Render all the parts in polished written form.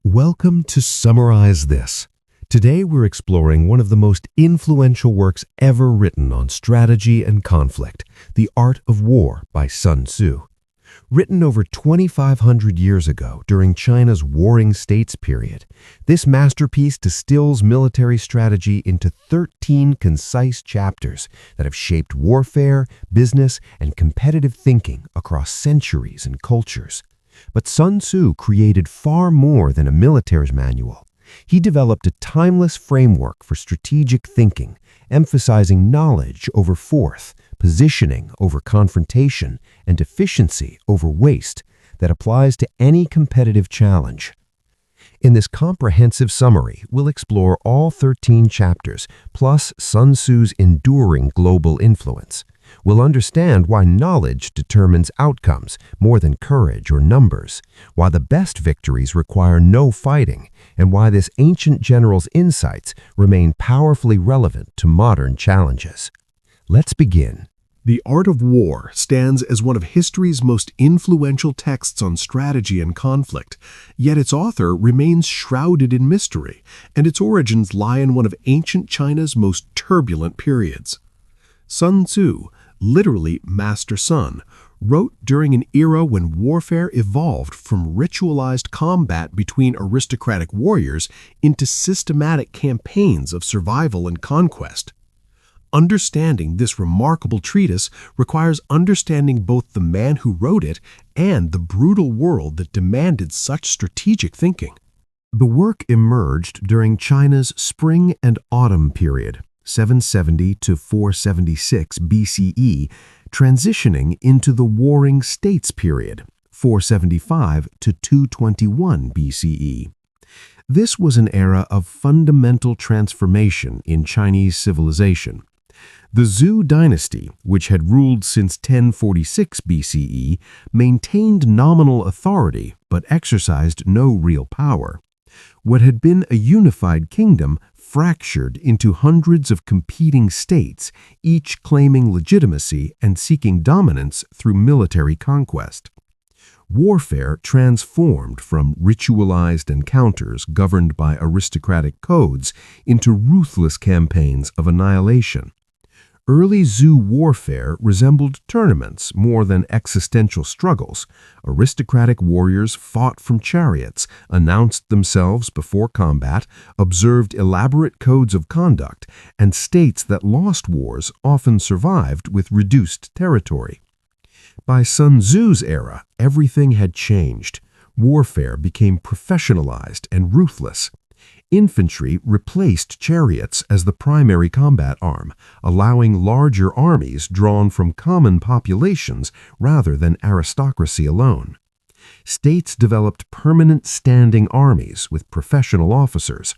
Welcome to Summarize This. Today we're exploring one of the most influential works ever written on strategy and conflict, The Art of War by Sun Tzu. Written over 2,500 years ago during China's Warring States period, this masterpiece distills military strategy into 13 concise chapters that have shaped warfare, business, and competitive thinking across centuries and cultures. But Sun Tzu created far more than a military's manual. He developed a timeless framework for strategic thinking, emphasizing knowledge over force, positioning over confrontation, and efficiency over waste that applies to any competitive challenge. In this comprehensive summary, we'll explore all 13 chapters, plus Sun Tzu's enduring global influence. We'll understand why knowledge determines outcomes more than courage or numbers, why the best victories require no fighting, and why this ancient general's insights remain powerfully relevant to modern challenges. Let's begin. The Art of War stands as one of history's most influential texts on strategy and conflict, yet its author remains shrouded in mystery, and its origins lie in one of ancient China's most turbulent periods. Sun Tzu, literally Master Sun, wrote during an era when warfare evolved from ritualized combat between aristocratic warriors into systematic campaigns of survival and conquest. Understanding this remarkable treatise requires understanding both the man who wrote it and the brutal world that demanded such strategic thinking. The work emerged during China's Spring and Autumn period, 770 to 476 BCE, transitioning into the Warring States period, 475 to 221 BCE. This was an era of fundamental transformation in Chinese civilization. The Zhou dynasty, which had ruled since 1046 BCE, maintained nominal authority but exercised no real power. What had been a unified kingdom fractured into hundreds of competing states, each claiming legitimacy and seeking dominance through military conquest. Warfare transformed from ritualized encounters governed by aristocratic codes into ruthless campaigns of annihilation. Early Zhou warfare resembled tournaments more than existential struggles. Aristocratic warriors fought from chariots, announced themselves before combat, observed elaborate codes of conduct, and states that lost wars often survived with reduced territory. By Sun Tzu's era, everything had changed. Warfare became professionalized and ruthless. Infantry replaced chariots as the primary combat arm, allowing larger armies drawn from common populations rather than aristocracy alone. States developed permanent standing armies with professional officers.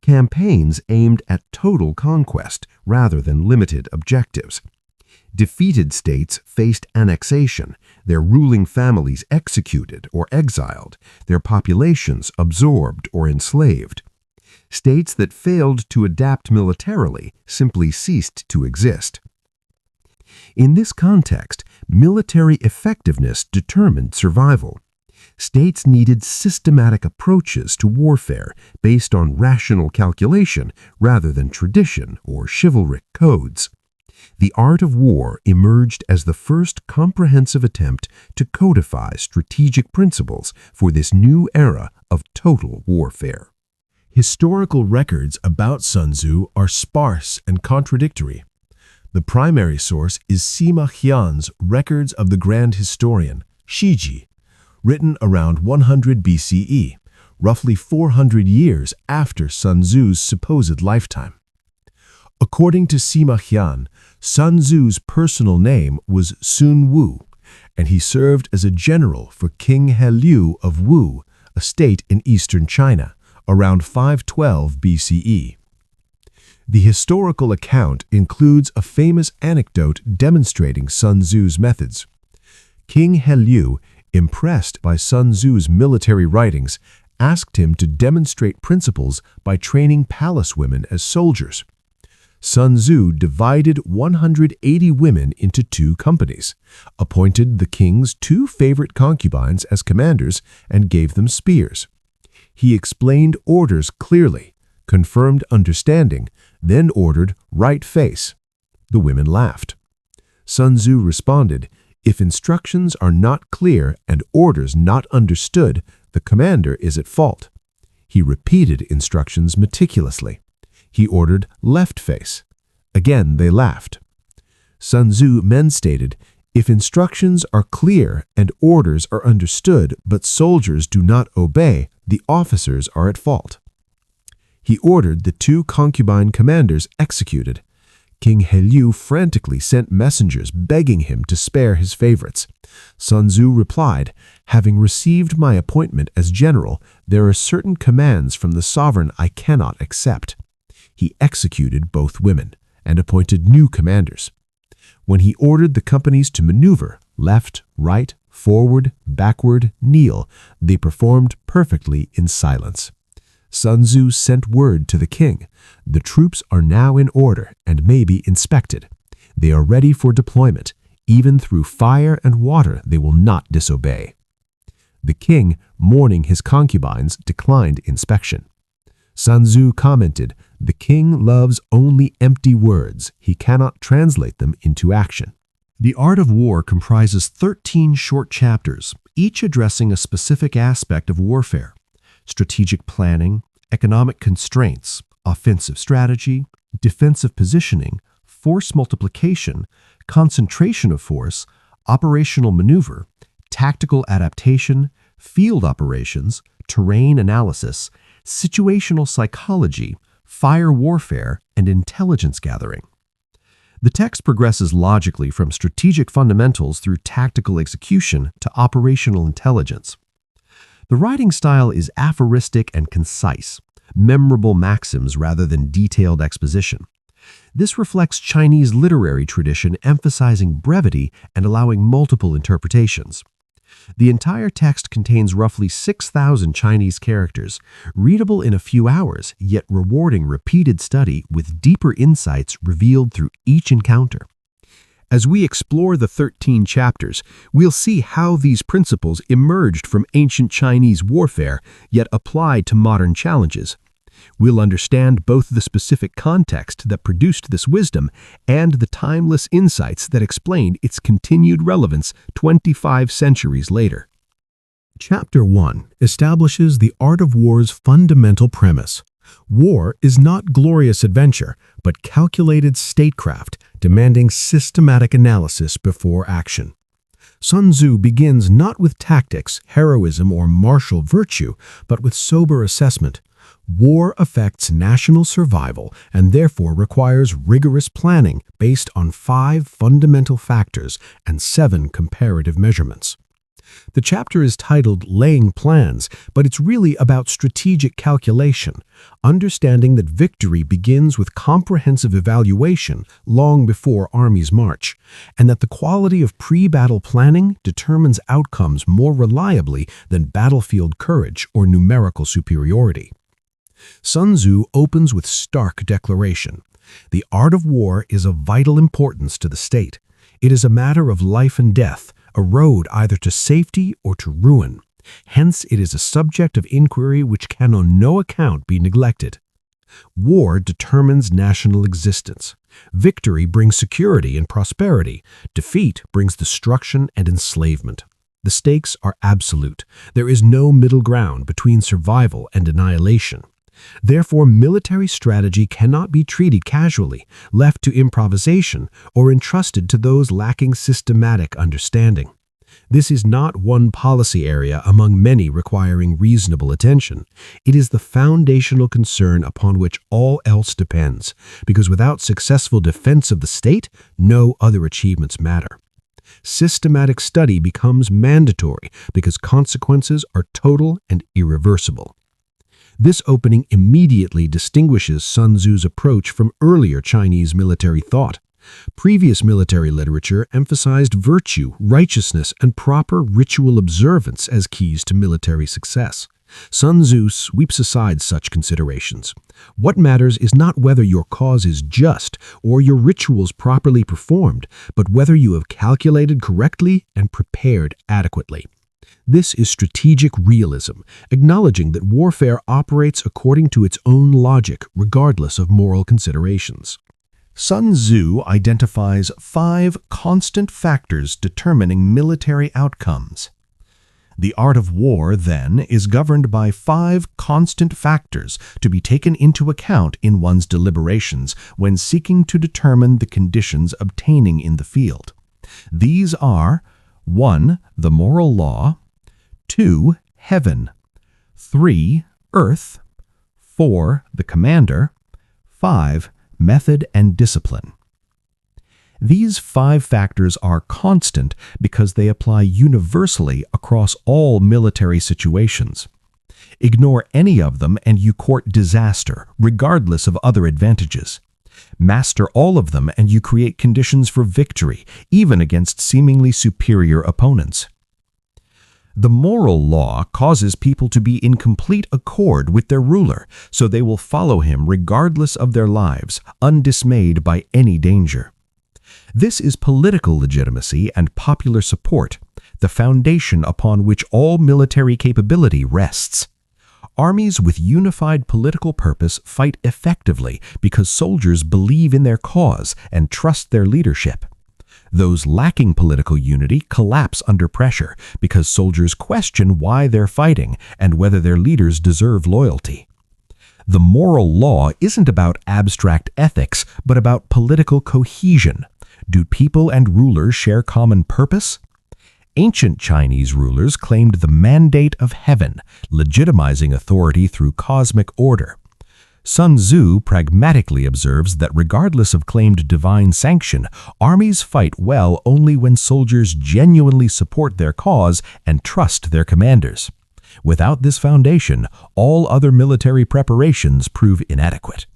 Campaigns aimed at total conquest rather than limited objectives. Defeated states faced annexation, their ruling families executed or exiled, their populations absorbed or enslaved. States that failed to adapt militarily simply ceased to exist. In this context, military effectiveness determined survival. States needed systematic approaches to warfare based on rational calculation rather than tradition or chivalric codes. The Art of War emerged as the first comprehensive attempt to codify strategic principles for this new era of total warfare. Historical records about Sun Tzu are sparse and contradictory. The primary source is Sima Qian's Records of the Grand Historian, Shiji, written around 100 BCE, roughly 400 years after Sun Tzu's supposed lifetime. According to Sima Qian, Sun Tzu's personal name was Sun Wu, and he served as a general for King He Liu of Wu, a state in eastern China, around 512 BCE. The historical account includes a famous anecdote demonstrating Sun Tzu's methods. King He Liu, impressed by Sun Tzu's military writings, asked him to demonstrate principles by training palace women as soldiers. Sun Tzu divided 180 women into two companies, appointed the king's two favorite concubines as commanders, and gave them spears. He explained orders clearly, confirmed understanding, then ordered right face. The women laughed. Sun Tzu responded, "If instructions are not clear and orders not understood, the commander is at fault." He repeated instructions meticulously. He ordered left face. Again they laughed. Sun Tzu then stated, "If instructions are clear and orders are understood, but soldiers do not obey, the officers are at fault." He ordered the 2 concubine commanders executed. King He frantically sent messengers begging him to spare his favorites. Sun Tzu replied, "Having received my appointment as general, there are certain commands from the sovereign I cannot accept." He executed both women and appointed new commanders. When he ordered the companies to maneuver, left, right, forward, backward, kneel, they performed perfectly in silence. Sun Tzu sent word to the king, "The troops are now in order and may be inspected. They are ready for deployment. Even through fire and water they will not disobey." The king, mourning his concubines, declined inspection. Sun Tzu commented, "The king loves only empty words. He cannot translate them into action." The Art of War comprises 13 short chapters, each addressing a specific aspect of warfare: strategic planning, economic constraints, offensive strategy, defensive positioning, force multiplication, concentration of force, operational maneuver, tactical adaptation, field operations, terrain analysis, situational psychology, fire warfare, and intelligence gathering. The text progresses logically from strategic fundamentals through tactical execution to operational intelligence. The writing style is aphoristic and concise, memorable maxims rather than detailed exposition. This reflects Chinese literary tradition emphasizing brevity and allowing multiple interpretations. The entire text contains roughly 6,000 Chinese characters, readable in a few hours, yet rewarding repeated study with deeper insights revealed through each encounter. As we explore the 13 chapters, we'll see how these principles emerged from ancient Chinese warfare, yet applied to modern challenges. We'll understand both the specific context that produced this wisdom and the timeless insights that explained its continued relevance 25 centuries later. Chapter 1 establishes the art of war's fundamental premise. War is not glorious adventure, but calculated statecraft, demanding systematic analysis before action. Sun Tzu begins not with tactics, heroism, or martial virtue, but with sober assessment. War affects national survival and therefore requires rigorous planning based on 5 fundamental factors and 7 comparative measurements. The chapter is titled Laying Plans, but it's really about strategic calculation, understanding that victory begins with comprehensive evaluation long before armies march, and that the quality of pre-battle planning determines outcomes more reliably than battlefield courage or numerical superiority. Sun Tzu opens with stark declaration. The art of war is of vital importance to the state. It is a matter of life and death, a road either to safety or to ruin. Hence, it is a subject of inquiry which can on no account be neglected. War determines national existence. Victory brings security and prosperity. Defeat brings destruction and enslavement. The stakes are absolute. There is no middle ground between survival and annihilation. Therefore, military strategy cannot be treated casually, left to improvisation, or entrusted to those lacking systematic understanding. This is not one policy area among many requiring reasonable attention. It is the foundational concern upon which all else depends, because without successful defense of the state, no other achievements matter. Systematic study becomes mandatory because consequences are total and irreversible. This opening immediately distinguishes Sun Tzu's approach from earlier Chinese military thought. Previous military literature emphasized virtue, righteousness, and proper ritual observance as keys to military success. Sun Tzu sweeps aside such considerations. What matters is not whether your cause is just or your rituals properly performed, but whether you have calculated correctly and prepared adequately. This is strategic realism, acknowledging that warfare operates according to its own logic, regardless of moral considerations. Sun Tzu identifies 5 constant factors determining military outcomes. The art of war, then, is governed by 5 constant factors to be taken into account in one's deliberations when seeking to determine the conditions obtaining in the field. These are 1. The moral law, 2. Heaven, 3. Earth, 4. The commander, 5. Method and discipline. These 5 factors are constant because they apply universally across all military situations. Ignore any of them and you court disaster, regardless of other advantages. Master all of them and you create conditions for victory, even against seemingly superior opponents. The moral law causes people to be in complete accord with their ruler, so they will follow him regardless of their lives, undismayed by any danger. This is political legitimacy and popular support, the foundation upon which all military capability rests. Armies with unified political purpose fight effectively because soldiers believe in their cause and trust their leadership. Those lacking political unity collapse under pressure because soldiers question why they're fighting and whether their leaders deserve loyalty. The moral law isn't about abstract ethics, but about political cohesion. Do people and rulers share common purpose? Ancient Chinese rulers claimed the mandate of heaven, legitimizing authority through cosmic order. Sun Tzu pragmatically observes that regardless of claimed divine sanction, armies fight well only when soldiers genuinely support their cause and trust their commanders. Without this foundation, all other military preparations prove inadequate.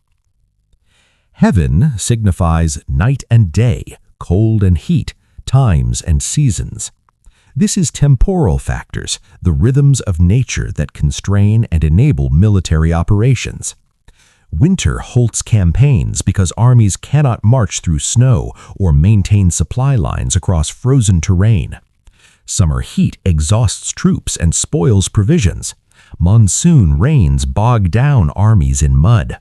Heaven signifies night and day, cold and heat, times and seasons. This is temporal factors, the rhythms of nature that constrain and enable military operations. Winter halts campaigns because armies cannot march through snow or maintain supply lines across frozen terrain. Summer heat exhausts troops and spoils provisions. Monsoon rains bog down armies in mud.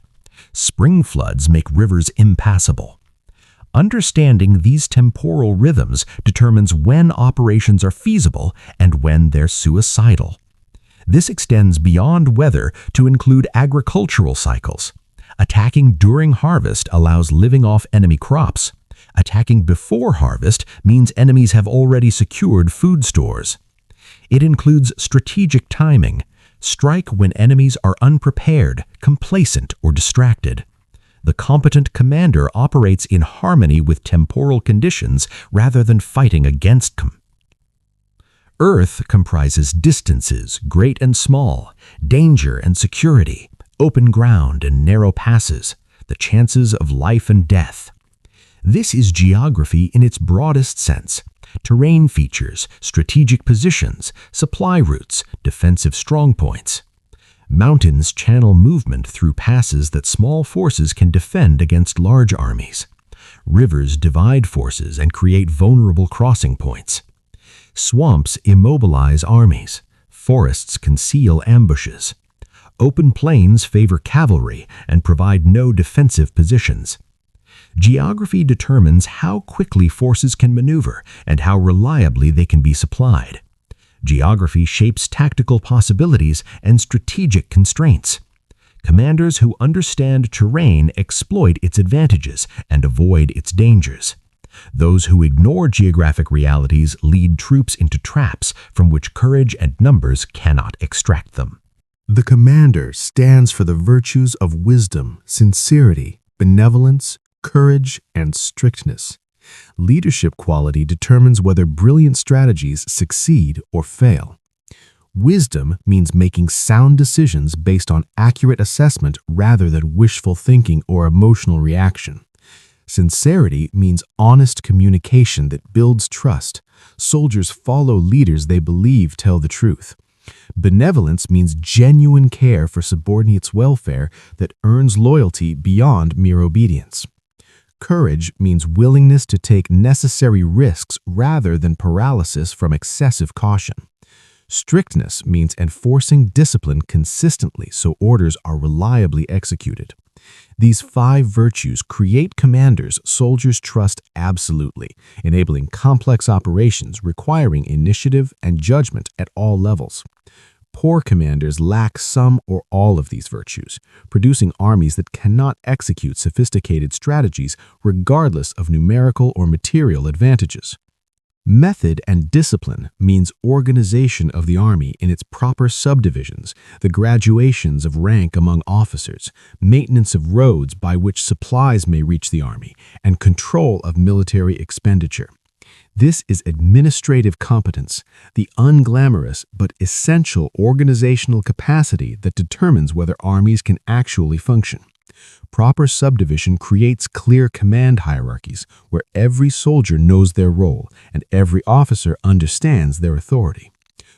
Spring floods make rivers impassable. Understanding these temporal rhythms determines when operations are feasible and when they're suicidal. This extends beyond weather to include agricultural cycles. Attacking during harvest allows living off enemy crops. Attacking before harvest means enemies have already secured food stores. It includes strategic timing. Strike when enemies are unprepared, complacent, or distracted. The competent commander operates in harmony with temporal conditions rather than fighting against them. Earth comprises distances, great and small, danger and security, open ground and narrow passes, the chances of life and death. This is geography in its broadest sense. Terrain features, strategic positions, supply routes, defensive strongpoints. Mountains channel movement through passes that small forces can defend against large armies. Rivers divide forces and create vulnerable crossing points. Swamps immobilize armies. Forests conceal ambushes. Open plains favor cavalry and provide no defensive positions. Geography determines how quickly forces can maneuver and how reliably they can be supplied. Geography shapes tactical possibilities and strategic constraints. Commanders who understand terrain exploit its advantages and avoid its dangers. Those who ignore geographic realities lead troops into traps from which courage and numbers cannot extract them. The commander stands for the virtues of wisdom, sincerity, benevolence, courage, and strictness. Leadership quality determines whether brilliant strategies succeed or fail. Wisdom means making sound decisions based on accurate assessment rather than wishful thinking or emotional reaction. Sincerity means honest communication that builds trust. Soldiers follow leaders they believe tell the truth. Benevolence means genuine care for subordinates' welfare that earns loyalty beyond mere obedience. Courage means willingness to take necessary risks rather than paralysis from excessive caution. Strictness means enforcing discipline consistently so orders are reliably executed. These 5 virtues create commanders soldiers trust absolutely, enabling complex operations requiring initiative and judgment at all levels. Poor commanders lack some or all of these virtues, producing armies that cannot execute sophisticated strategies regardless of numerical or material advantages. Method and discipline means organization of the army in its proper subdivisions, the graduations of rank among officers, maintenance of roads by which supplies may reach the army, and control of military expenditure. This is administrative competence, the unglamorous but essential organizational capacity that determines whether armies can actually function. Proper subdivision creates clear command hierarchies where every soldier knows their role and every officer understands their authority.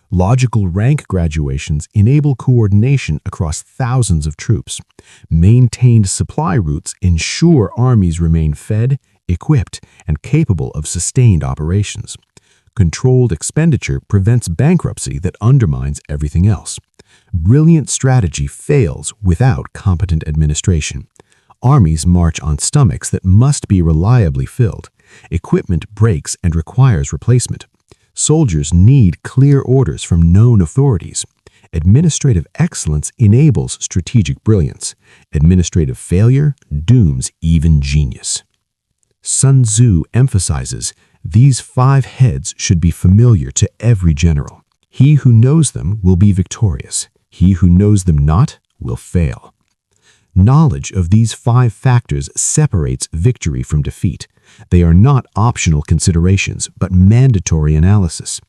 Logical rank graduations enable coordination across thousands of troops. Maintained supply routes ensure armies remain fed, equipped, and capable of sustained operations. Controlled expenditure prevents bankruptcy that undermines everything else. Brilliant strategy fails without competent administration. Armies march on stomachs that must be reliably filled. Equipment breaks and requires replacement. Soldiers need clear orders from known authorities. Administrative excellence enables strategic brilliance. Administrative failure dooms even genius. Sun Tzu emphasizes these 5 heads should be familiar to every general. He who knows them will be victorious. He who knows them not will fail. Knowledge of these 5 factors separates victory from defeat. They are not optional considerations, but mandatory analysis.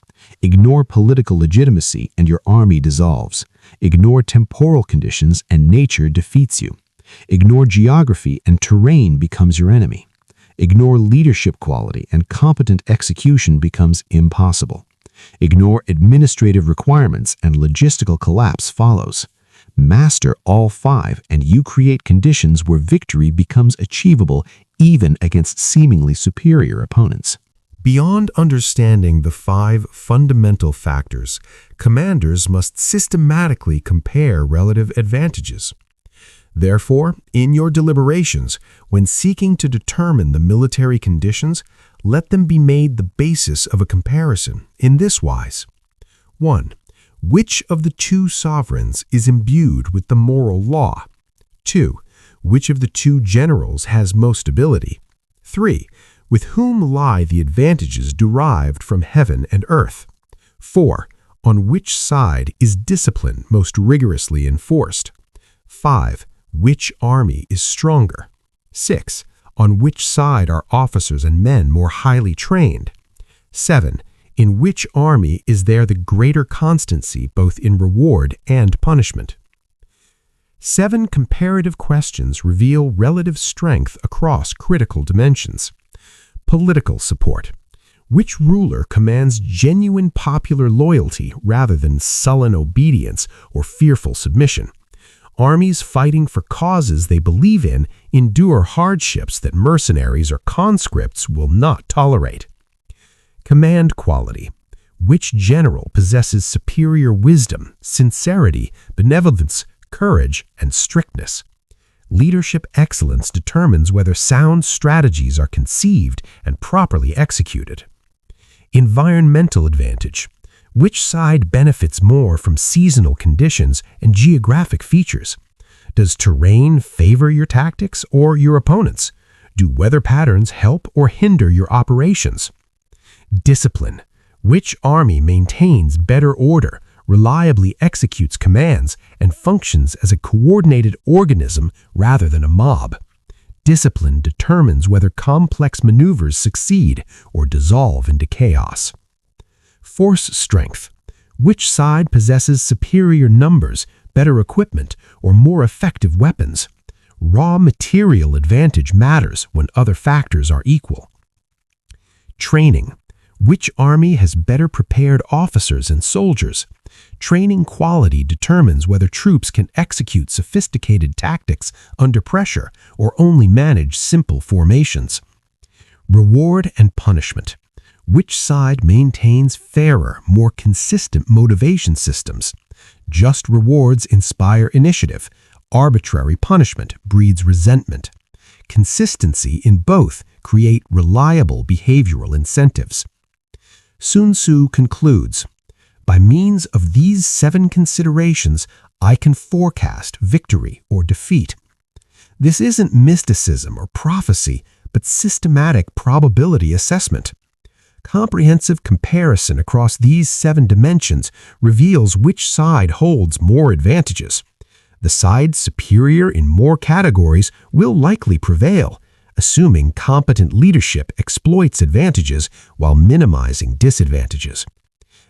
Ignore political legitimacy and your army dissolves. Ignore temporal conditions and nature defeats you. Ignore geography and terrain becomes your enemy. Ignore leadership quality and competent execution becomes impossible. Ignore administrative requirements and logistical collapse follows. Master all 5 and you create conditions where victory becomes achievable even against seemingly superior opponents. Beyond understanding the 5 fundamental factors, commanders must systematically compare relative advantages. Therefore, in your deliberations, when seeking to determine the military conditions, let them be made the basis of a comparison in this wise. 1. Which of the 2 sovereigns is imbued with the moral law? 2. Which of the 2 generals has most ability? 3. With whom lie the advantages derived from heaven and earth? 4. On which side is discipline most rigorously enforced? 5. Which army is stronger? 6. On which side are officers and men more highly trained? 7. In which army is there the greater constancy both in reward and punishment? 7 comparative questions reveal relative strength across critical dimensions. Political support. Which ruler commands genuine popular loyalty rather than sullen obedience or fearful submission? Armies fighting for causes they believe in endure hardships that mercenaries or conscripts will not tolerate. Command quality. Which general possesses superior wisdom, sincerity, benevolence, courage, and strictness? Leadership excellence determines whether sound strategies are conceived and properly executed. Environmental advantage. Which side benefits more from seasonal conditions and geographic features? Does terrain favor your tactics or your opponents? Do weather patterns help or hinder your operations? Discipline. Which army maintains better order, reliably executes commands, and functions as a coordinated organism rather than a mob? Discipline determines whether complex maneuvers succeed or dissolve into chaos. Force strength. Which side possesses superior numbers, better equipment, or more effective weapons? Raw material advantage matters when other factors are equal. Training. Which army has better prepared officers and soldiers? Training quality determines whether troops can execute sophisticated tactics under pressure or only manage simple formations. Reward and punishment. Which side maintains fairer, more consistent motivation systems? Just rewards inspire initiative. Arbitrary punishment breeds resentment. Consistency in both create reliable behavioral incentives. Sun Tzu concludes, by means of these 7 considerations, I can forecast victory or defeat. This isn't mysticism or prophecy, but systematic probability assessment. Comprehensive comparison across these 7 dimensions reveals which side holds more advantages. The side superior in more categories will likely prevail, assuming competent leadership exploits advantages while minimizing disadvantages.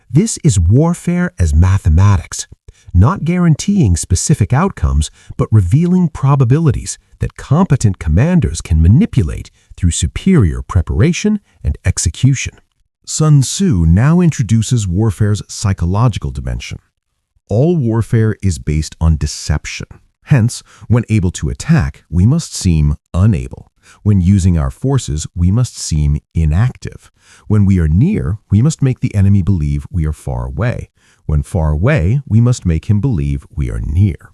This is warfare as mathematics, not guaranteeing specific outcomes, but revealing probabilities that competent commanders can manipulate through superior preparation and execution. Sun Tzu now introduces warfare's psychological dimension. All warfare is based on deception. Hence, when able to attack, we must seem unable. When using our forces, we must seem inactive. When we are near, we must make the enemy believe we are far away. When far away, we must make him believe we are near.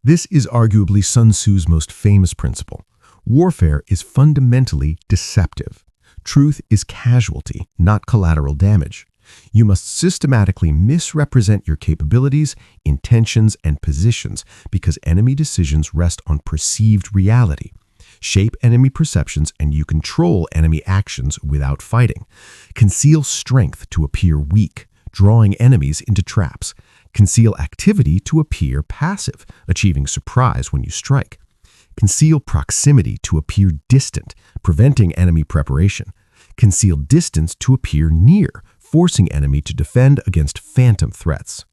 This is arguably Sun Tzu's most famous principle. Warfare is fundamentally deceptive. Truth is casualty, not collateral damage. You must systematically misrepresent your capabilities, intentions, and positions because enemy decisions rest on perceived reality. Shape enemy perceptions and you control enemy actions without fighting. Conceal strength to appear weak, drawing enemies into traps. Conceal activity to appear passive, achieving surprise when you strike. Conceal proximity to appear distant, preventing enemy preparation. Conceal distance to appear near, forcing enemy to defend against phantom threats.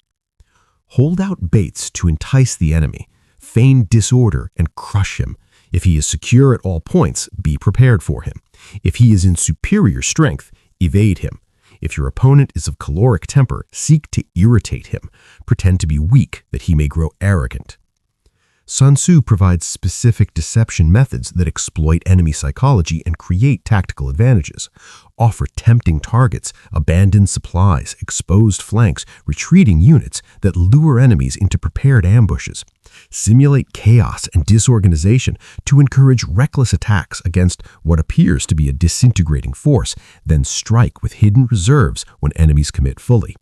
Hold out baits to entice the enemy. Feign disorder and crush him. If he is secure at all points, be prepared for him. If he is in superior strength, evade him. If your opponent is of choleric temper, seek to irritate him. Pretend to be weak that he may grow arrogant. Sun Tzu provides specific deception methods that exploit enemy psychology and create tactical advantages. Offer tempting targets, abandoned supplies, exposed flanks, retreating units that lure enemies into prepared ambushes. Simulate chaos and disorganization to encourage reckless attacks against what appears to be a disintegrating force, then strike with hidden reserves when enemies commit fully.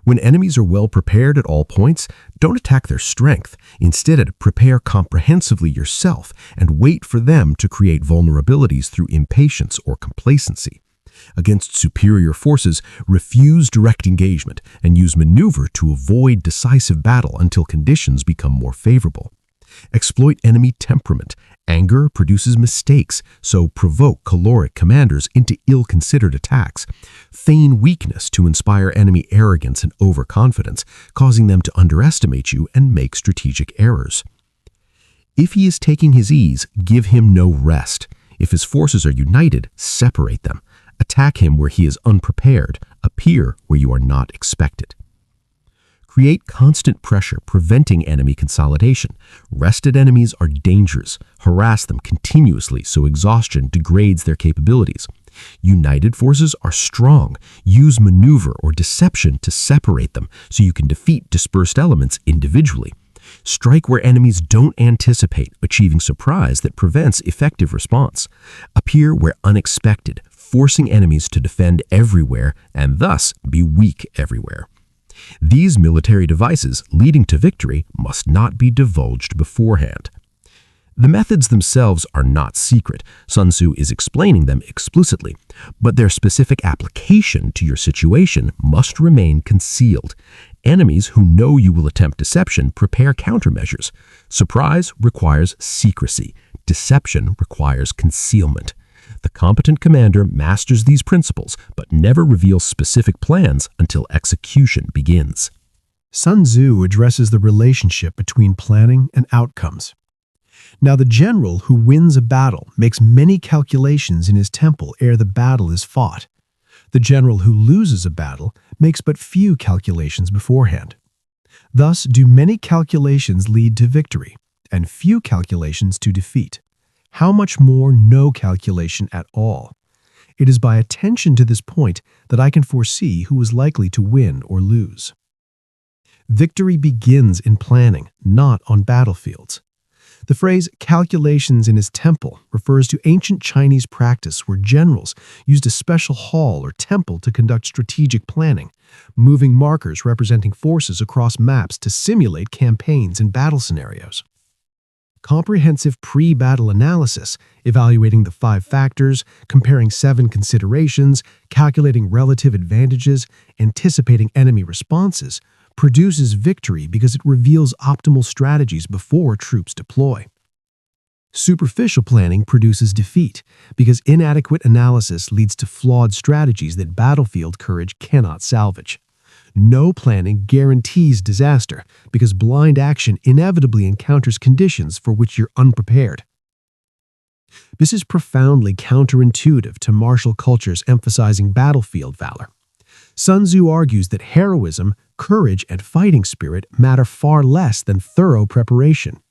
When enemies are well prepared at all points, don't attack their strength. Instead, prepare comprehensively yourself and wait for them to create vulnerabilities through impatience or complacency. Against superior forces, refuse direct engagement and use maneuver to avoid decisive battle until conditions become more favorable. Exploit enemy temperament. Anger produces mistakes, so provoke choleric commanders into ill-considered attacks. Feign weakness to inspire enemy arrogance and overconfidence, causing them to underestimate you and make strategic errors. If he is taking his ease, give him no rest. If his forces are united, separate them. Attack him where he is unprepared. Appear where you are not expected. Create constant pressure, preventing enemy consolidation. Rested enemies are dangerous. Harass them continuously so exhaustion degrades their capabilities. United forces are strong. Use maneuver or deception to separate them so you can defeat dispersed elements individually. Strike where enemies don't anticipate, achieving surprise that prevents effective response. Appear where unexpected, forcing enemies to defend everywhere and thus be weak everywhere. These military devices leading to victory must not be divulged beforehand. The methods themselves are not secret. Sun Tzu is explaining them explicitly, but their specific application to your situation must remain concealed. Enemies who know you will attempt deception prepare countermeasures. Surprise requires secrecy. Deception requires concealment. The competent commander masters these principles, but never reveals specific plans until execution begins. Sun Tzu addresses the relationship between planning and outcomes. Now, the general who wins a battle makes many calculations in his temple ere the battle is fought. The general who loses a battle makes but few calculations beforehand. Thus do many calculations lead to victory, and few calculations to defeat. How much more no calculation at all? It is by attention to this point that I can foresee who is likely to win or lose. Victory begins in planning, not on battlefields. The phrase calculations in his temple refers to ancient Chinese practice where generals used a special hall or temple to conduct strategic planning, moving markers representing forces across maps to simulate campaigns and battle scenarios. Comprehensive pre-battle analysis, evaluating the 5 factors, comparing 7 considerations, calculating relative advantages, anticipating enemy responses, produces victory because it reveals optimal strategies before troops deploy. Superficial planning produces defeat because inadequate analysis leads to flawed strategies that battlefield courage cannot salvage. No planning guarantees disaster because blind action inevitably encounters conditions for which you're unprepared. This is profoundly counterintuitive to martial cultures emphasizing battlefield valor. Sun Tzu argues that heroism, courage, and fighting spirit matter far less than thorough preparation.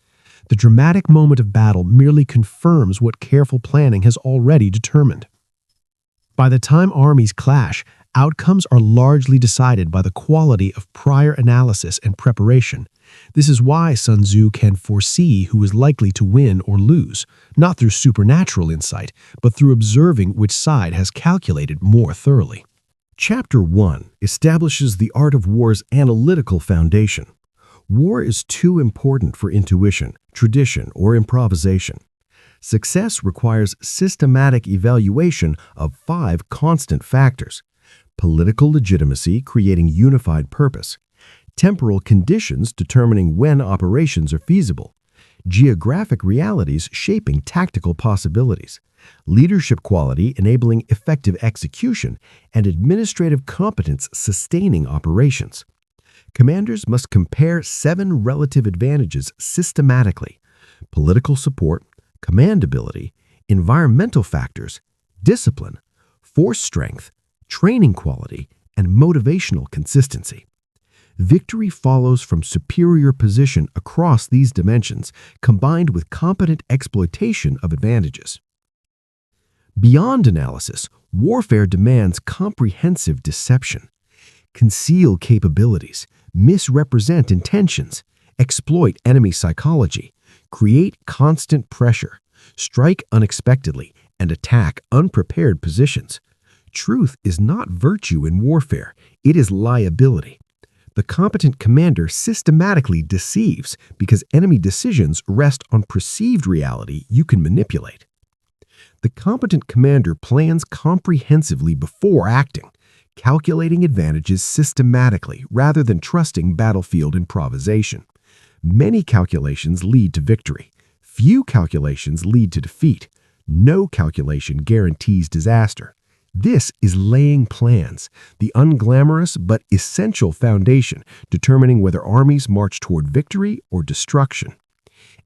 The dramatic moment of battle merely confirms what careful planning has already determined. By the time armies clash, outcomes are largely decided by the quality of prior analysis and preparation. This is why Sun Tzu can foresee who is likely to win or lose, not through supernatural insight, but through observing which side has calculated more thoroughly. Chapter 1 establishes the art of war's analytical foundation. War is too important for intuition, tradition, or improvisation. Success requires systematic evaluation of 5 constant factors: political legitimacy creating unified purpose, temporal conditions determining when operations are feasible, geographic realities shaping tactical possibilities, leadership quality enabling effective execution, and administrative competence sustaining operations. Commanders must compare 7 relative advantages systematically: political support, commandability, environmental factors, discipline, force strength, training quality, and motivational consistency. Victory follows from superior position across these dimensions, combined with competent exploitation of advantages. Beyond analysis, warfare demands comprehensive deception. Conceal capabilities, misrepresent intentions, exploit enemy psychology, create constant pressure, strike unexpectedly, and attack unprepared positions. Truth is not virtue in warfare, it is liability. The competent commander systematically deceives because enemy decisions rest on perceived reality you can manipulate. The competent commander plans comprehensively before acting, calculating advantages systematically rather than trusting battlefield improvisation. Many calculations lead to victory. Few calculations lead to defeat. No calculation guarantees disaster. This is laying plans, the unglamorous but essential foundation determining whether armies march toward victory or destruction.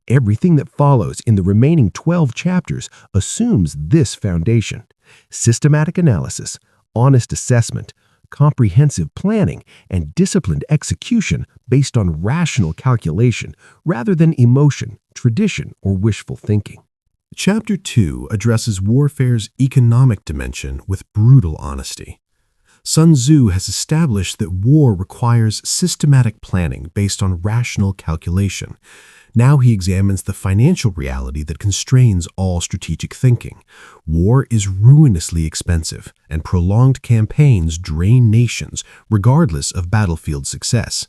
Everything that follows in the remaining 12 chapters assumes this foundation: systematic analysis, honest assessment, comprehensive planning, and disciplined execution based on rational calculation rather than emotion, tradition, or wishful thinking. Chapter 2 addresses warfare's economic dimension with brutal honesty. Sun Tzu has established that war requires systematic planning based on rational calculation. Now he examines the financial reality that constrains all strategic thinking. War is ruinously expensive, and prolonged campaigns drain nations regardless of battlefield success.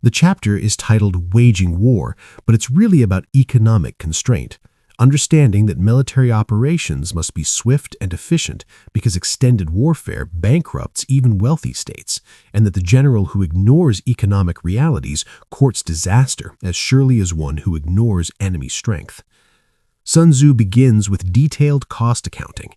The chapter is titled Waging War, but it's really about economic constraint. Understanding that military operations must be swift and efficient because extended warfare bankrupts even wealthy states, and that the general who ignores economic realities courts disaster as surely as one who ignores enemy strength. Sun Tzu begins with detailed cost accounting.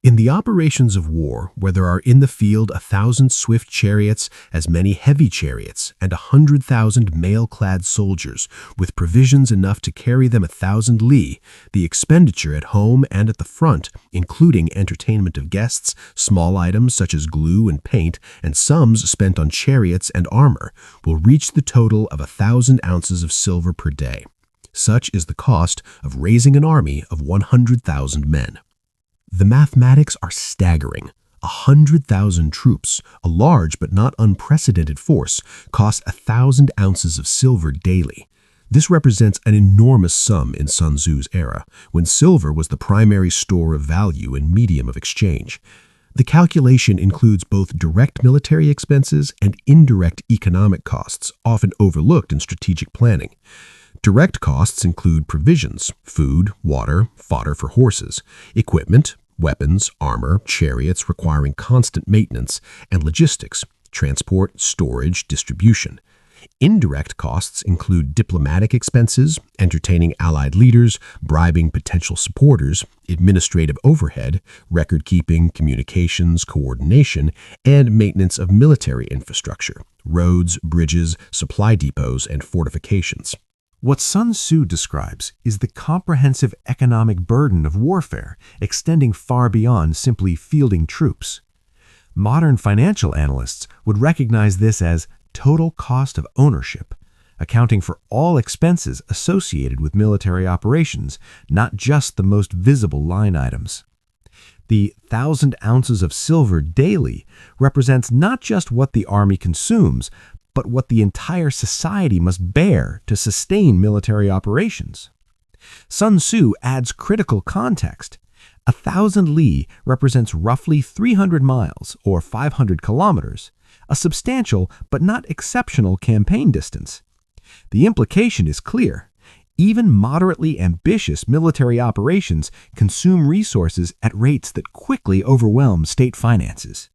In the operations of war, where there are in the field 1,000 swift chariots, as many heavy chariots, and 100,000 mail-clad soldiers, with provisions enough to carry them 1,000 li, the expenditure at home and at the front, including entertainment of guests, small items such as glue and paint, and sums spent on chariots and armor, will reach the total of 1,000 ounces of silver per day. Such is the cost of raising an army of 100,000 men. The mathematics are staggering. 100,000 troops, a large but not unprecedented force, cost 1,000 ounces of silver daily. This represents an enormous sum in Sun Tzu's era, when silver was the primary store of value and medium of exchange. The calculation includes both direct military expenses and indirect economic costs, often overlooked in strategic planning. Direct costs include provisions, food, water, fodder for horses, equipment, weapons, armor, chariots requiring constant maintenance, and logistics, transport, storage, distribution. Indirect costs include diplomatic expenses, entertaining allied leaders, bribing potential supporters, administrative overhead, record-keeping, communications, coordination, and maintenance of military infrastructure, roads, bridges, supply depots, and fortifications. What Sun Tzu describes is the comprehensive economic burden of warfare, extending far beyond simply fielding troops. Modern financial analysts would recognize this as total cost of ownership, accounting for all expenses associated with military operations, not just the most visible line items. The 1,000 ounces of silver daily represents not just what the army consumes, but what the entire society must bear to sustain military operations. Sun Tzu adds critical context. 1,000 li represents roughly 300 miles, or 500 kilometers, a substantial but not exceptional campaign distance. The implication is clear. Even moderately ambitious military operations consume resources at rates that quickly overwhelm state finances.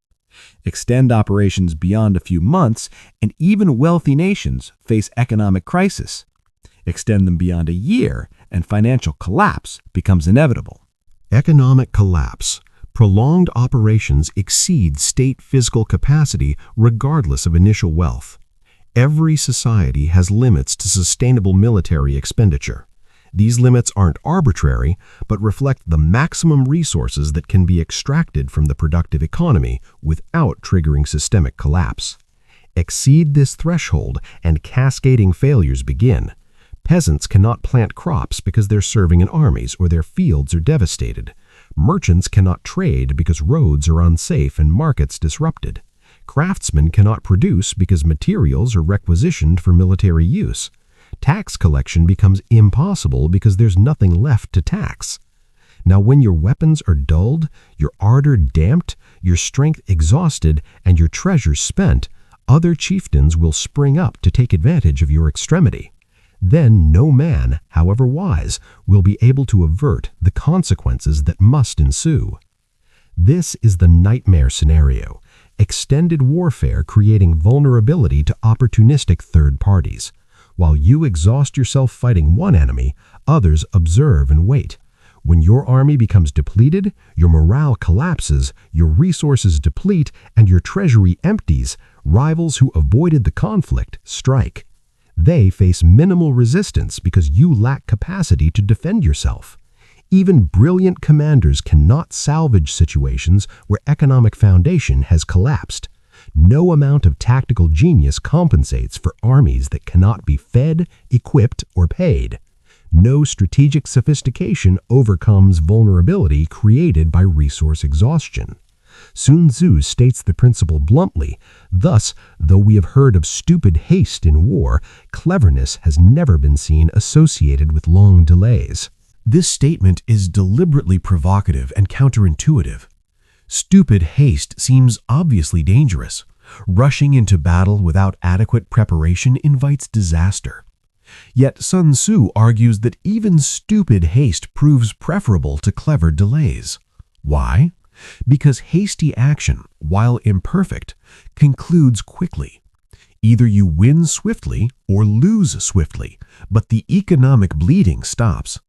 Extend operations beyond a few months, and even wealthy nations face economic crisis. Extend them beyond a year, and financial collapse becomes inevitable. Economic collapse. Prolonged operations exceed state physical capacity regardless of initial wealth. Every society has limits to sustainable military expenditure. These limits aren't arbitrary, but reflect the maximum resources that can be extracted from the productive economy without triggering systemic collapse. Exceed this threshold and cascading failures begin. Peasants cannot plant crops because they're serving in armies or their fields are devastated. Merchants cannot trade because roads are unsafe and markets disrupted. Craftsmen cannot produce because materials are requisitioned for military use. Tax collection becomes impossible because there's nothing left to tax. Now, when your weapons are dulled, your ardor damped, your strength exhausted, and your treasure spent, other chieftains will spring up to take advantage of your extremity. Then no man, however wise, will be able to avert the consequences that must ensue. This is the nightmare scenario, extended warfare creating vulnerability to opportunistic third parties. While you exhaust yourself fighting one enemy, others observe and wait. When your army becomes depleted, your morale collapses, your resources deplete, and your treasury empties, rivals who avoided the conflict strike. They face minimal resistance because you lack capacity to defend yourself. Even brilliant commanders cannot salvage situations where economic foundation has collapsed. No amount of tactical genius compensates for armies that cannot be fed, equipped, or paid. No strategic sophistication overcomes vulnerability created by resource exhaustion. Sun Tzu states the principle bluntly. Thus, though we have heard of stupid haste in war, cleverness has never been seen associated with long delays. This statement is deliberately provocative and counterintuitive. Stupid haste seems obviously dangerous. Rushing into battle without adequate preparation invites disaster. Yet Sun Tzu argues that even stupid haste proves preferable to clever delays. Why? Because hasty action, while imperfect, concludes quickly. Either you win swiftly or lose swiftly, but the economic bleeding stops.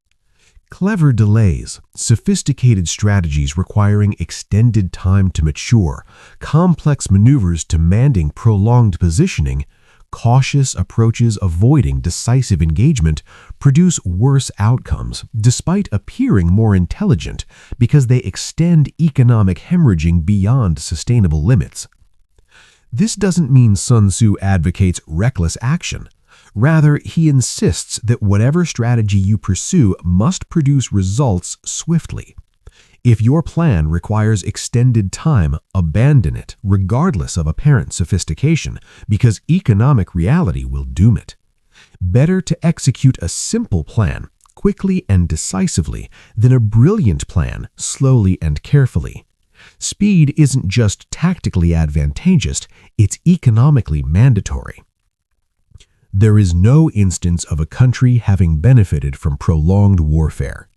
Clever delays, sophisticated strategies requiring extended time to mature, complex maneuvers demanding prolonged positioning, cautious approaches avoiding decisive engagement produce worse outcomes despite appearing more intelligent because they extend economic hemorrhaging beyond sustainable limits. This doesn't mean Sun Tzu advocates reckless action. Rather, he insists that whatever strategy you pursue must produce results swiftly. If your plan requires extended time, abandon it, regardless of apparent sophistication, because economic reality will doom it. Better to execute a simple plan, quickly and decisively, than a brilliant plan, slowly and carefully. Speed isn't just tactically advantageous, it's economically mandatory. There is no instance of a country having benefited from prolonged warfare.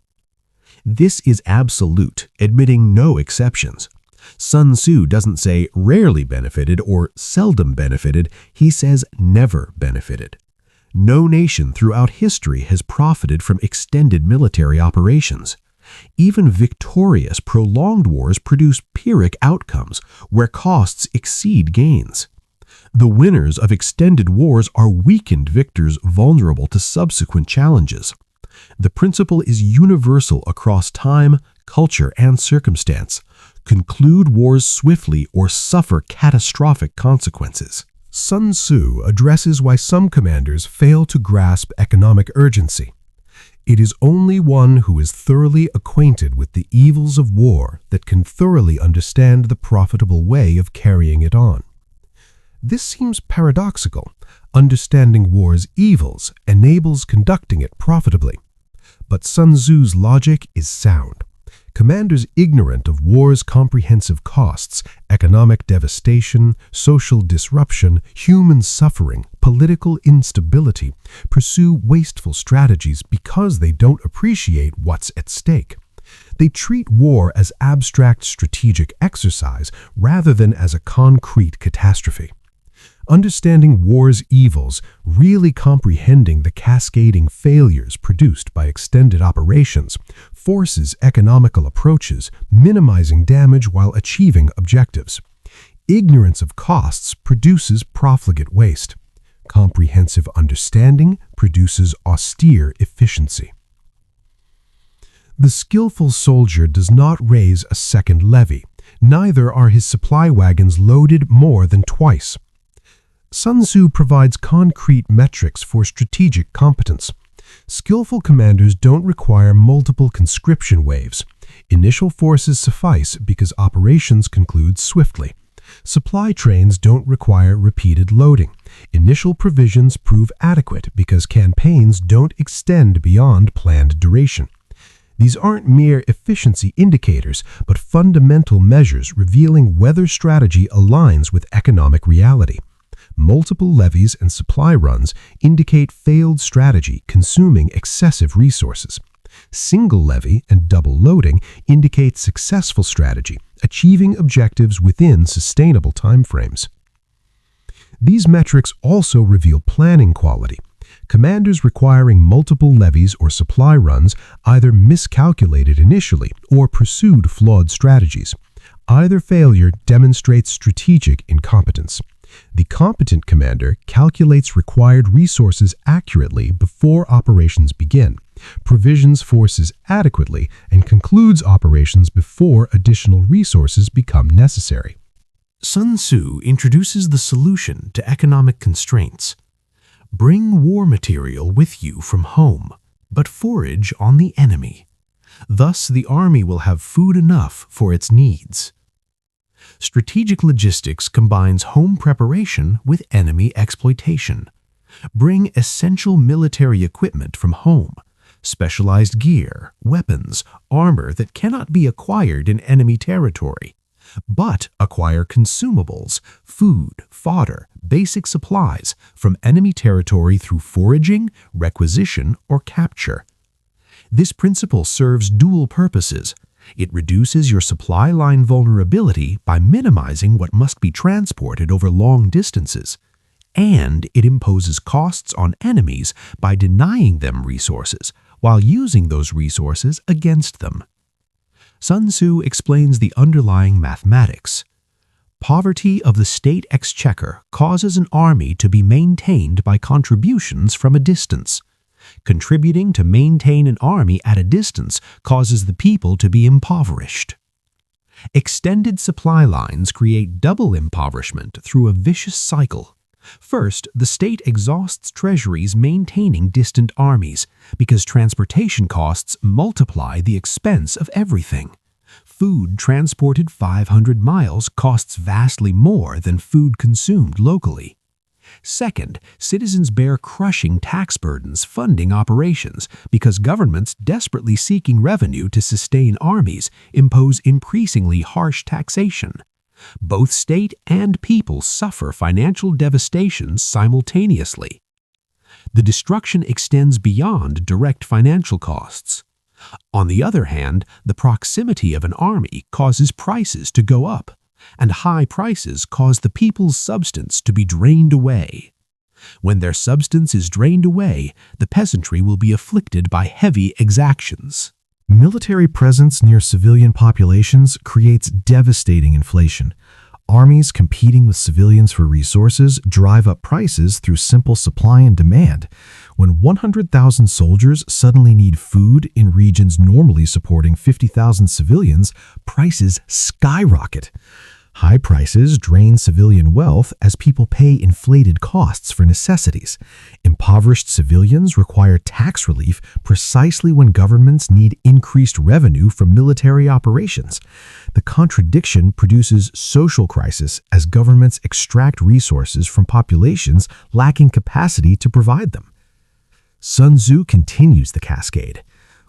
This is absolute, admitting no exceptions. Sun Tzu doesn't say rarely benefited or seldom benefited, he says never benefited. No nation throughout history has profited from extended military operations. Even victorious, prolonged wars produce Pyrrhic outcomes, where costs exceed gains. The winners of extended wars are weakened victors vulnerable to subsequent challenges. The principle is universal across time, culture, and circumstance. Conclude wars swiftly or suffer catastrophic consequences. Sun Tzu addresses why some commanders fail to grasp economic urgency. It is only one who is thoroughly acquainted with the evils of war that can thoroughly understand the profitable way of carrying it on. This seems paradoxical. Understanding war's evils enables conducting it profitably. But Sun Tzu's logic is sound. Commanders ignorant of war's comprehensive costs, economic devastation, social disruption, human suffering, political instability, pursue wasteful strategies because they don't appreciate what's at stake. They treat war as abstract strategic exercise rather than as a concrete catastrophe. Understanding war's evils, really comprehending the cascading failures produced by extended operations, forces economical approaches, minimizing damage while achieving objectives. Ignorance of costs produces profligate waste. Comprehensive understanding produces austere efficiency. The skillful soldier does not raise a second levy. Neither are his supply wagons loaded more than twice. Sun Tzu provides concrete metrics for strategic competence. Skillful commanders don't require multiple conscription waves. Initial forces suffice because operations conclude swiftly. Supply trains don't require repeated loading. Initial provisions prove adequate because campaigns don't extend beyond planned duration. These aren't mere efficiency indicators, but fundamental measures revealing whether strategy aligns with economic reality. Multiple levies and supply runs indicate failed strategy consuming excessive resources. Single levy and double loading indicate successful strategy, achieving objectives within sustainable timeframes. These metrics also reveal planning quality. Commanders requiring multiple levies or supply runs either miscalculated initially or pursued flawed strategies. Either failure demonstrates strategic incompetence. The competent commander calculates required resources accurately before operations begin, provisions forces adequately, and concludes operations before additional resources become necessary. Sun Tzu introduces the solution to economic constraints. Bring war material with you from home, but forage on the enemy. Thus the army will have food enough for its needs. Strategic logistics combines home preparation with enemy exploitation. Bring essential military equipment from home, specialized gear, weapons, armor that cannot be acquired in enemy territory, but acquire consumables, food, fodder, basic supplies from enemy territory through foraging, requisition, or capture. This principle serves dual purposes. It reduces your supply line vulnerability by minimizing what must be transported over long distances, and it imposes costs on enemies by denying them resources while using those resources against them. Sun Tzu explains the underlying mathematics. Poverty of the state exchequer causes an army to be maintained by contributions from a distance. Contributing to maintain an army at a distance causes the people to be impoverished. Extended supply lines create double impoverishment through a vicious cycle. First, the state exhausts treasuries maintaining distant armies because transportation costs multiply the expense of everything. Food transported 500 miles costs vastly more than food consumed locally. Second, citizens bear crushing tax burdens funding operations because governments desperately seeking revenue to sustain armies impose increasingly harsh taxation. Both state and people suffer financial devastation simultaneously. The destruction extends beyond direct financial costs. On the other hand, the proximity of an army causes prices to go up, and high prices cause the people's substance to be drained away. When their substance is drained away, the peasantry will be afflicted by heavy exactions. Military presence near civilian populations creates devastating inflation. Armies competing with civilians for resources drive up prices through simple supply and demand. When 100,000 soldiers suddenly need food in regions normally supporting 50,000 civilians, prices skyrocket. High prices drain civilian wealth as people pay inflated costs for necessities. Impoverished civilians require tax relief precisely when governments need increased revenue from military operations. The contradiction produces social crisis as governments extract resources from populations lacking capacity to provide them. Sun Tzu continues the cascade.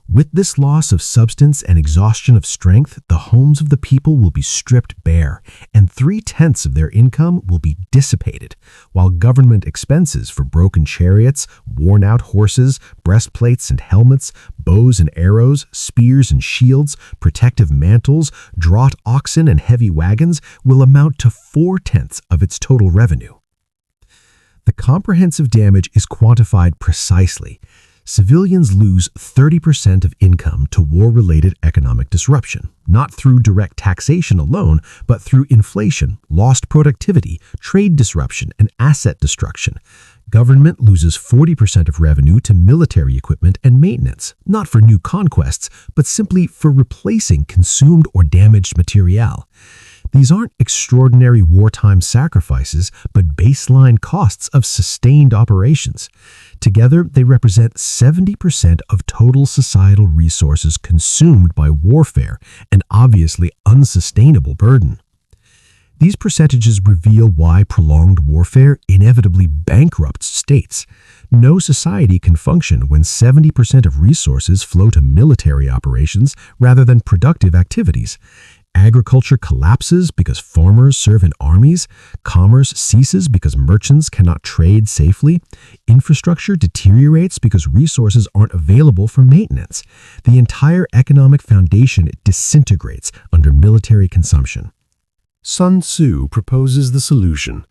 With this loss of substance and exhaustion of strength, the homes of the people will be stripped bare, and 3/10 of their income will be dissipated, while government expenses for broken chariots, worn-out horses, breastplates and helmets, bows and arrows, spears and shields, protective mantles, draught oxen and heavy wagons will amount to 4/10 of its total revenue. The comprehensive damage is quantified precisely. Civilians lose 30% of income to war-related economic disruption, not through direct taxation alone, but through inflation, lost productivity, trade disruption, and asset destruction. Government loses 40% of revenue to military equipment and maintenance, not for new conquests, but simply for replacing consumed or damaged materiel. These aren't extraordinary wartime sacrifices, but baseline costs of sustained operations. Together, they represent 70% of total societal resources consumed by warfare, an obviously unsustainable burden. These percentages reveal why prolonged warfare inevitably bankrupts states. No society can function when 70% of resources flow to military operations rather than productive activities. Agriculture collapses because farmers serve in armies, commerce ceases because merchants cannot trade safely, infrastructure deteriorates because resources aren't available for maintenance. The entire economic foundation disintegrates under military consumption. Sun Tzu proposes the solution.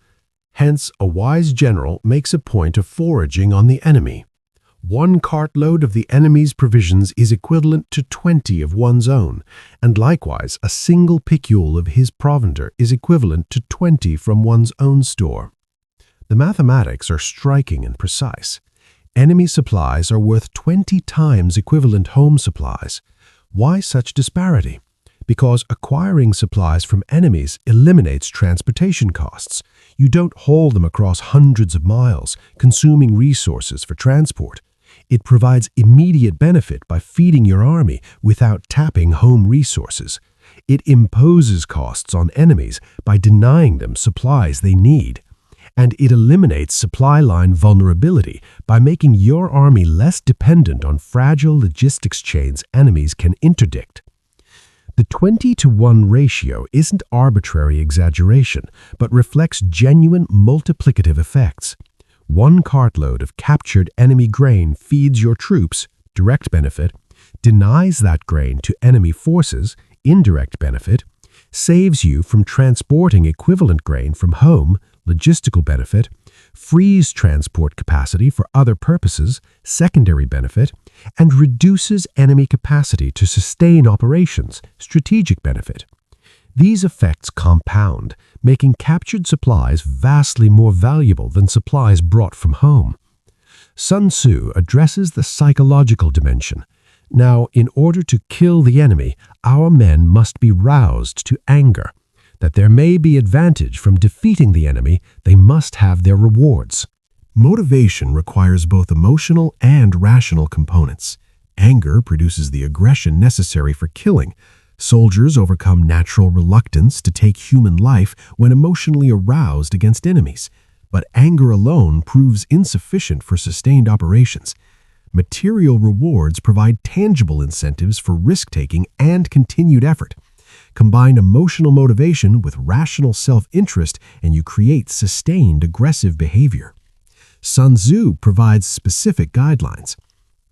Hence, a wise general makes a point of foraging on the enemy. 1 cartload of the enemy's provisions is equivalent to 20 of one's own, and likewise a single picule of his provender is equivalent to 20 from one's own store. The mathematics are striking and precise. Enemy supplies are worth 20 times equivalent home supplies. Why such disparity? Because acquiring supplies from enemies eliminates transportation costs. You don't haul them across hundreds of miles, consuming resources for transport. It provides immediate benefit by feeding your army without tapping home resources. It imposes costs on enemies by denying them supplies they need. And it eliminates supply line vulnerability by making your army less dependent on fragile logistics chains enemies can interdict. The 20-to-1 ratio isn't arbitrary exaggeration, but reflects genuine multiplicative effects. 1 cartload of captured enemy grain feeds your troops, direct benefit, denies that grain to enemy forces, indirect benefit, saves you from transporting equivalent grain from home, logistical benefit, frees transport capacity for other purposes, secondary benefit, and reduces enemy capacity to sustain operations, strategic benefit. These effects compound, making captured supplies vastly more valuable than supplies brought from home. Sun Tzu addresses the psychological dimension. Now, in order to kill the enemy, our men must be roused to anger. That there may be advantage from defeating the enemy, they must have their rewards. Motivation requires both emotional and rational components. Anger produces the aggression necessary for killing. Soldiers overcome natural reluctance to take human life when emotionally aroused against enemies, but anger alone proves insufficient for sustained operations. Material rewards provide tangible incentives for risk-taking and continued effort. Combine emotional motivation with rational self-interest and you create sustained aggressive behavior. Sun Tzu provides specific guidelines.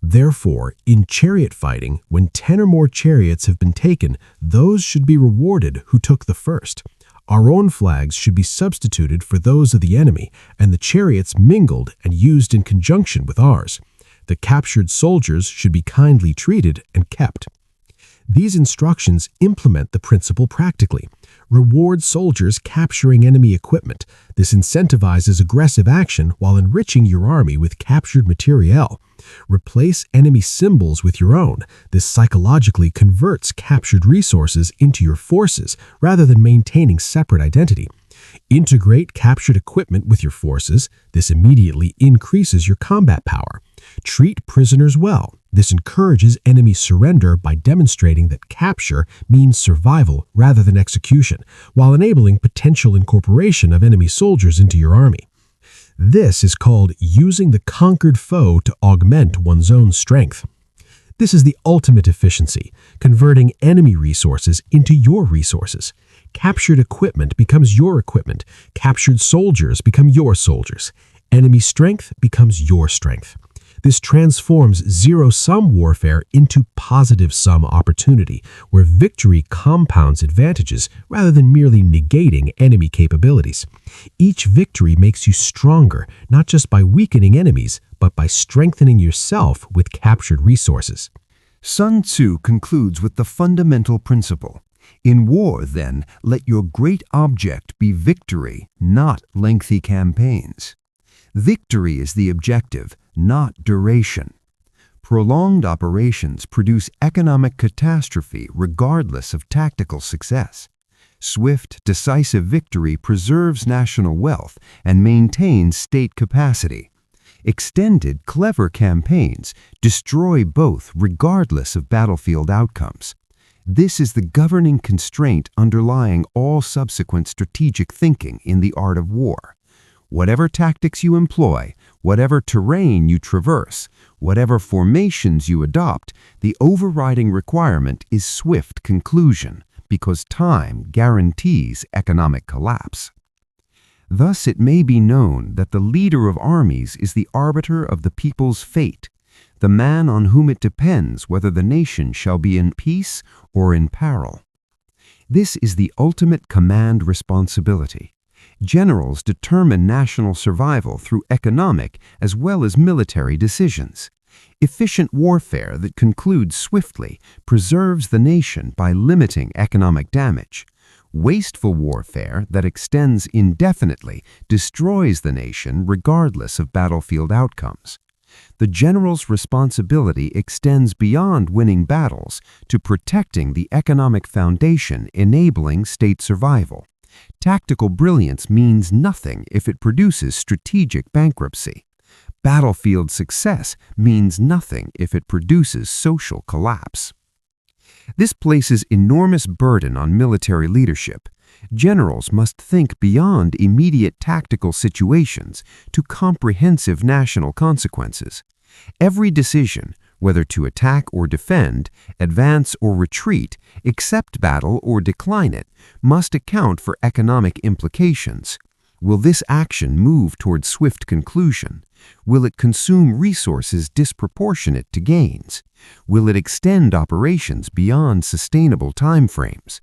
Therefore, in chariot fighting, when 10 or more chariots have been taken, those should be rewarded who took the first. Our own flags should be substituted for those of the enemy, and the chariots mingled and used in conjunction with ours. The captured soldiers should be kindly treated and kept. These instructions implement the principle practically. Reward soldiers capturing enemy equipment. This incentivizes aggressive action while enriching your army with captured materiel. Replace enemy symbols with your own. This psychologically converts captured resources into your forces rather than maintaining separate identity. Integrate captured equipment with your forces. This immediately increases your combat power. Treat prisoners well. This encourages enemy surrender by demonstrating that capture means survival rather than execution, while enabling potential incorporation of enemy soldiers into your army. This is called using the conquered foe to augment one's own strength. This is the ultimate efficiency, converting enemy resources into your resources. Captured equipment becomes your equipment. Captured soldiers become your soldiers. Enemy strength becomes your strength. This transforms zero-sum warfare into positive-sum opportunity, where victory compounds advantages rather than merely negating enemy capabilities. Each victory makes you stronger, not just by weakening enemies, but by strengthening yourself with captured resources. Sun Tzu concludes with the fundamental principle. In war, then, let your great object be victory, not lengthy campaigns. Victory is the objective, not duration. Prolonged operations produce economic catastrophe regardless of tactical success. Swift, decisive victory preserves national wealth and maintains state capacity. Extended, clever campaigns destroy both regardless of battlefield outcomes. This is the governing constraint underlying all subsequent strategic thinking in the art of war. Whatever tactics you employ, whatever terrain you traverse, whatever formations you adopt, the overriding requirement is swift conclusion, because time guarantees economic collapse. Thus it may be known that the leader of armies is the arbiter of the people's fate, the man on whom it depends whether the nation shall be in peace or in peril. This is the ultimate command responsibility. Generals determine national survival through economic as well as military decisions. Efficient warfare that concludes swiftly preserves the nation by limiting economic damage. Wasteful warfare that extends indefinitely destroys the nation regardless of battlefield outcomes. The general's responsibility extends beyond winning battles to protecting the economic foundation enabling state survival. Tactical brilliance means nothing if it produces strategic bankruptcy. Battlefield success means nothing if it produces social collapse. This places enormous burden on military leadership. Generals must think beyond immediate tactical situations to comprehensive national consequences. Every decision, whether to attack or defend, advance or retreat, accept battle or decline it, must account for economic implications. Will this action move toward swift conclusion? Will it consume resources disproportionate to gains? Will it extend operations beyond sustainable timeframes?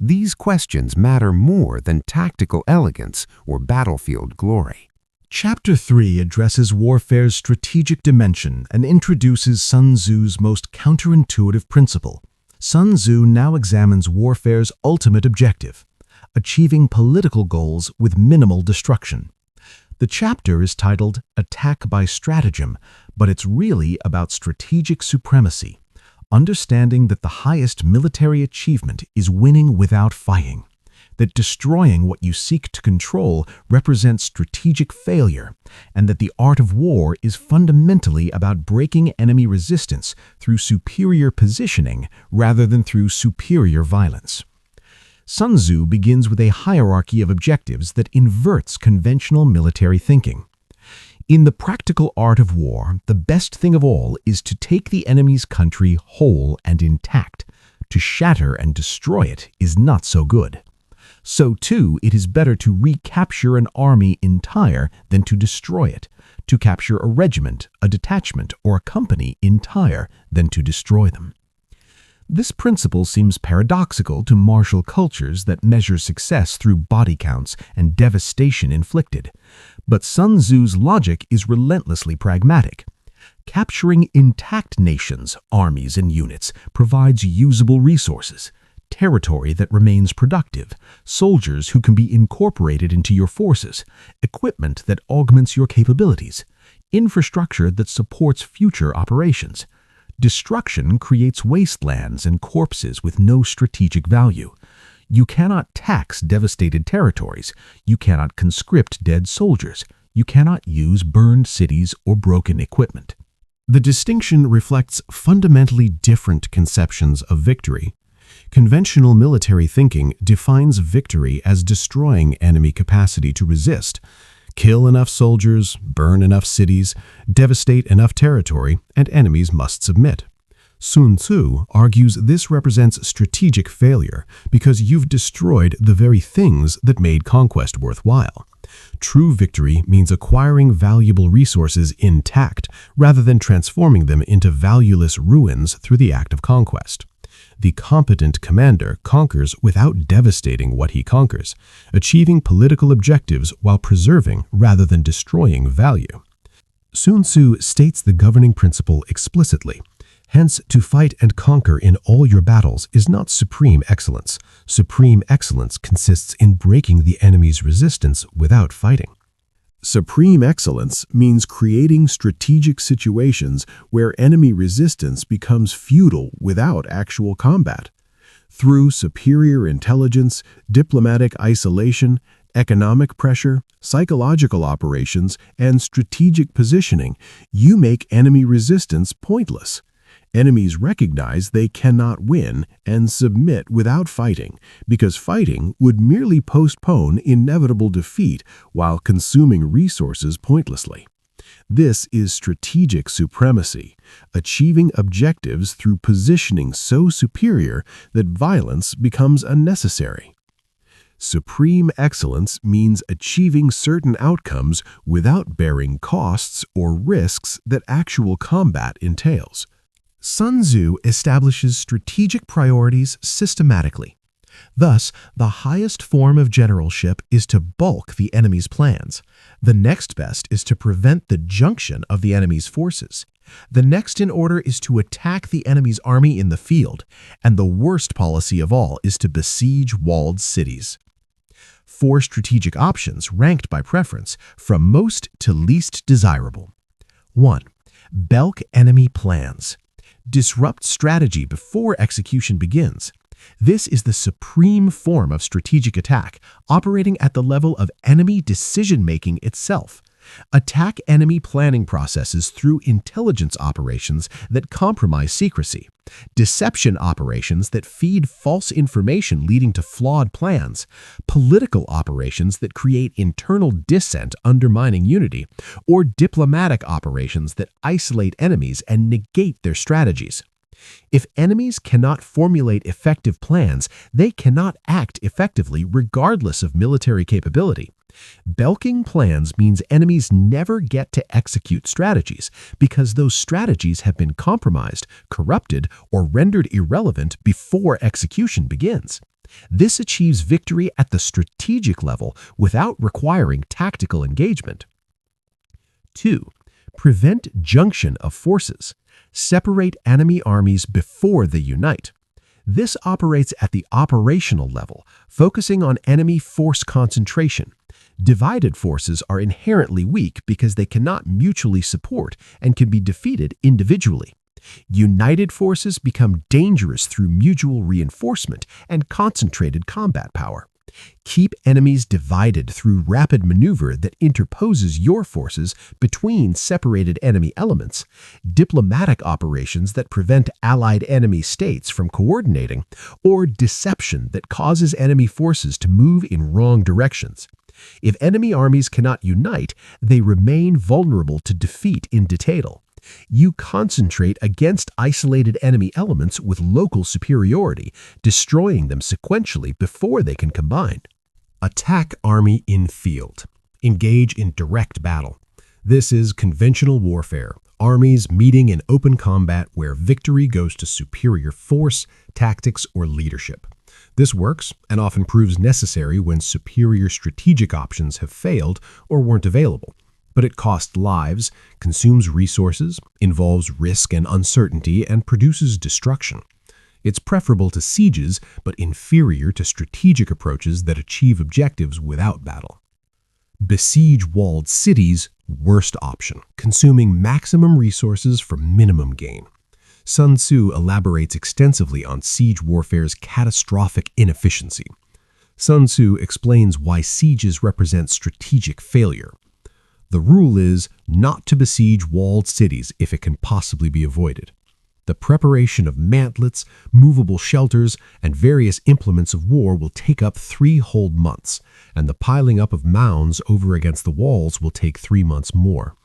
These questions matter more than tactical elegance or battlefield glory. Chapter 3 addresses warfare's strategic dimension and introduces Sun Tzu's most counterintuitive principle. Sun Tzu now examines warfare's ultimate objective, achieving political goals with minimal destruction. The chapter is titled Attack by Stratagem, but it's really about strategic supremacy, understanding that the highest military achievement is winning without fighting. that destroying what you seek to control represents strategic failure, and that the art of war is fundamentally about breaking enemy resistance through superior positioning rather than through superior violence. Sun Tzu begins with a hierarchy of objectives that inverts conventional military thinking. In the practical art of war, the best thing of all is to take the enemy's country whole and intact. To shatter and destroy it is not so good. So too, it is better to recapture an army entire than to destroy it, to capture a regiment, a detachment, or a company entire than to destroy them. This principle seems paradoxical to martial cultures that measure success through body counts and devastation inflicted. But Sun Tzu's logic is relentlessly pragmatic. Capturing intact nations, armies, and units provides usable resources, territory that remains productive, soldiers who can be incorporated into your forces, equipment that augments your capabilities, infrastructure that supports future operations. Destruction creates wastelands and corpses with no strategic value. You cannot tax devastated territories. You cannot conscript dead soldiers. You cannot use burned cities or broken equipment. The distinction reflects fundamentally different conceptions of victory. Conventional military thinking defines victory as destroying enemy capacity to resist. Kill enough soldiers, burn enough cities, devastate enough territory, and enemies must submit. Sun Tzu argues this represents strategic failure because you've destroyed the very things that made conquest worthwhile. True victory means acquiring valuable resources intact rather than transforming them into valueless ruins through the act of conquest. The competent commander conquers without devastating what he conquers, achieving political objectives while preserving rather than destroying value. Sun Tzu states the governing principle explicitly. Hence, to fight and conquer in all your battles is not supreme excellence. Supreme excellence consists in breaking the enemy's resistance without fighting. Supreme excellence means creating strategic situations where enemy resistance becomes futile without actual combat. Through superior intelligence, diplomatic isolation, economic pressure, psychological operations, and strategic positioning, you make enemy resistance pointless. Enemies recognize they cannot win and submit without fighting, because fighting would merely postpone inevitable defeat while consuming resources pointlessly. This is strategic supremacy, achieving objectives through positioning so superior that violence becomes unnecessary. Supreme excellence means achieving certain outcomes without bearing costs or risks that actual combat entails. Sun Tzu establishes strategic priorities systematically. Thus, the highest form of generalship is to bulk the enemy's plans. The next best is to prevent the junction of the enemy's forces. The next in order is to attack the enemy's army in the field, and the worst policy of all is to besiege walled cities. 4 strategic options ranked by preference, from most to least desirable. 1. Bulk enemy plans. Disrupt strategy before execution begins. This is the supreme form of strategic attack, operating at the level of enemy decision-making itself. Attack enemy planning processes through intelligence operations that compromise secrecy, deception operations that feed false information leading to flawed plans, political operations that create internal dissent undermining unity, or diplomatic operations that isolate enemies and negate their strategies. If enemies cannot formulate effective plans, they cannot act effectively regardless of military capability. Bulking plans means enemies never get to execute strategies because those strategies have been compromised, corrupted, or rendered irrelevant before execution begins. This achieves victory at the strategic level without requiring tactical engagement. 2. Prevent junction of forces. Separate enemy armies before they unite. This operates at the operational level, focusing on enemy force concentration. Divided forces are inherently weak because they cannot mutually support and can be defeated individually. United forces become dangerous through mutual reinforcement and concentrated combat power. Keep enemies divided through rapid maneuver that interposes your forces between separated enemy elements, diplomatic operations that prevent allied enemy states from coordinating, or deception that causes enemy forces to move in wrong directions. If enemy armies cannot unite, they remain vulnerable to defeat in detail. You concentrate against isolated enemy elements with local superiority, destroying them sequentially before they can combine. Attack army in field. Engage in direct battle. This is conventional warfare, armies meeting in open combat where victory goes to superior force, tactics, or leadership. This works and often proves necessary when superior strategic options have failed or weren't available. But it costs lives, consumes resources, involves risk and uncertainty, and produces destruction. It's preferable to sieges, but inferior to strategic approaches that achieve objectives without battle. Besiege walled cities, worst option, consuming maximum resources for minimum gain. Sun Tzu elaborates extensively on siege warfare's catastrophic inefficiency. Sun Tzu explains why sieges represent strategic failure. The rule is not to besiege walled cities if it can possibly be avoided. The preparation of mantlets, movable shelters, and various implements of war will take up 3 whole months, and the piling up of mounds over against the walls will take 3 months more.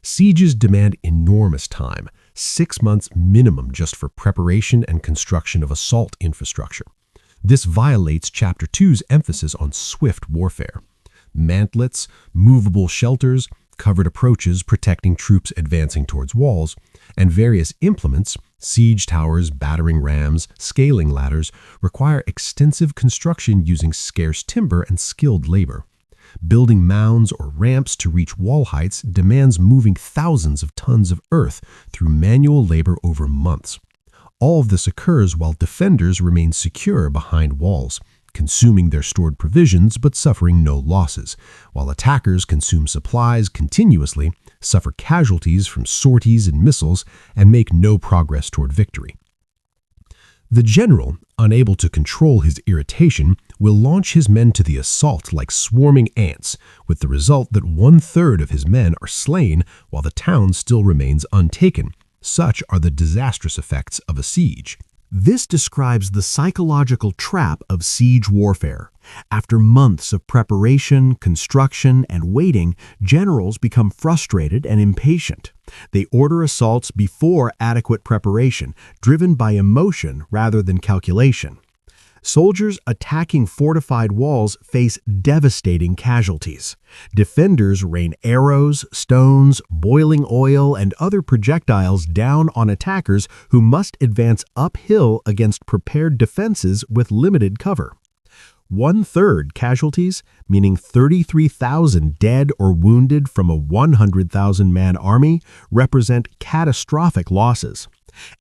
Sieges demand enormous time, 6 months minimum just for preparation and construction of assault infrastructure. This violates Chapter 2's emphasis on swift warfare. Mantlets, movable shelters, covered approaches protecting troops advancing towards walls, and various implements, siege towers, battering rams, scaling ladders, require extensive construction using scarce timber and skilled labor. Building mounds or ramps to reach wall heights demands moving thousands of tons of earth through manual labor over months. All of this occurs while defenders remain secure behind walls, consuming their stored provisions but suffering no losses, while attackers consume supplies continuously, suffer casualties from sorties and missiles, and make no progress toward victory. The general, unable to control his irritation, will launch his men to the assault like swarming ants, with the result that 1/3 of his men are slain while the town still remains untaken. Such are the disastrous effects of a siege. This describes the psychological trap of siege warfare. After months of preparation, construction, and waiting, generals become frustrated and impatient. They order assaults before adequate preparation, driven by emotion rather than calculation. Soldiers attacking fortified walls face devastating casualties. Defenders rain arrows, stones, boiling oil, and other projectiles down on attackers who must advance uphill against prepared defenses with limited cover. 1/3 casualties, meaning 33,000 dead or wounded from a 100,000-man army, represent catastrophic losses.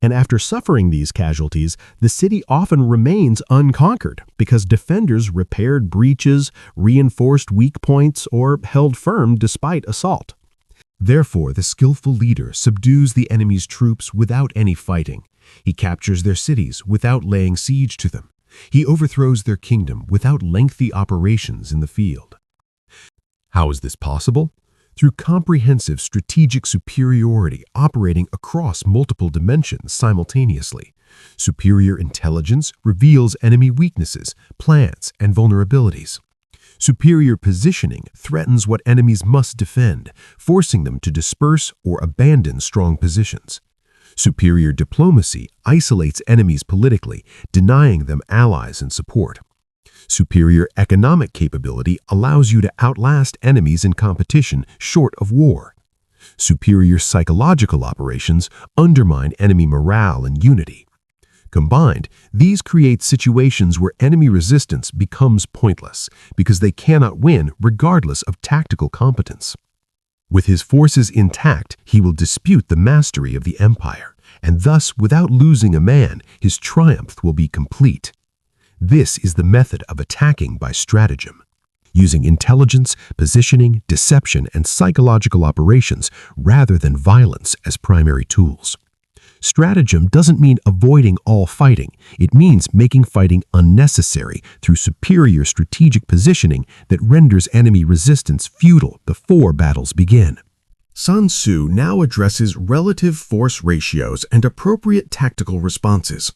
And after suffering these casualties, the city often remains unconquered because defenders repaired breaches, reinforced weak points, or held firm despite assault. Therefore, the skillful leader subdues the enemy's troops without any fighting. He captures their cities without laying siege to them. He overthrows their kingdom without lengthy operations in the field. How is this possible? Through comprehensive strategic superiority operating across multiple dimensions simultaneously. Superior intelligence reveals enemy weaknesses, plans, and vulnerabilities. Superior positioning threatens what enemies must defend, forcing them to disperse or abandon strong positions. Superior diplomacy isolates enemies politically, denying them allies and support. Superior economic capability allows you to outlast enemies in competition short of war. Superior psychological operations undermine enemy morale and unity. Combined, these create situations where enemy resistance becomes pointless because they cannot win regardless of tactical competence. With his forces intact, he will dispute the mastery of the empire, and thus, without losing a man, his triumph will be complete. This is the method of attacking by stratagem, using intelligence, positioning, deception, and psychological operations rather than violence as primary tools. Stratagem doesn't mean avoiding all fighting. It means making fighting unnecessary through superior strategic positioning that renders enemy resistance futile before battles begin. Sun Tzu now addresses relative force ratios and appropriate tactical responses.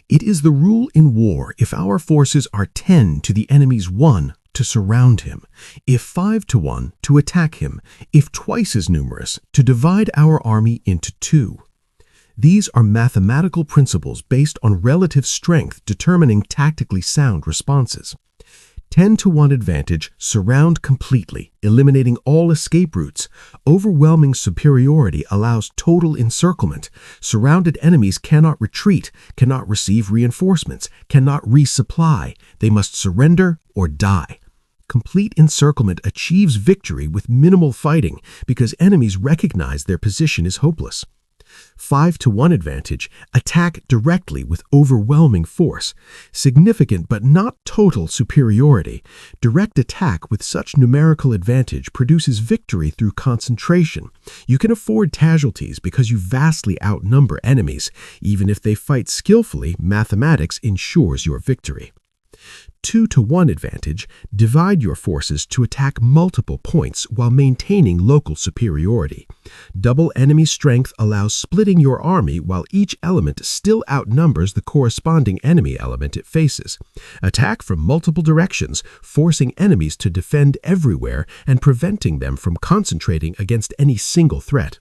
It is the rule in war if our forces are 10 to the enemy's 1 to surround him, if 5 to 1 to attack him, if twice as numerous to divide our army into 2. These are mathematical principles based on relative strength determining tactically sound responses. 10 to 1 advantage, surround completely, eliminating all escape routes. Overwhelming superiority allows total encirclement. Surrounded enemies cannot retreat, cannot receive reinforcements, cannot resupply. They must surrender or die. Complete encirclement achieves victory with minimal fighting because enemies recognize their position is hopeless. 5 to 1 advantage, attack directly with overwhelming force. Significant but not total superiority. Direct attack with such numerical advantage produces victory through concentration. You can afford casualties because you vastly outnumber enemies. Even if they fight skillfully, mathematics ensures your victory. 2 to 1 advantage, divide your forces to attack multiple points while maintaining local superiority. Double enemy strength allows splitting your army while each element still outnumbers the corresponding enemy element it faces. Attack from multiple directions, forcing enemies to defend everywhere and preventing them from concentrating against any single threat.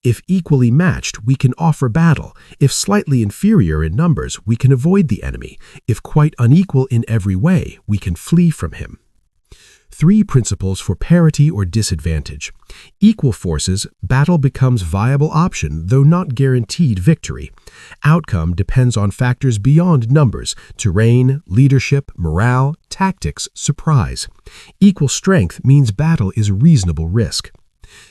If equally matched, we can offer battle. If slightly inferior in numbers, we can avoid the enemy. If quite unequal in every way, we can flee from him. 3 principles for parity or disadvantage. Equal forces, battle becomes viable option, though not guaranteed victory. Outcome depends on factors beyond numbers: terrain, leadership, morale, tactics, surprise. Equal strength means battle is reasonable risk.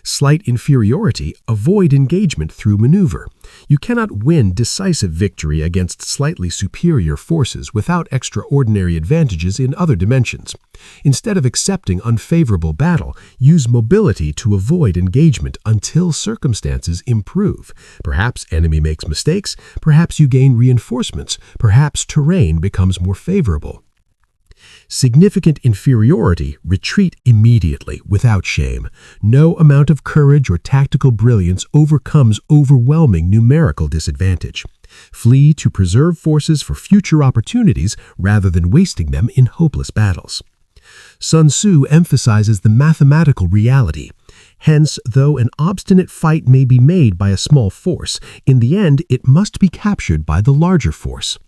Slight inferiority, avoid engagement through maneuver. You cannot win decisive victory against slightly superior forces without extraordinary advantages in other dimensions. Instead of accepting unfavorable battle, use mobility to avoid engagement until circumstances improve. Perhaps enemy makes mistakes, perhaps you gain reinforcements, perhaps terrain becomes more favorable. Significant inferiority, retreat immediately, without shame. No amount of courage or tactical brilliance overcomes overwhelming numerical disadvantage. Flee to preserve forces for future opportunities rather than wasting them in hopeless battles. Sun Tzu emphasizes the mathematical reality. Hence, though an obstinate fight may be made by a small force, in the end it must be captured by the larger force.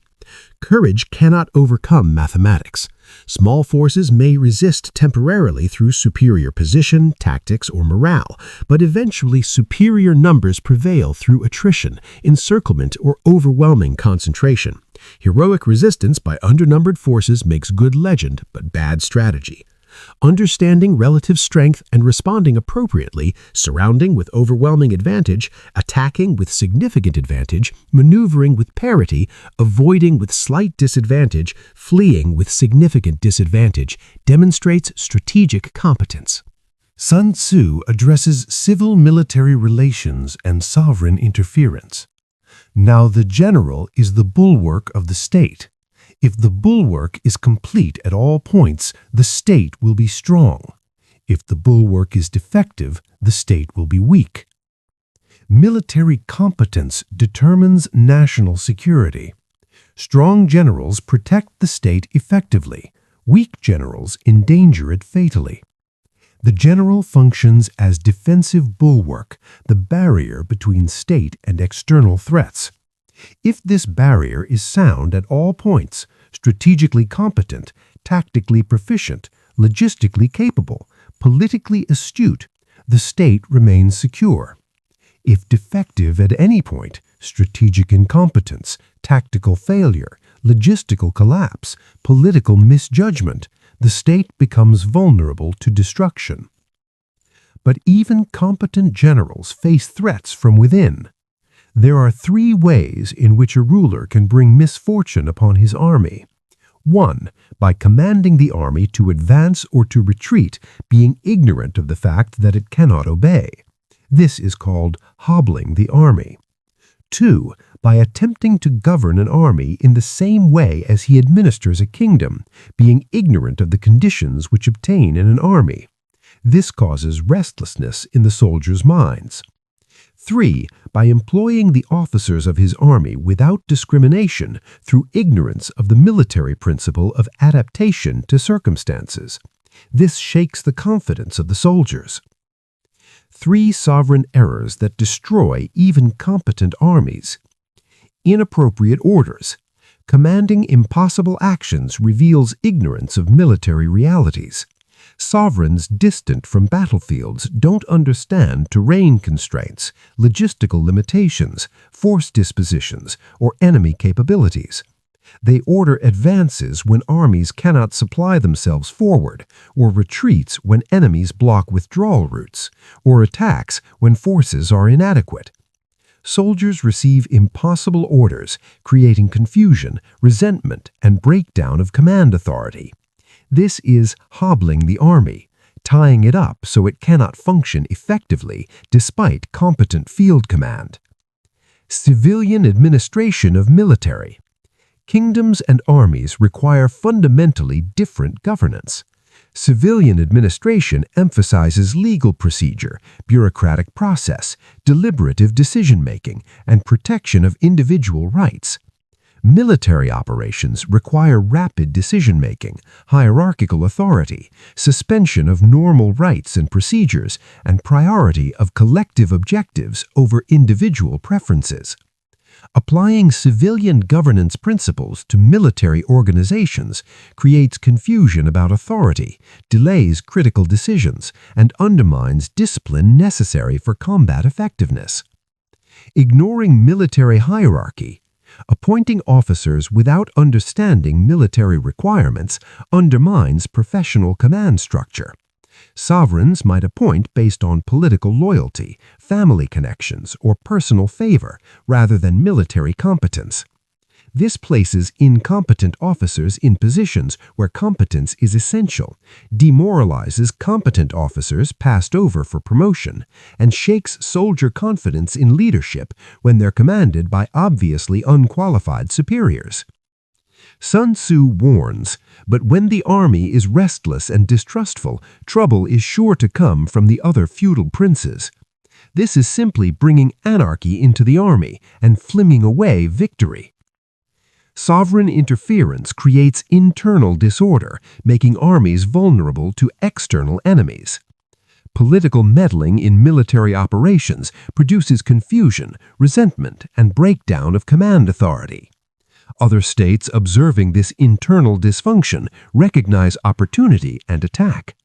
Courage cannot overcome mathematics. Small forces may resist temporarily through superior position, tactics, or morale, but eventually superior numbers prevail through attrition, encirclement, or overwhelming concentration. Heroic resistance by undernumbered forces makes good legend, but bad strategy. Understanding relative strength and responding appropriately, surrounding with overwhelming advantage, attacking with significant advantage, maneuvering with parity, avoiding with slight disadvantage, fleeing with significant disadvantage, demonstrates strategic competence. Sun Tzu addresses civil-military relations and sovereign interference. Now the general is the bulwark of the state. If the bulwark is complete at all points, the state will be strong. If the bulwark is defective, the state will be weak. Military competence determines national security. Strong generals protect the state effectively. Weak generals endanger it fatally. The general functions as defensive bulwark, the barrier between state and external threats. If this barrier is sound at all points, strategically competent, tactically proficient, logistically capable, politically astute, the state remains secure. If defective at any point, strategic incompetence, tactical failure, logistical collapse, political misjudgment, the state becomes vulnerable to destruction. But even competent generals face threats from within. There are 3 ways in which a ruler can bring misfortune upon his army. 1. By commanding the army to advance or to retreat, being ignorant of the fact that it cannot obey. This is called hobbling the army. 2. By attempting to govern an army in the same way as he administers a kingdom, being ignorant of the conditions which obtain in an army. This causes restlessness in the soldiers' minds. 3. By employing the officers of his army without discrimination through ignorance of the military principle of adaptation to circumstances. This shakes the confidence of the soldiers. 3 sovereign errors that destroy even competent armies. Inappropriate orders. Commanding impossible actions reveals ignorance of military realities. Sovereigns distant from battlefields don't understand terrain constraints, logistical limitations, force dispositions, or enemy capabilities. They order advances when armies cannot supply themselves forward, or retreats when enemies block withdrawal routes, or attacks when forces are inadequate. Soldiers receive impossible orders, creating confusion, resentment, and breakdown of command authority. This is hobbling the army, tying it up so it cannot function effectively despite competent field command. Civilian administration of military. Kingdoms and armies require fundamentally different governance. Civilian administration emphasizes legal procedure, bureaucratic process, deliberative decision-making, and protection of individual rights. Military operations require rapid decision-making, hierarchical authority, suspension of normal rights and procedures, and priority of collective objectives over individual preferences. Applying civilian governance principles to military organizations creates confusion about authority, delays critical decisions, and undermines discipline necessary for combat effectiveness. Ignoring military hierarchy. Appointing officers without understanding military requirements undermines professional command structure. Sovereigns might appoint based on political loyalty, family connections, or personal favor rather than military competence. This places incompetent officers in positions where competence is essential, demoralizes competent officers passed over for promotion, and shakes soldier confidence in leadership when they're commanded by obviously unqualified superiors. Sun Tzu warns, but when the army is restless and distrustful, trouble is sure to come from the other feudal princes. This is simply bringing anarchy into the army and fliming away victory. Sovereign interference creates internal disorder, making armies vulnerable to external enemies. Political meddling in military operations produces confusion, resentment, and breakdown of command authority. Other states observing this internal dysfunction recognize opportunity and attack.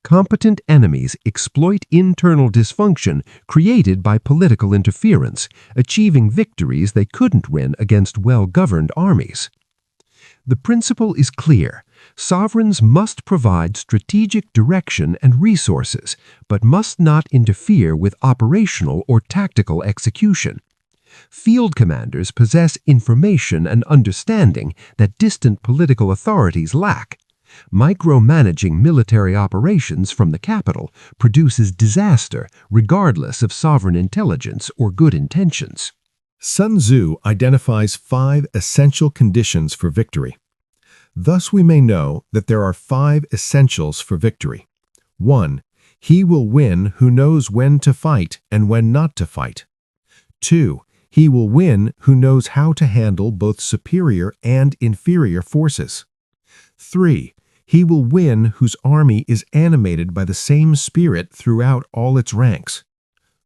Competent enemies exploit internal dysfunction created by political interference, achieving victories they couldn't win against well-governed armies. The principle is clear. Sovereigns must provide strategic direction and resources, but must not interfere with operational or tactical execution. Field commanders possess information and understanding that distant political authorities lack. Micromanaging military operations from the capital produces disaster regardless of sovereign intelligence or good intentions. Sun Tzu identifies 5 essential conditions for victory. Thus we may know that there are 5 essentials for victory. 1. He will win who knows when to fight and when not to fight. 2. He will win who knows how to handle both superior and inferior forces. 3. He will win whose army is animated by the same spirit throughout all its ranks.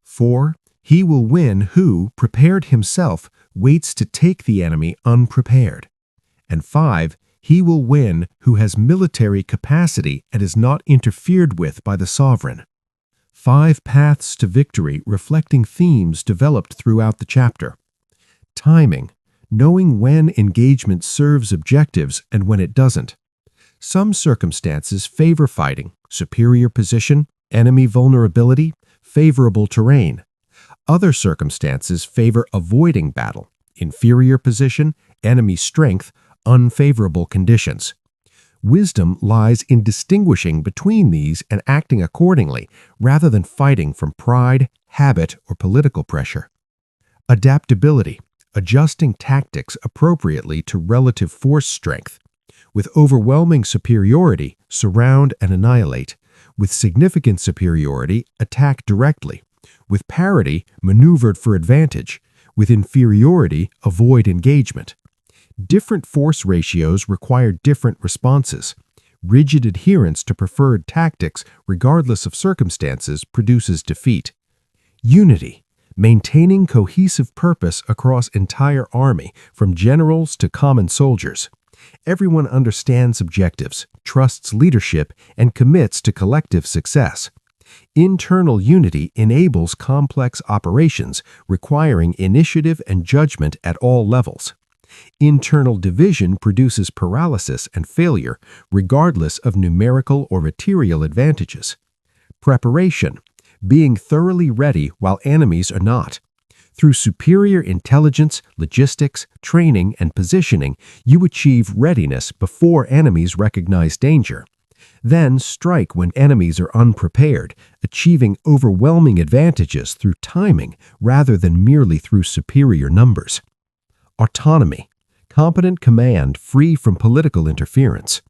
4. He will win who, prepared himself, waits to take the enemy unprepared. And 5. He will win who has military capacity and is not interfered with by the sovereign. 5 paths to victory reflecting themes developed throughout the chapter. Timing, knowing when engagement serves objectives and when it doesn't. Some circumstances favor fighting, superior position, enemy vulnerability, favorable terrain. Other circumstances favor avoiding battle, inferior position, enemy strength, unfavorable conditions. Wisdom lies in distinguishing between these and acting accordingly, rather than fighting from pride, habit, or political pressure. Adaptability, adjusting tactics appropriately to relative force strength. With overwhelming superiority, surround and annihilate. With significant superiority, attack directly. With parity, maneuvered for advantage. With inferiority, avoid engagement. Different force ratios require different responses. Rigid adherence to preferred tactics, regardless of circumstances, produces defeat. Unity, maintaining cohesive purpose across entire army, from generals to common soldiers. Everyone understands objectives, trusts leadership, and commits to collective success. Internal unity enables complex operations requiring initiative and judgment at all levels. Internal division produces paralysis and failure, regardless of numerical or material advantages. Preparation, being thoroughly ready while enemies are not. Through superior intelligence, logistics, training, and positioning, you achieve readiness before enemies recognize danger. Then strike when enemies are unprepared, achieving overwhelming advantages through timing rather than merely through superior numbers. Autonomy, competent command free from political interference.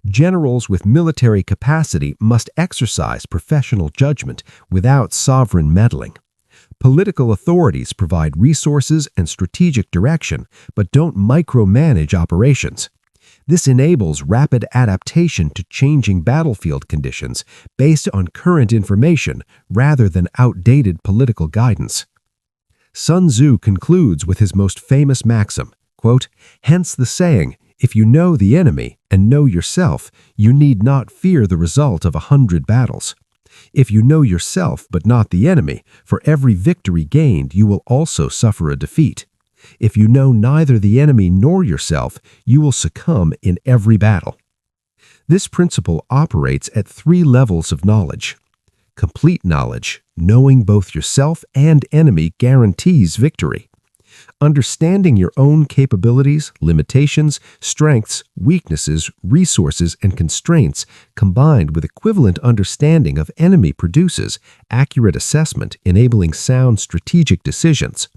Generals with military capacity must exercise professional judgment without sovereign meddling. Political authorities provide resources and strategic direction, but don't micromanage operations. This enables rapid adaptation to changing battlefield conditions based on current information rather than outdated political guidance. Sun Tzu concludes with his most famous maxim, quote, "Hence the saying, if you know the enemy and know yourself, you need not fear the result of 100 battles. If you know yourself but not the enemy, for every victory gained you will also suffer a defeat. If you know neither the enemy nor yourself, you will succumb in every battle." This principle operates at 3 levels of knowledge. Complete knowledge, knowing both yourself and enemy, guarantees victory. Understanding your own capabilities, limitations, strengths, weaknesses, resources, and constraints, combined with equivalent understanding of enemy, produces accurate assessment, enabling sound strategic decisions.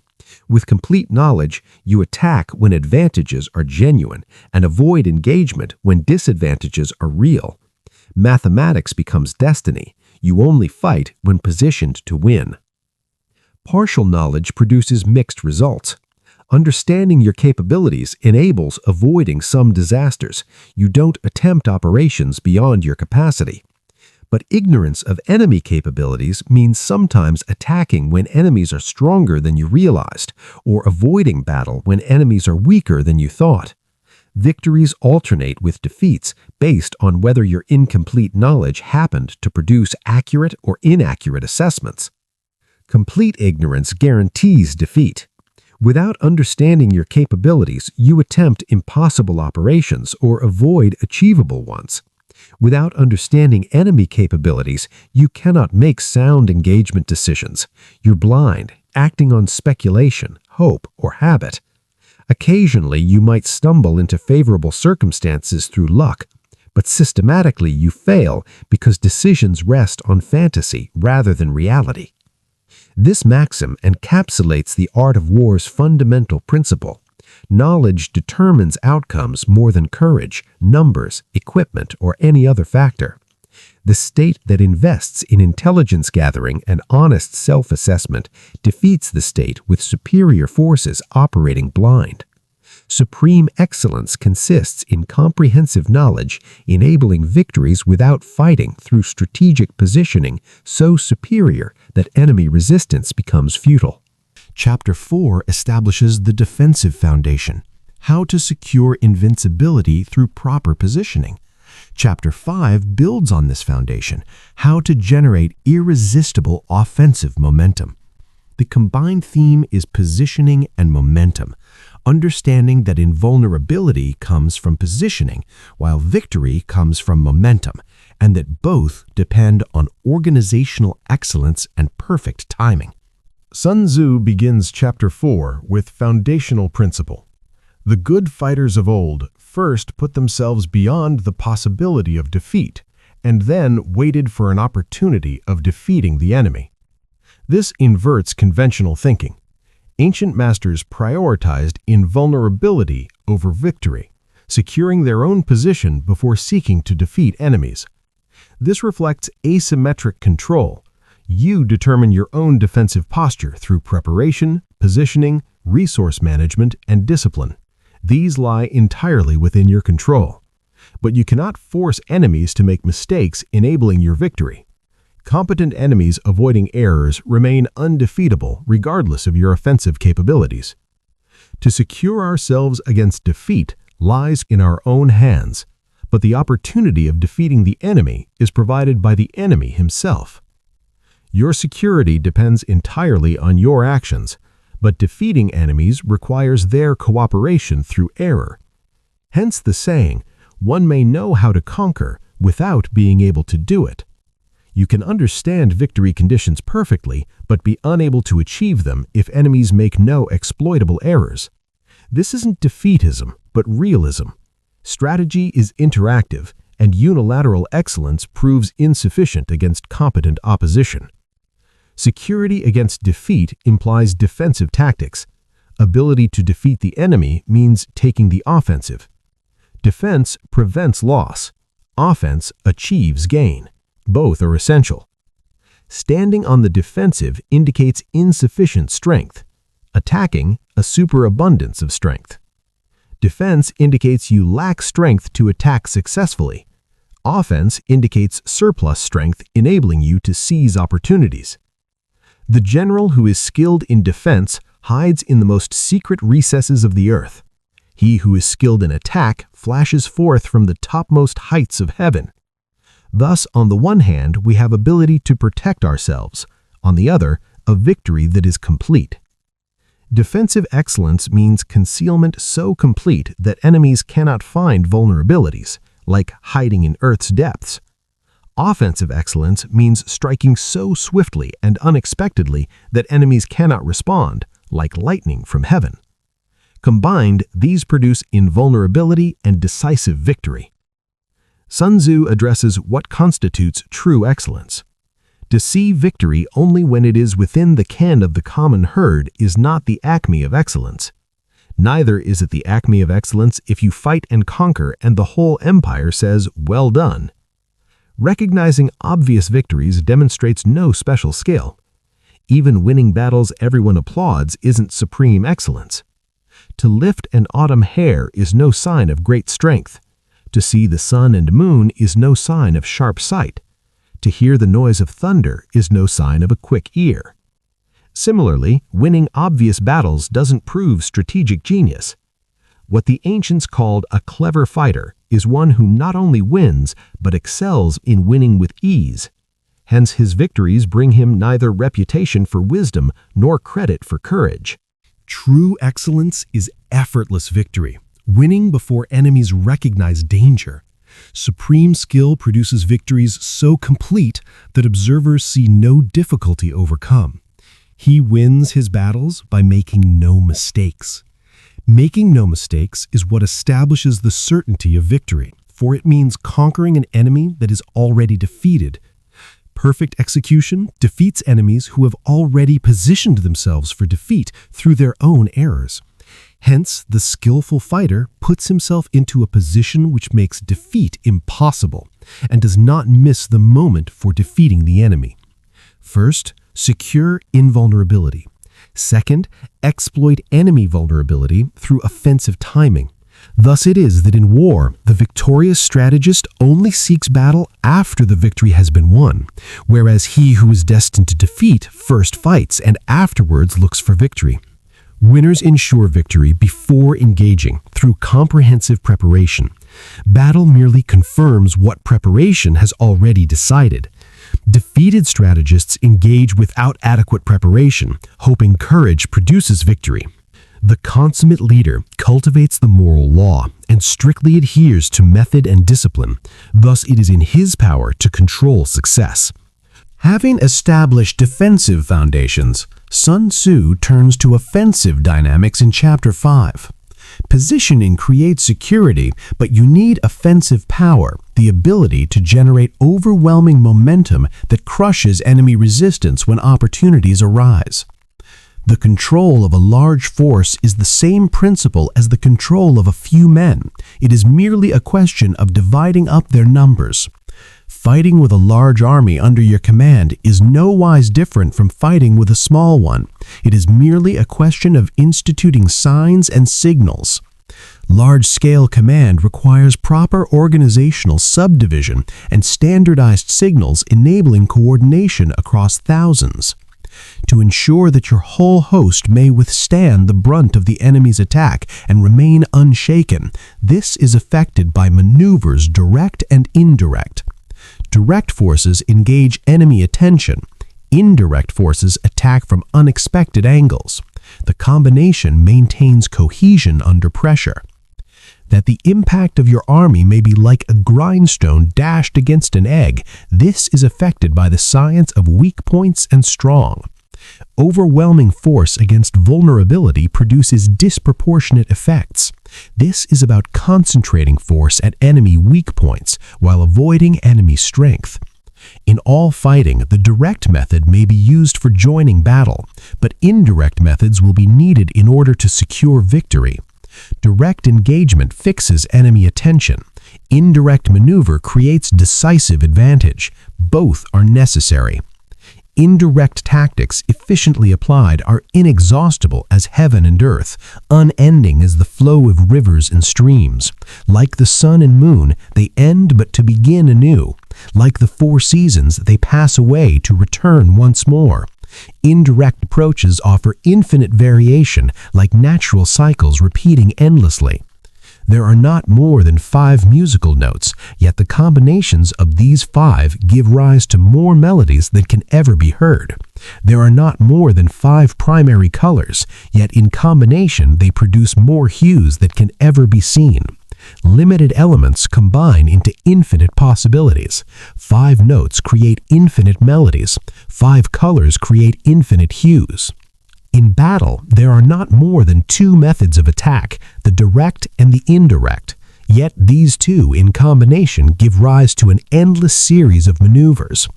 With complete knowledge, you attack when advantages are genuine and avoid engagement when disadvantages are real. Mathematics becomes destiny. You only fight when positioned to win. Partial knowledge produces mixed results. Understanding your capabilities enables avoiding some disasters. You don't attempt operations beyond your capacity. But ignorance of enemy capabilities means sometimes attacking when enemies are stronger than you realized, or avoiding battle when enemies are weaker than you thought. Victories alternate with defeats based on whether your incomplete knowledge happened to produce accurate or inaccurate assessments. Complete ignorance guarantees defeat. Without understanding your capabilities, you attempt impossible operations or avoid achievable ones. Without understanding enemy capabilities, you cannot make sound engagement decisions. You're blind, acting on speculation, hope, or habit. Occasionally, you might stumble into favorable circumstances through luck, but systematically you fail because decisions rest on fantasy rather than reality. This maxim encapsulates the art of war's fundamental principle. Knowledge determines outcomes more than courage, numbers, equipment, or any other factor. The state that invests in intelligence gathering and honest self-assessment defeats the state with superior forces operating blind. Supreme excellence consists in comprehensive knowledge, enabling victories without fighting through strategic positioning so superior that enemy resistance becomes futile. Chapter 4 establishes the defensive foundation, how to secure invincibility through proper positioning. Chapter 5 builds on this foundation, how to generate irresistible offensive momentum. The combined theme is positioning and momentum, understanding that invulnerability comes from positioning, while victory comes from momentum, and that both depend on organizational excellence and perfect timing. Sun Tzu begins Chapter 4 with foundational principle. The good fighters of old first put themselves beyond the possibility of defeat, and then waited for an opportunity of defeating the enemy. This inverts conventional thinking. Ancient masters prioritized invulnerability over victory, securing their own position before seeking to defeat enemies. This reflects asymmetric control. You determine your own defensive posture through preparation, positioning, resource management, and discipline. These lie entirely within your control. But you cannot force enemies to make mistakes enabling your victory. Competent enemies avoiding errors remain undefeatable regardless of your offensive capabilities. To secure ourselves against defeat lies in our own hands, but the opportunity of defeating the enemy is provided by the enemy himself. Your security depends entirely on your actions, but defeating enemies requires their cooperation through error. Hence the saying, one may know how to conquer without being able to do it. You can understand victory conditions perfectly, but be unable to achieve them if enemies make no exploitable errors. This isn't defeatism, but realism. Strategy is interactive, and unilateral excellence proves insufficient against competent opposition. Security against defeat implies defensive tactics. Ability to defeat the enemy means taking the offensive. Defense prevents loss. Offense achieves gain. Both are essential. Standing on the defensive indicates insufficient strength. Attacking, a superabundance of strength. Defense indicates you lack strength to attack successfully. Offense indicates surplus strength, enabling you to seize opportunities. The general who is skilled in defense hides in the most secret recesses of the earth. He who is skilled in attack flashes forth from the topmost heights of heaven. Thus, on the one hand, we have ability to protect ourselves. On the other, a victory that is complete. Defensive excellence means concealment so complete that enemies cannot find vulnerabilities, like hiding in Earth's depths. Offensive excellence means striking so swiftly and unexpectedly that enemies cannot respond, like lightning from heaven. Combined, these produce invulnerability and decisive victory. Sun Tzu addresses what constitutes true excellence. To see victory only when it is within the ken of the common herd is not the acme of excellence. Neither is it the acme of excellence if you fight and conquer and the whole empire says, "Well done." Recognizing obvious victories demonstrates no special skill. Even winning battles everyone applauds isn't supreme excellence. To lift an autumn hare is no sign of great strength. To see the sun and moon is no sign of sharp sight. To hear the noise of thunder is no sign of a quick ear. Similarly, winning obvious battles doesn't prove strategic genius. What the ancients called a clever fighter is one who not only wins, but excels in winning with ease. Hence his victories bring him neither reputation for wisdom nor credit for courage. True excellence is effortless victory, winning before enemies recognize danger. Supreme skill produces victories so complete that observers see no difficulty overcome. He wins his battles by making no mistakes. Making no mistakes is what establishes the certainty of victory, for it means conquering an enemy that is already defeated. Perfect execution defeats enemies who have already positioned themselves for defeat through their own errors. Hence, the skillful fighter puts himself into a position which makes defeat impossible and does not miss the moment for defeating the enemy. First, secure invulnerability. Second, exploit enemy vulnerability through offensive timing. Thus it is that in war, the victorious strategist only seeks battle after the victory has been won, whereas he who is destined to defeat first fights and afterwards looks for victory. Winners ensure victory before engaging through comprehensive preparation. Battle merely confirms what preparation has already decided. Defeated strategists engage without adequate preparation, hoping courage produces victory. The consummate leader cultivates the moral law and strictly adheres to method and discipline. Thus, it is in his power to control success. Having established defensive foundations, Sun Tzu turns to offensive dynamics in Chapter 5. Positioning creates security, but you need offensive power, the ability to generate overwhelming momentum that crushes enemy resistance when opportunities arise. The control of a large force is the same principle as the control of a few men. It is merely a question of dividing up their numbers. Fighting with a large army under your command is no wise different from fighting with a small one. It is merely a question of instituting signs and signals. Large-scale command requires proper organizational subdivision and standardized signals enabling coordination across thousands. To ensure that your whole host may withstand the brunt of the enemy's attack and remain unshaken, this is effected by maneuvers direct and indirect. Direct forces engage enemy attention. Indirect forces attack from unexpected angles. The combination maintains cohesion under pressure. That the impact of your army may be like a grindstone dashed against an egg, this is effected by the science of weak points and strong. Overwhelming force against vulnerability produces disproportionate effects. This is about concentrating force at enemy weak points while avoiding enemy strength. In all fighting, the direct method may be used for joining battle, but indirect methods will be needed in order to secure victory. Direct engagement fixes enemy attention. Indirect maneuver creates decisive advantage. Both are necessary. Indirect tactics efficiently applied are inexhaustible as heaven and earth, unending as the flow of rivers and streams. Like the sun and moon, they end but to begin anew. Like the four seasons, they pass away to return once more. Indirect approaches offer infinite variation, like natural cycles repeating endlessly. There are not more than 5 musical notes, yet the combinations of these 5 give rise to more melodies than can ever be heard. There are not more than 5 primary colors, yet in combination they produce more hues that can ever be seen. Limited elements combine into infinite possibilities. 5 notes create infinite melodies. 5 colors create infinite hues. In battle, there are not more than 2 methods of attack, the direct and the indirect. Yet these two in combination give rise to an endless series of maneuvers.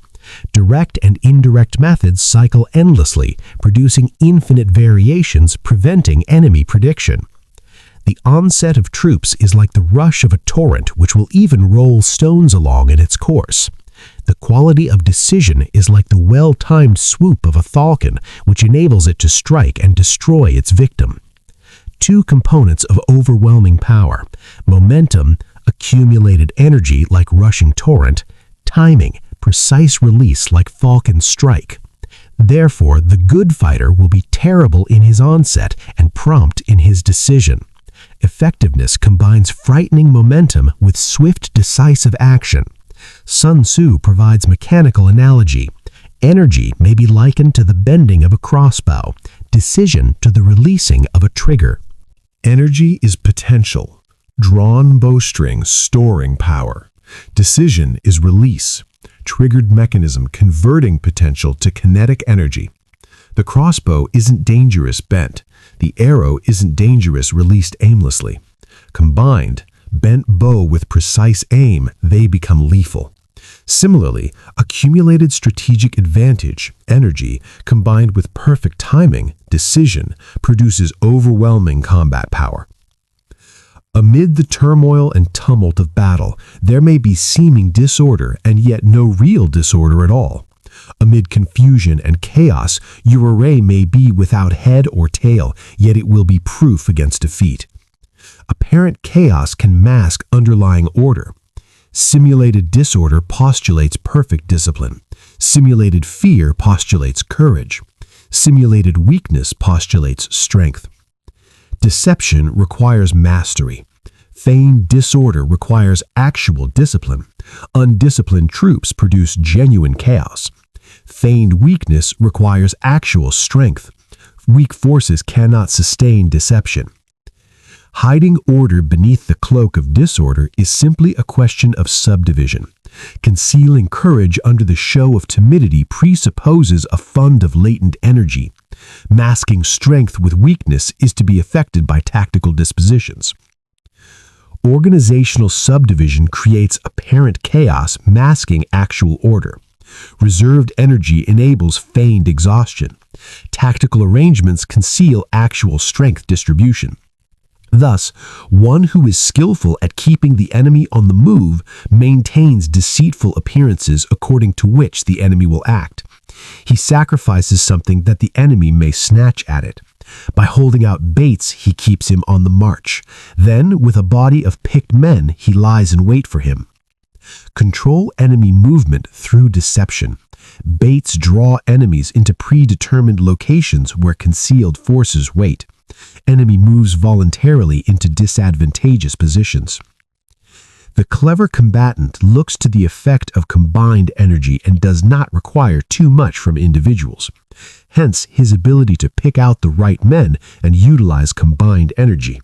Direct and indirect methods cycle endlessly, producing infinite variations, preventing enemy prediction. The onset of troops is like the rush of a torrent which will even roll stones along in its course. The quality of decision is like the well-timed swoop of a falcon, which enables it to strike and destroy its victim. 2 components of overwhelming power: momentum, accumulated energy like rushing torrent; timing, precise release like falcon strike. Therefore, the good fighter will be terrible in his onset and prompt in his decision. Effectiveness combines frightening momentum with swift, decisive action. Sun Tzu provides mechanical analogy. Energy may be likened to the bending of a crossbow, decision to the releasing of a trigger. Energy is potential, drawn bowstring storing power. Decision is release, triggered mechanism converting potential to kinetic energy. The crossbow isn't dangerous bent. The arrow isn't dangerous released aimlessly. Combined, bent bow with precise aim, they become lethal. Similarly, accumulated strategic advantage, energy, combined with perfect timing, decision, produces overwhelming combat power. Amid the turmoil and tumult of battle, there may be seeming disorder and yet no real disorder at all. Amid confusion and chaos, your array may be without head or tail, yet it will be proof against defeat. Apparent chaos can mask underlying order. Simulated disorder postulates perfect discipline. Simulated fear postulates courage. Simulated weakness postulates strength. Deception requires mastery. Feigned disorder requires actual discipline. Undisciplined troops produce genuine chaos. Feigned weakness requires actual strength. Weak forces cannot sustain deception. Hiding order beneath the cloak of disorder is simply a question of subdivision. Concealing courage under the show of timidity presupposes a fund of latent energy. Masking strength with weakness is to be effected by tactical dispositions. Organizational subdivision creates apparent chaos, masking actual order. Reserved energy enables feigned exhaustion. Tactical arrangements conceal actual strength distribution. Thus, one who is skillful at keeping the enemy on the move maintains deceitful appearances according to which the enemy will act. He sacrifices something that the enemy may snatch at it. By holding out baits, he keeps him on the march. Then, with a body of picked men, he lies in wait for him. Control enemy movement through deception. Baits draw enemies into predetermined locations where concealed forces wait. Enemy moves voluntarily into disadvantageous positions. The clever combatant looks to the effect of combined energy and does not require too much from individuals. Hence, his ability to pick out the right men and utilize combined energy.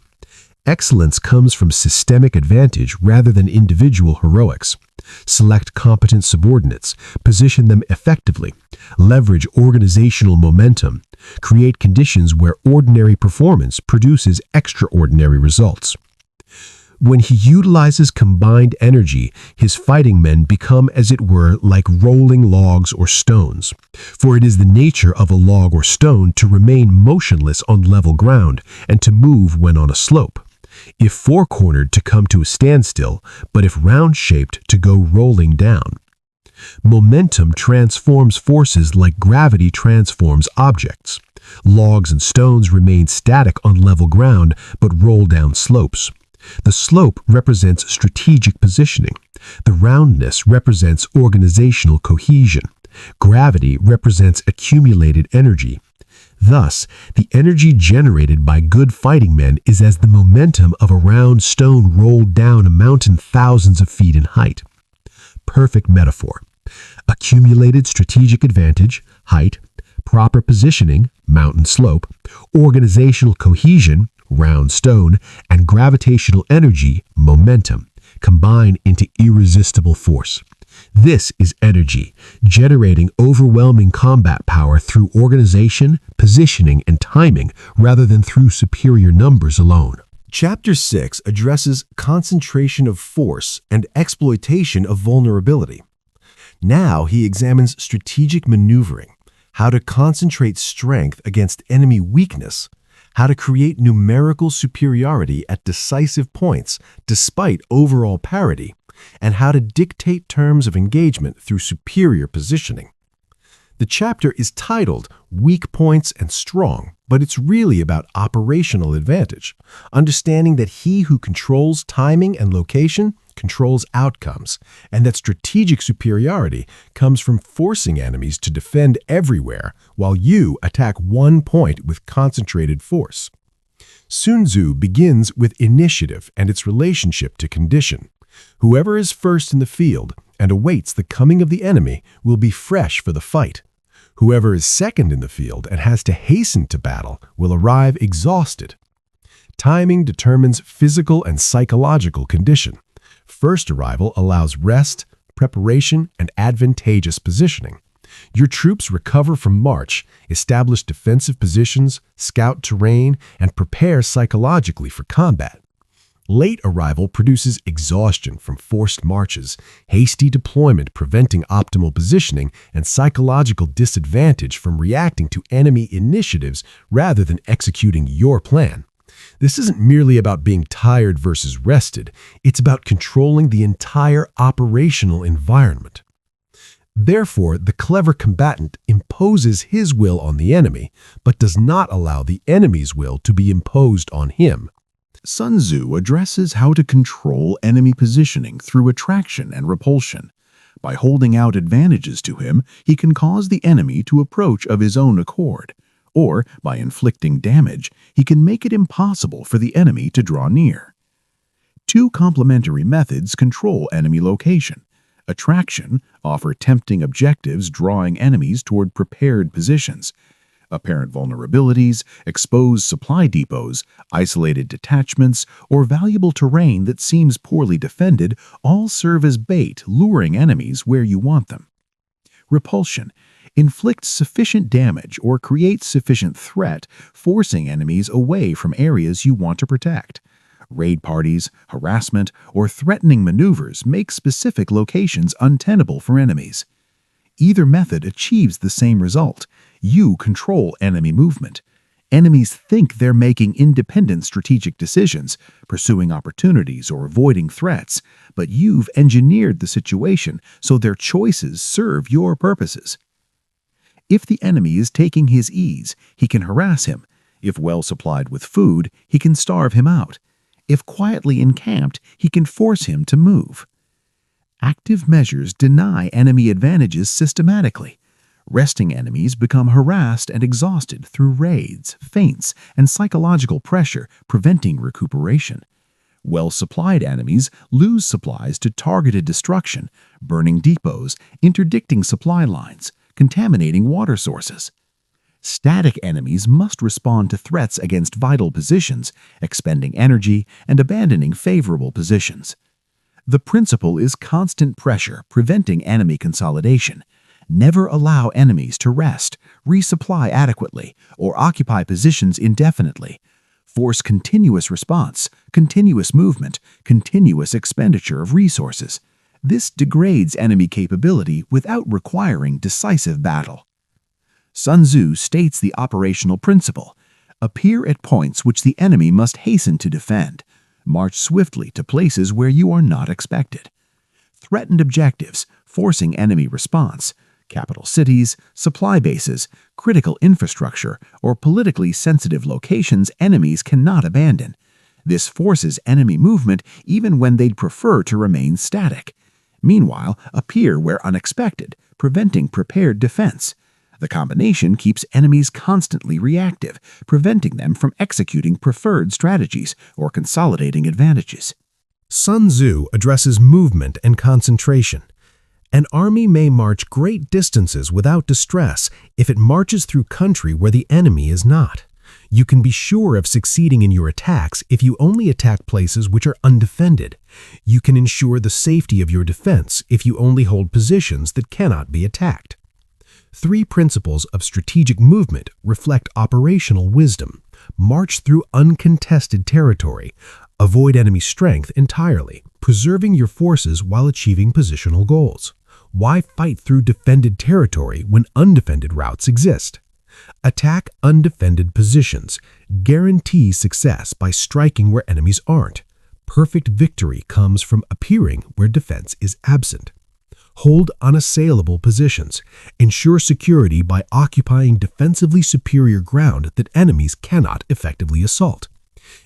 Excellence comes from systemic advantage rather than individual heroics. Select competent subordinates, position them effectively, leverage organizational momentum, create conditions where ordinary performance produces extraordinary results. When he utilizes combined energy, his fighting men become, as it were, like rolling logs or stones. For it is the nature of a log or stone to remain motionless on level ground and to move when on a slope. If four-cornered, to come to a standstill, but if round-shaped, to go rolling down. Momentum transforms forces like gravity transforms objects. Logs and stones remain static on level ground, but roll down slopes. The slope represents strategic positioning. The roundness represents organizational cohesion. Gravity represents accumulated energy. Thus, the energy generated by good fighting men is as the momentum of a round stone rolled down a mountain thousands of feet in height. Perfect metaphor. Accumulated strategic advantage, height, proper positioning, mountain slope, organizational cohesion, round stone, and gravitational energy, momentum, combine into irresistible force. This is energy, generating overwhelming combat power through organization, positioning, and timing rather than through superior numbers alone. Chapter 6 addresses concentration of force and exploitation of vulnerability. Now he examines strategic maneuvering, how to concentrate strength against enemy weakness, how to create numerical superiority at decisive points despite overall parity, and how to dictate terms of engagement through superior positioning. The chapter is titled Weak Points and Strong, but it's really about operational advantage, understanding that he who controls timing and location controls outcomes, and that strategic superiority comes from forcing enemies to defend everywhere while you attack one point with concentrated force. Sun Tzu begins with initiative and its relationship to condition. Whoever is first in the field and awaits the coming of the enemy will be fresh for the fight. Whoever is second in the field and has to hasten to battle will arrive exhausted. Timing determines physical and psychological condition. First arrival allows rest, preparation, and advantageous positioning. Your troops recover from march, establish defensive positions, scout terrain, and prepare psychologically for combat. Late arrival produces exhaustion from forced marches, hasty deployment preventing optimal positioning, and psychological disadvantage from reacting to enemy initiatives rather than executing your plan. This isn't merely about being tired versus rested, it's about controlling the entire operational environment. Therefore, the clever combatant imposes his will on the enemy, but does not allow the enemy's will to be imposed on him. Sun Tzu addresses how to control enemy positioning through attraction and repulsion. By holding out advantages to him, he can cause the enemy to approach of his own accord. Or, by inflicting damage, he can make it impossible for the enemy to draw near. Two complementary methods control enemy location. Attraction offer tempting objectives drawing enemies toward prepared positions. Apparent vulnerabilities, exposed supply depots, isolated detachments, or valuable terrain that seems poorly defended all serve as bait, luring enemies where you want them. Repulsion inflicts sufficient damage or creates sufficient threat, forcing enemies away from areas you want to protect. Raid parties, harassment, or threatening maneuvers make specific locations untenable for enemies. Either method achieves the same result. You control enemy movement. Enemies think they're making independent strategic decisions, pursuing opportunities or avoiding threats, but you've engineered the situation so their choices serve your purposes. If the enemy is taking his ease, he can harass him. If well supplied with food, he can starve him out. If quietly encamped, he can force him to move. Active measures deny enemy advantages systematically. Resting enemies become harassed and exhausted through raids, feints, and psychological pressure, preventing recuperation. Well-supplied enemies lose supplies to targeted destruction, burning depots, interdicting supply lines, contaminating water sources. Static enemies must respond to threats against vital positions, expending energy and abandoning favorable positions. The principle is constant pressure, preventing enemy consolidation. Never allow enemies to rest, resupply adequately, or occupy positions indefinitely. Force continuous response, continuous movement, continuous expenditure of resources. This degrades enemy capability without requiring decisive battle. Sun Tzu states the operational principle: appear at points which the enemy must hasten to defend. March swiftly to places where you are not expected. Threatened objectives, forcing enemy response, capital cities, supply bases, critical infrastructure, or politically sensitive locations enemies cannot abandon. This forces enemy movement even when they'd prefer to remain static. Meanwhile, appear where unexpected, preventing prepared defense. The combination keeps enemies constantly reactive, preventing them from executing preferred strategies or consolidating advantages. Sun Tzu addresses movement and concentration. An army may march great distances without distress if it marches through country where the enemy is not. You can be sure of succeeding in your attacks if you only attack places which are undefended. You can ensure the safety of your defense if you only hold positions that cannot be attacked. 3 principles of strategic movement reflect operational wisdom. March through uncontested territory. Avoid enemy strength entirely, preserving your forces while achieving positional goals. Why fight through defended territory when undefended routes exist? Attack undefended positions. Guarantee success by striking where enemies aren't. Perfect victory comes from appearing where defense is absent. Hold unassailable positions. Ensure security by occupying defensively superior ground that enemies cannot effectively assault.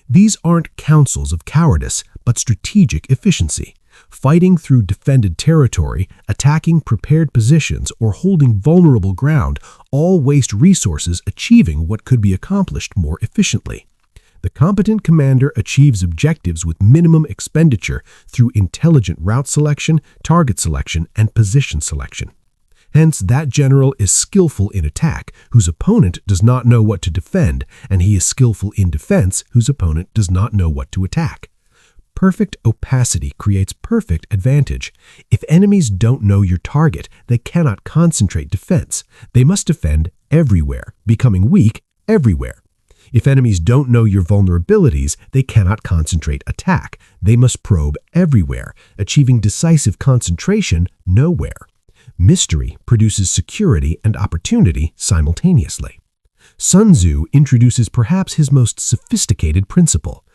These aren't counsels of cowardice, but strategic efficiency. Fighting through defended territory, attacking prepared positions, or holding vulnerable ground all waste resources achieving what could be accomplished more efficiently. The competent commander achieves objectives with minimum expenditure through intelligent route selection, target selection, and position selection. Hence, that general is skillful in attack, whose opponent does not know what to defend, and he is skillful in defense, whose opponent does not know what to attack. Perfect opacity creates perfect advantage. If enemies don't know your target, they cannot concentrate defense. They must defend everywhere, becoming weak everywhere. If enemies don't know your vulnerabilities, they cannot concentrate attack. They must probe everywhere, achieving decisive concentration nowhere. Mystery produces security and opportunity simultaneously. Sun Tzu introduces perhaps his most sophisticated principle.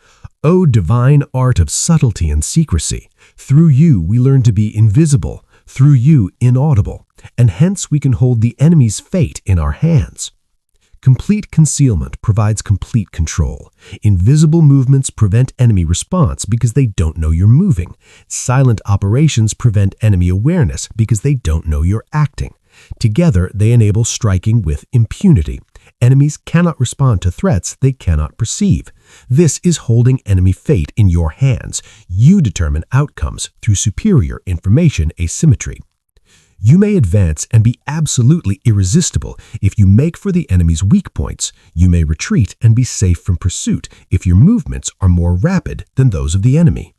O divine art of subtlety and secrecy, through you we learn to be invisible, through you inaudible, and hence we can hold the enemy's fate in our hands. Complete concealment provides complete control. Invisible movements prevent enemy response because they don't know you're moving. Silent operations prevent enemy awareness because they don't know you're acting. Together, they enable striking with impunity. Enemies cannot respond to threats they cannot perceive. This is holding enemy fate in your hands. You determine outcomes through superior information asymmetry. You may advance and be absolutely irresistible if you make for the enemy's weak points. You may retreat and be safe from pursuit if your movements are more rapid than those of the enemy.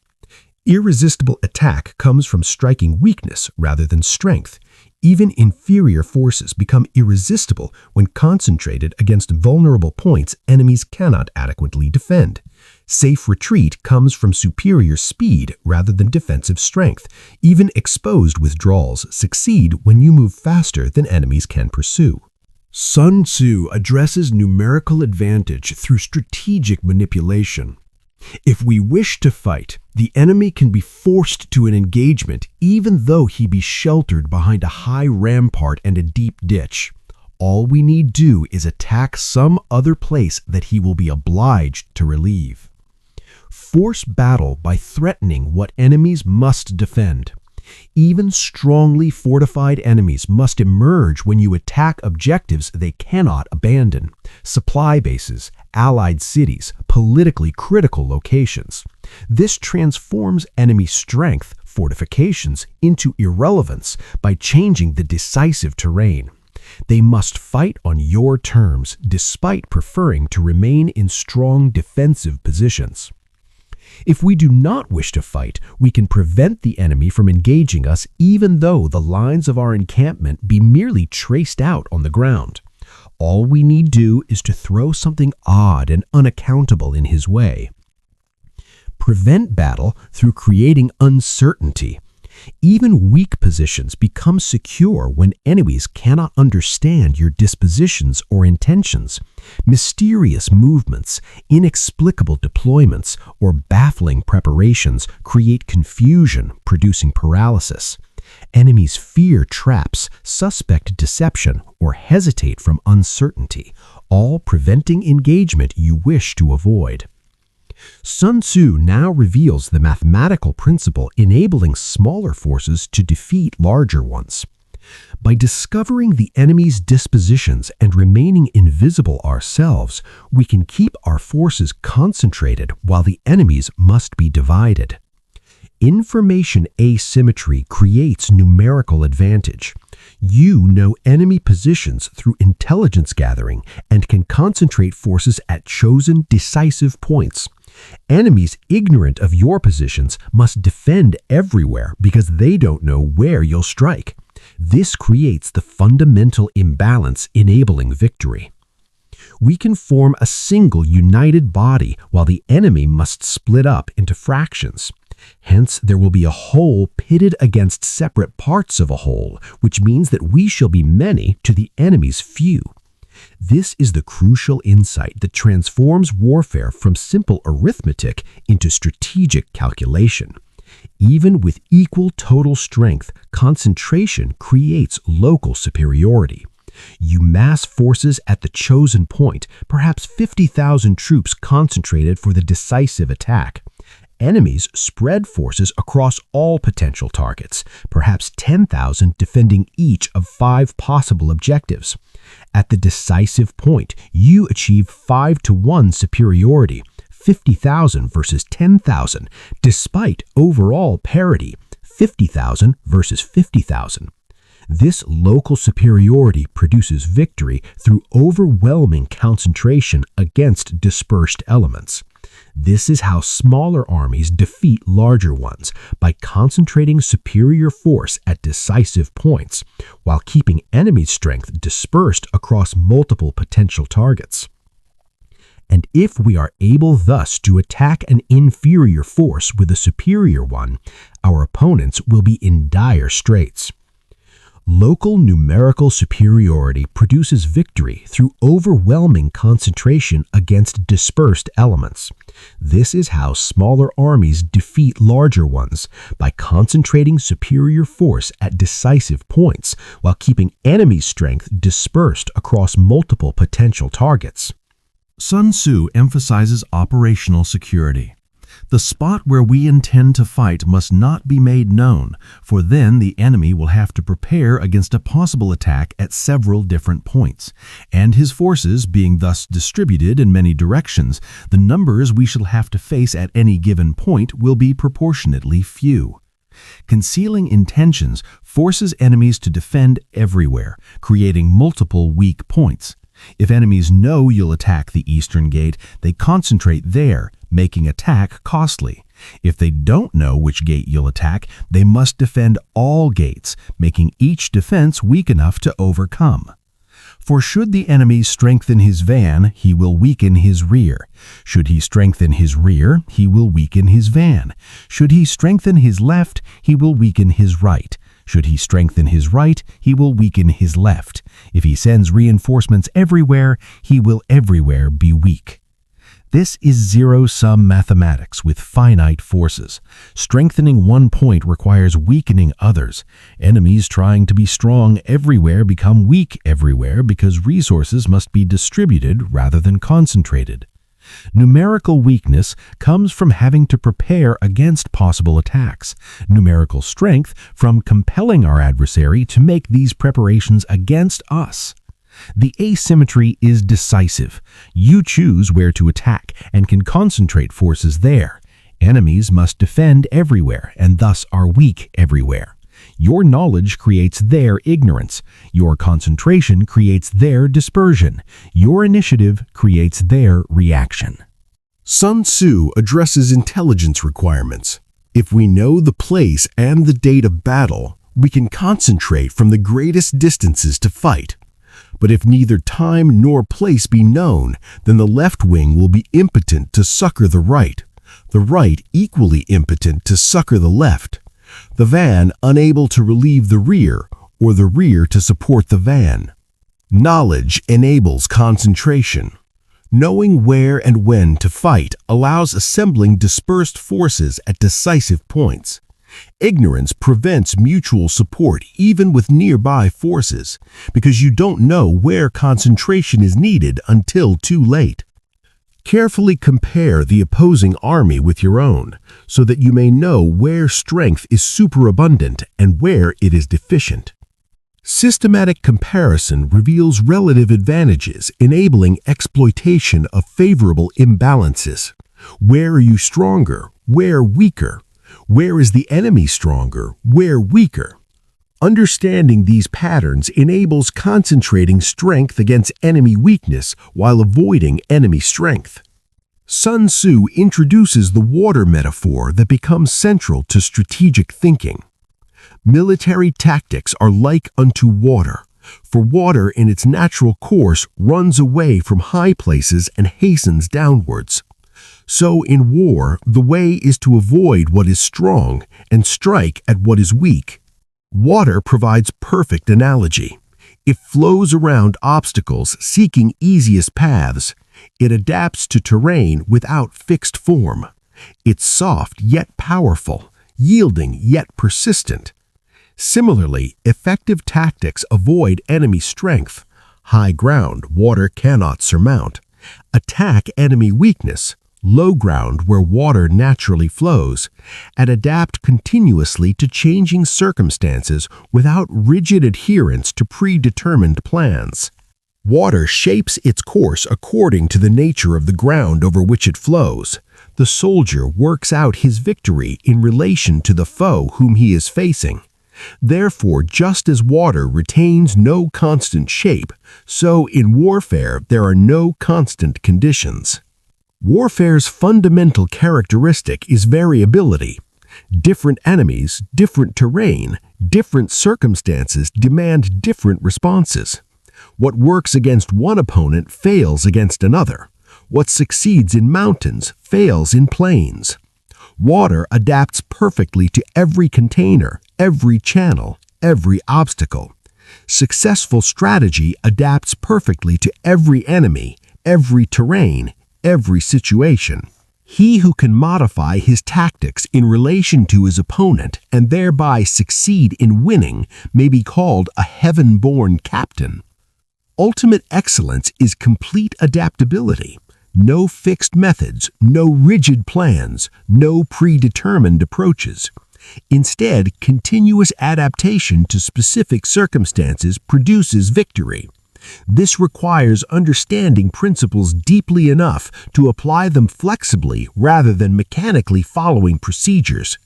Irresistible attack comes from striking weakness rather than strength. Even inferior forces become irresistible when concentrated against vulnerable points enemies cannot adequately defend. Safe retreat comes from superior speed rather than defensive strength. Even exposed withdrawals succeed when you move faster than enemies can pursue. Sun Tzu addresses numerical advantage through strategic manipulation. If we wish to fight, the enemy can be forced to an engagement even though he be sheltered behind a high rampart and a deep ditch. All we need do is attack some other place that he will be obliged to relieve. Force battle by threatening what enemies must defend. Even strongly fortified enemies must emerge when you attack objectives they cannot abandon. Supply bases, allied cities, politically critical locations. This transforms enemy strength, fortifications, into irrelevance by changing the decisive terrain. They must fight on your terms, despite preferring to remain in strong defensive positions. If we do not wish to fight, we can prevent the enemy from engaging us even though the lines of our encampment be merely traced out on the ground. All we need do is to throw something odd and unaccountable in his way. Prevent battle through creating uncertainty. Even weak positions become secure when enemies cannot understand your dispositions or intentions. Mysterious movements, inexplicable deployments, or baffling preparations create confusion, producing paralysis. Enemies fear traps, suspect deception, or hesitate from uncertainty, all preventing engagement you wish to avoid. Sun Tzu now reveals the mathematical principle enabling smaller forces to defeat larger ones. By discovering the enemy's dispositions and remaining invisible ourselves, we can keep our forces concentrated while the enemy's must be divided. Information asymmetry creates numerical advantage. You know enemy positions through intelligence gathering and can concentrate forces at chosen decisive points. Enemies ignorant of your positions must defend everywhere because they don't know where you'll strike. This creates the fundamental imbalance enabling victory. We can form a single united body while the enemy must split up into fractions. Hence, there will be a whole pitted against separate parts of a whole, which means that we shall be many to the enemy's few. This is the crucial insight that transforms warfare from simple arithmetic into strategic calculation. Even with equal total strength, concentration creates local superiority. You mass forces at the chosen point, perhaps 50,000 troops concentrated for the decisive attack. Enemies spread forces across all potential targets, perhaps 10,000 defending each of 5 possible objectives. At the decisive point, you achieve 5-to-1 superiority, 50,000 versus 10,000, despite overall parity, 50,000 versus 50,000. This local superiority produces victory through overwhelming concentration against dispersed elements. This is how smaller armies defeat larger ones, by concentrating superior force at decisive points, while keeping enemy strength dispersed across multiple potential targets. And if we are able thus to attack an inferior force with a superior one, our opponents will be in dire straits. Local numerical superiority produces victory through overwhelming concentration against dispersed elements. This is how smaller armies defeat larger ones, by concentrating superior force at decisive points while keeping enemy strength dispersed across multiple potential targets. Sun Tzu emphasizes operational security. The spot where we intend to fight must not be made known, for then the enemy will have to prepare against a possible attack at several different points, and his forces being thus distributed in many directions, the numbers we shall have to face at any given point will be proportionately few. Concealing intentions forces enemies to defend everywhere, creating multiple weak points. If enemies know you'll attack the eastern gate, they concentrate there, making attack costly. If they don't know which gate you'll attack, they must defend all gates, making each defense weak enough to overcome. For should the enemy strengthen his van, he will weaken his rear. Should he strengthen his rear, he will weaken his van. Should he strengthen his left, he will weaken his right. Should he strengthen his right, he will weaken his left. If he sends reinforcements everywhere, he will everywhere be weak. This is zero-sum mathematics with finite forces. Strengthening one point requires weakening others. Enemies trying to be strong everywhere become weak everywhere because resources must be distributed rather than concentrated. Numerical weakness comes from having to prepare against possible attacks. Numerical strength from compelling our adversary to make these preparations against us. The asymmetry is decisive. You choose where to attack and can concentrate forces there. Enemies must defend everywhere and thus are weak everywhere. Your knowledge creates their ignorance. Your concentration creates their dispersion. Your initiative creates their reaction. Sun Tzu addresses intelligence requirements. If we know the place and the date of battle, we can concentrate from the greatest distances to fight. But if neither time nor place be known, then the left wing will be impotent to succor the right equally impotent to succor the left, the van unable to relieve the rear, or the rear to support the van. Knowledge enables concentration. Knowing where and when to fight allows assembling dispersed forces at decisive points. Ignorance prevents mutual support even with nearby forces, because you don't know where concentration is needed until too late. Carefully compare the opposing army with your own, so that you may know where strength is superabundant and where it is deficient. Systematic comparison reveals relative advantages, enabling exploitation of favorable imbalances. Where are you stronger? Where weaker? Where is the enemy stronger? Where weaker? Understanding these patterns enables concentrating strength against enemy weakness while avoiding enemy strength. Sun Tzu introduces the water metaphor that becomes central to strategic thinking. Military tactics are like unto water, for water in its natural course runs away from high places and hastens downwards. So in war, the way is to avoid what is strong and strike at what is weak. Water provides perfect analogy. It flows around obstacles, seeking easiest paths. It adapts to terrain without fixed form. It's soft yet powerful, yielding yet persistent. Similarly, effective tactics avoid enemy strength. High ground water cannot surmount. Attack enemy weakness, low ground where water naturally flows, and adapt continuously to changing circumstances without rigid adherence to predetermined plans. Water shapes its course according to the nature of the ground over which it flows. The soldier works out his victory in relation to the foe whom he is facing. Therefore, just as water retains no constant shape, so in warfare there are no constant conditions. Warfare's fundamental characteristic is variability. Different enemies, different terrain, different circumstances demand different responses. What works against one opponent fails against another. What succeeds in mountains fails in plains. Water adapts perfectly to every container, every channel, every obstacle. Successful strategy adapts perfectly to every enemy, every terrain, every situation. He who can modify his tactics in relation to his opponent and thereby succeed in winning may be called a heaven-born captain. Ultimate excellence is complete adaptability. No fixed methods, no rigid plans, no predetermined approaches. Instead, continuous adaptation to specific circumstances produces victory. This requires understanding principles deeply enough to apply them flexibly rather than mechanically following procedures.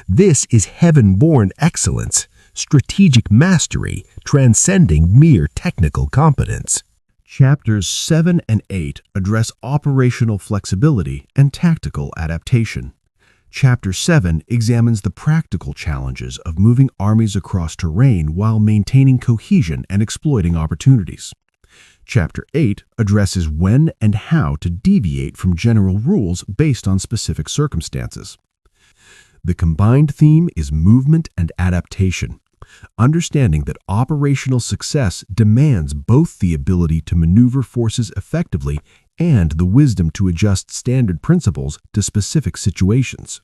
This is heaven-born excellence, strategic mastery, transcending mere technical competence. Chapters 7 and 8 address operational flexibility and tactical adaptation. Chapter 7 examines the practical challenges of moving armies across terrain while maintaining cohesion and exploiting opportunities. Chapter 8 addresses when and how to deviate from general rules based on specific circumstances. The combined theme is movement and adaptation. Understanding that operational success demands both the ability to maneuver forces effectively and the wisdom to adjust standard principles to specific situations.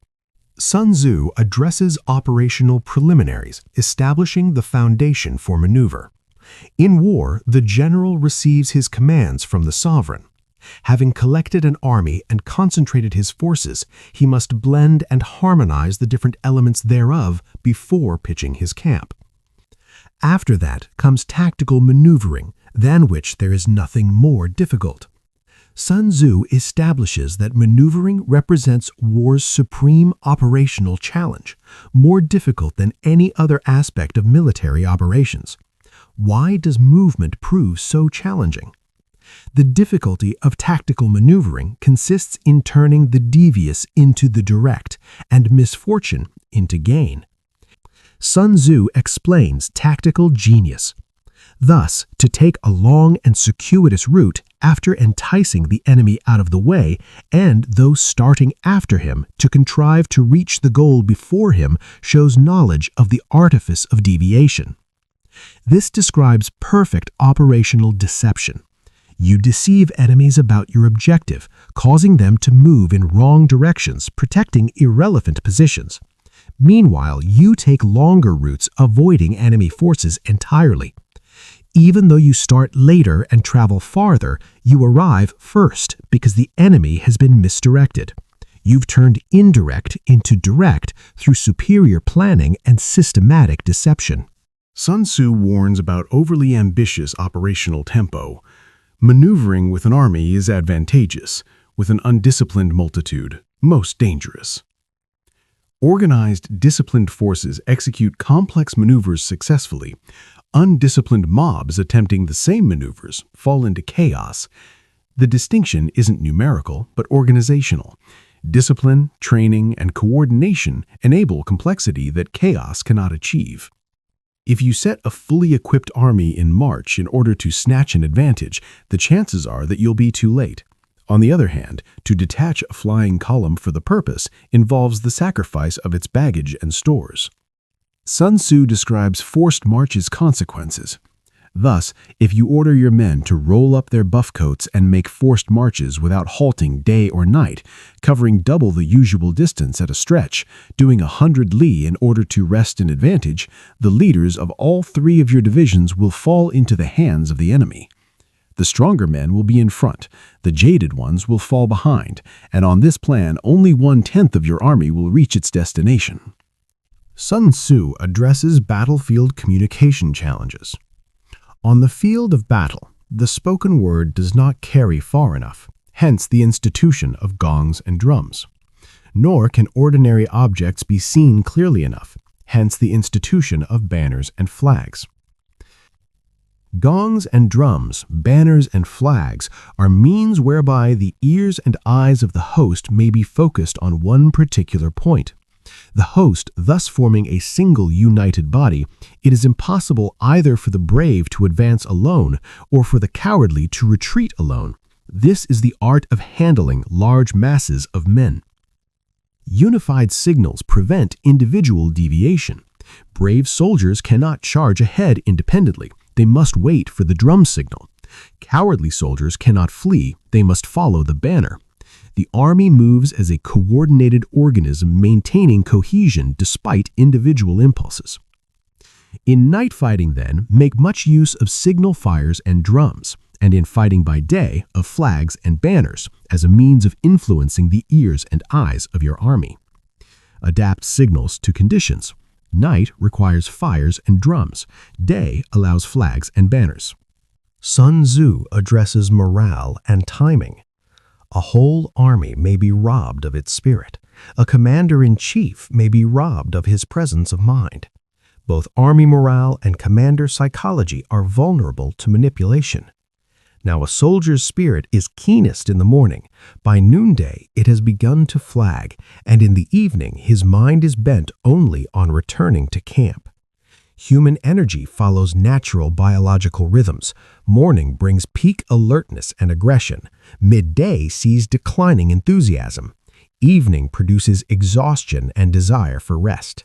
Sun Tzu addresses operational preliminaries, establishing the foundation for maneuver. In war, the general receives his commands from the sovereign. Having collected an army and concentrated his forces, he must blend and harmonize the different elements thereof before pitching his camp. After that comes tactical maneuvering, than which there is nothing more difficult. Sun Tzu establishes that maneuvering represents war's supreme operational challenge, more difficult than any other aspect of military operations. Why does movement prove so challenging? The difficulty of tactical maneuvering consists in turning the devious into the direct and misfortune into gain. Sun Tzu explains tactical genius. Thus, to take a long and circuitous route after enticing the enemy out of the way, and those starting after him to contrive to reach the goal before him, shows knowledge of the artifice of deviation. This describes perfect operational deception. You deceive enemies about your objective, causing them to move in wrong directions, protecting irrelevant positions. Meanwhile, you take longer routes, avoiding enemy forces entirely. Even though you start later and travel farther, you arrive first because the enemy has been misdirected. You've turned indirect into direct through superior planning and systematic deception. Sun Tzu warns about overly ambitious operational tempo. Maneuvering with an army is advantageous, with an undisciplined multitude, most dangerous. Organized, disciplined forces execute complex maneuvers successfully. Undisciplined mobs attempting the same maneuvers fall into chaos. The distinction isn't numerical, but organizational. Discipline, training, and coordination enable complexity that chaos cannot achieve. If you set a fully equipped army in march in order to snatch an advantage, the chances are that you'll be too late. On the other hand, to detach a flying column for the purpose involves the sacrifice of its baggage and stores. Sun Tzu describes forced marches' consequences. Thus, if you order your men to roll up their buff coats and make forced marches without halting day or night, covering double the usual distance at a stretch, doing 100 li in order to wrest an advantage, the leaders of all 3 of your divisions will fall into the hands of the enemy. The stronger men will be in front, the jaded ones will fall behind, and on this plan only 1/10 of your army will reach its destination. Sun Tzu addresses battlefield communication challenges. On the field of battle, the spoken word does not carry far enough, hence the institution of gongs and drums. Nor can ordinary objects be seen clearly enough, hence the institution of banners and flags. Gongs and drums, banners and flags are means whereby the ears and eyes of the host may be focused on one particular point. The host thus forming a single united body, it is impossible either for the brave to advance alone or for the cowardly to retreat alone. This is the art of handling large masses of men. Unified signals prevent individual deviation. Brave soldiers cannot charge ahead independently. They must wait for the drum signal. Cowardly soldiers cannot flee. They must follow the banner. The army moves as a coordinated organism, maintaining cohesion despite individual impulses. In night fighting, then, make much use of signal fires and drums, and in fighting by day, of flags and banners, as a means of influencing the ears and eyes of your army. Adapt signals to conditions. Night requires fires and drums. Day allows flags and banners. Sun Tzu addresses morale and timing. A whole army may be robbed of its spirit. A commander-in-chief may be robbed of his presence of mind. Both army morale and commander psychology are vulnerable to manipulation. Now, a soldier's spirit is keenest in the morning. By noonday, it has begun to flag, and in the evening, his mind is bent only on returning to camp. Human energy follows natural biological rhythms. Morning brings peak alertness and aggression. Midday sees declining enthusiasm. Evening produces exhaustion and desire for rest.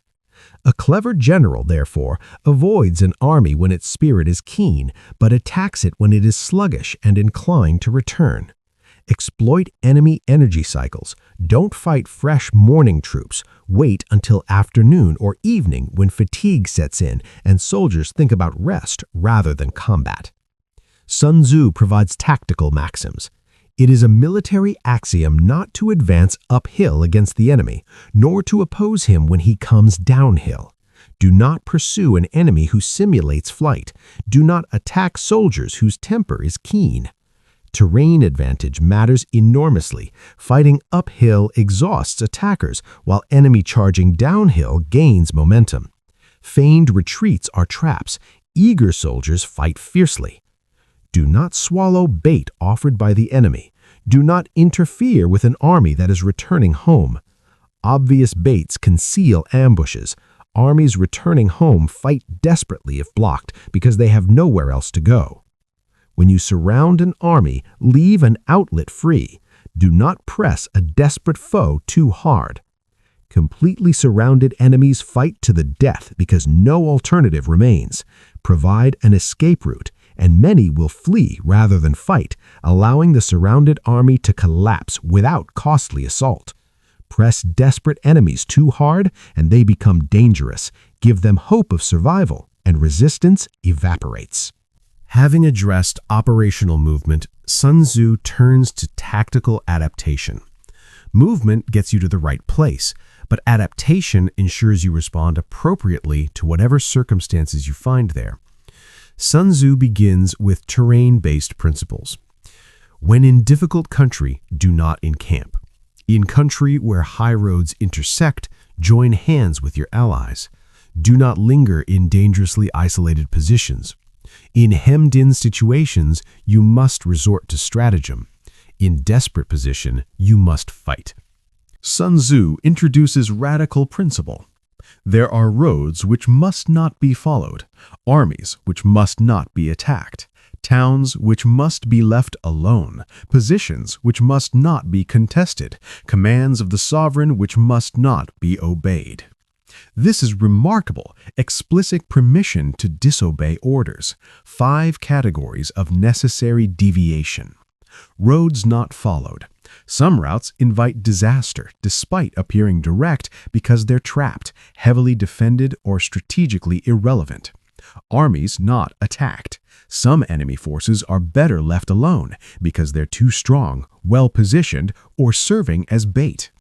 A clever general, therefore, avoids an army when its spirit is keen, but attacks it when it is sluggish and inclined to return. Exploit enemy energy cycles. Don't fight fresh morning troops. Wait until afternoon or evening when fatigue sets in and soldiers think about rest rather than combat. Sun Tzu provides tactical maxims. It is a military axiom not to advance uphill against the enemy, nor to oppose him when he comes downhill. Do not pursue an enemy who simulates flight. Do not attack soldiers whose temper is keen. Terrain advantage matters enormously. Fighting uphill exhausts attackers, while enemy charging downhill gains momentum. Feigned retreats are traps. Eager soldiers fight fiercely. Do not swallow bait offered by the enemy. Do not interfere with an army that is returning home. Obvious baits conceal ambushes. Armies returning home fight desperately if blocked because they have nowhere else to go. When you surround an army, leave an outlet free. Do not press a desperate foe too hard. Completely surrounded enemies fight to the death because no alternative remains. Provide an escape route, and many will flee rather than fight, allowing the surrounded army to collapse without costly assault. Press desperate enemies too hard, and they become dangerous. Give them hope of survival, and resistance evaporates. Having addressed operational movement, Sun Tzu turns to tactical adaptation. Movement gets you to the right place, but adaptation ensures you respond appropriately to whatever circumstances you find there. Sun Tzu begins with terrain-based principles. When in difficult country, do not encamp. In country where high roads intersect, join hands with your allies. Do not linger in dangerously isolated positions. In hemmed-in situations, you must resort to stratagem. In desperate position, you must fight. Sun Tzu introduces radical principle. There are roads which must not be followed, armies which must not be attacked, towns which must be left alone, positions which must not be contested, commands of the sovereign which must not be obeyed. This is remarkable, explicit permission to disobey orders, 5 categories of necessary deviation. Roads not followed. Some routes invite disaster despite appearing direct because they're trapped, heavily defended, or strategically irrelevant. Armies not attacked. Some enemy forces are better left alone because they're too strong, well-positioned, or serving as bait.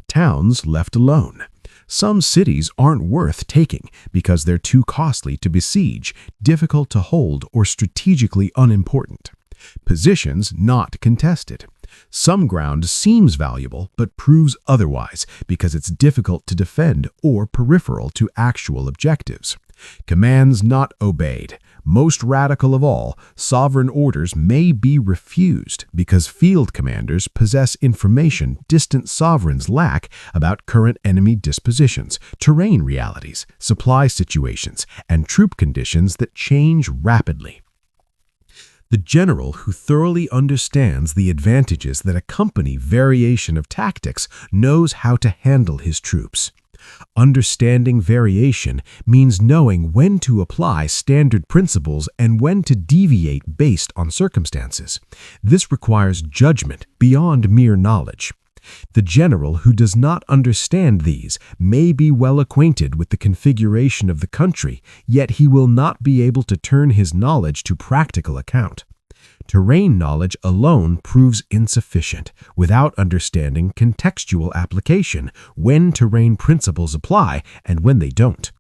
Towns left alone. Some cities aren't worth taking because they're too costly to besiege, difficult to hold, or strategically unimportant. Positions not contested. Some ground seems valuable but proves otherwise because it's difficult to defend or peripheral to actual objectives. Commands not obeyed. Most radical of all, sovereign orders may be refused because field commanders possess information distant sovereigns lack about current enemy dispositions, terrain realities, supply situations, and troop conditions that change rapidly. The general who thoroughly understands the advantages that accompany variation of tactics knows how to handle his troops. Understanding variation means knowing when to apply standard principles and when to deviate based on circumstances. This requires judgment beyond mere knowledge. The general who does not understand these may be well acquainted with the configuration of the country, yet he will not be able to turn his knowledge to practical account. Terrain knowledge alone proves insufficient without understanding contextual application, when terrain principles apply and when they don't.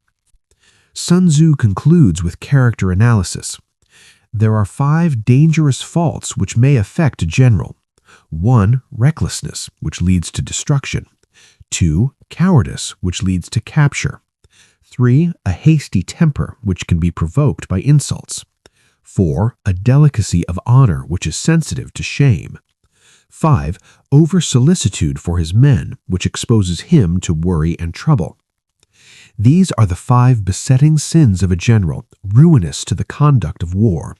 Sun Tzu concludes with character analysis. There are 5 dangerous faults which may affect a general. 1. Recklessness, which leads to destruction. 2. Cowardice, which leads to capture. 3. A hasty temper, which can be provoked by insults. 4. A delicacy of honor, which is sensitive to shame. 5. Over-solicitude for his men, which exposes him to worry and trouble. These are the 5 besetting sins of a general, ruinous to the conduct of war.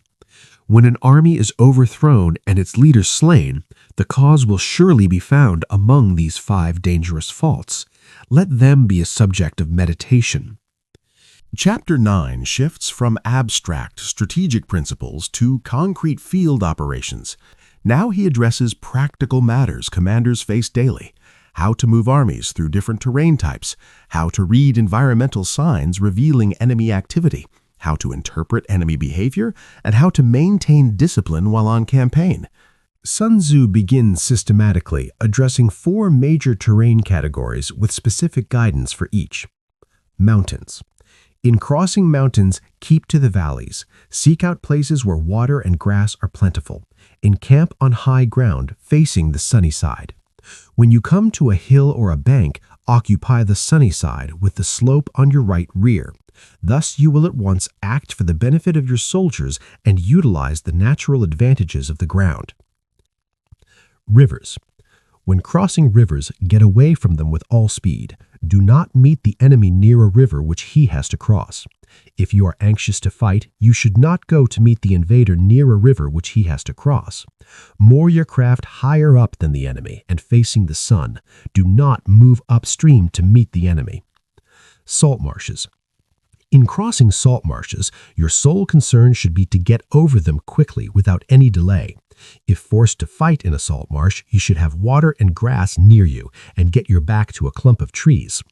When an army is overthrown and its leader slain, the cause will surely be found among these 5 dangerous faults. Let them be a subject of meditation. Chapter 9 shifts from abstract, strategic principles to concrete field operations. Now he addresses practical matters commanders face daily: how to move armies through different terrain types, how to read environmental signs revealing enemy activity, how to interpret enemy behavior, and how to maintain discipline while on campaign. Sun Tzu begins systematically, addressing 4 major terrain categories with specific guidance for each. Mountains. In crossing mountains, keep to the valleys. Seek out places where water and grass are plentiful. Encamp on high ground, facing the sunny side. When you come to a hill or a bank, occupy the sunny side with the slope on your right rear. Thus you will at once act for the benefit of your soldiers and utilize the natural advantages of the ground. Rivers. When crossing rivers, get away from them with all speed. Do not meet the enemy near a river which he has to cross. If you are anxious to fight, you should not go to meet the invader near a river which he has to cross. Moor your craft higher up than the enemy and facing the sun. Do not move upstream to meet the enemy. Salt marshes. In crossing salt marshes, your sole concern should be to get over them quickly without any delay. If forced to fight in a salt marsh, you should have water and grass near you and get your back to a clump of trees.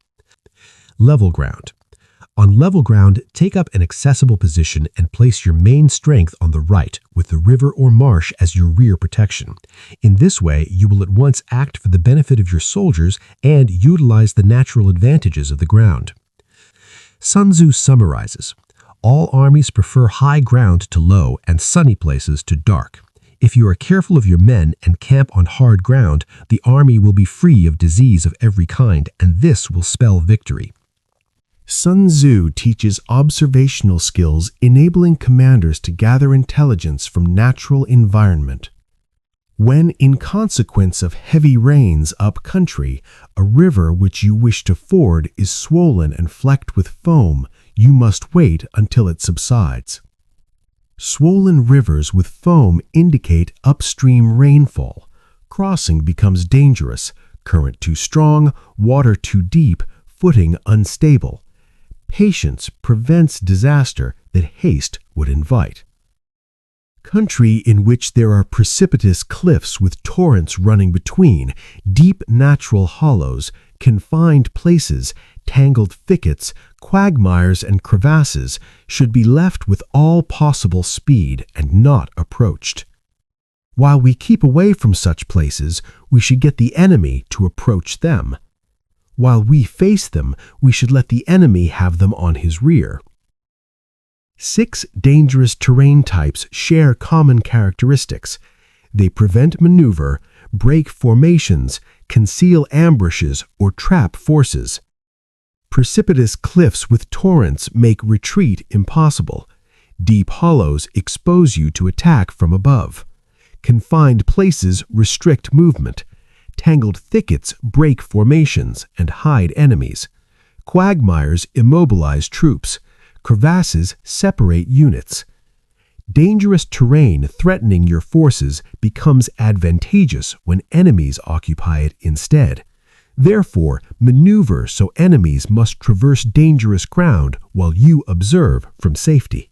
Level ground. On level ground, take up an accessible position and place your main strength on the right, with the river or marsh as your rear protection. In this way, you will at once act for the benefit of your soldiers and utilize the natural advantages of the ground. Sun Tzu summarizes, all armies prefer high ground to low and sunny places to dark. If you are careful of your men and camp on hard ground, the army will be free of disease of every kind, and this will spell victory. Sun Tzu teaches observational skills enabling commanders to gather intelligence from natural environment. When, in consequence of heavy rains up country, a river which you wish to ford is swollen and flecked with foam, you must wait until it subsides. Swollen rivers with foam indicate upstream rainfall. Crossing becomes dangerous, current too strong, water too deep, footing unstable. Patience prevents disaster that haste would invite. Country in which there are precipitous cliffs with torrents running between, deep natural hollows, confined places, tangled thickets, quagmires, and crevasses should be left with all possible speed and not approached. While we keep away from such places, we should get the enemy to approach them. While we face them, we should let the enemy have them on his rear. 6 dangerous terrain types share common characteristics. They prevent maneuver, break formations, conceal ambushes, or trap forces. Precipitous cliffs with torrents make retreat impossible. Deep hollows expose you to attack from above. Confined places restrict movement. Tangled thickets break formations and hide enemies. Quagmires immobilize troops. Crevasses separate units. Dangerous terrain threatening your forces becomes advantageous when enemies occupy it instead. Therefore, maneuver so enemies must traverse dangerous ground while you observe from safety.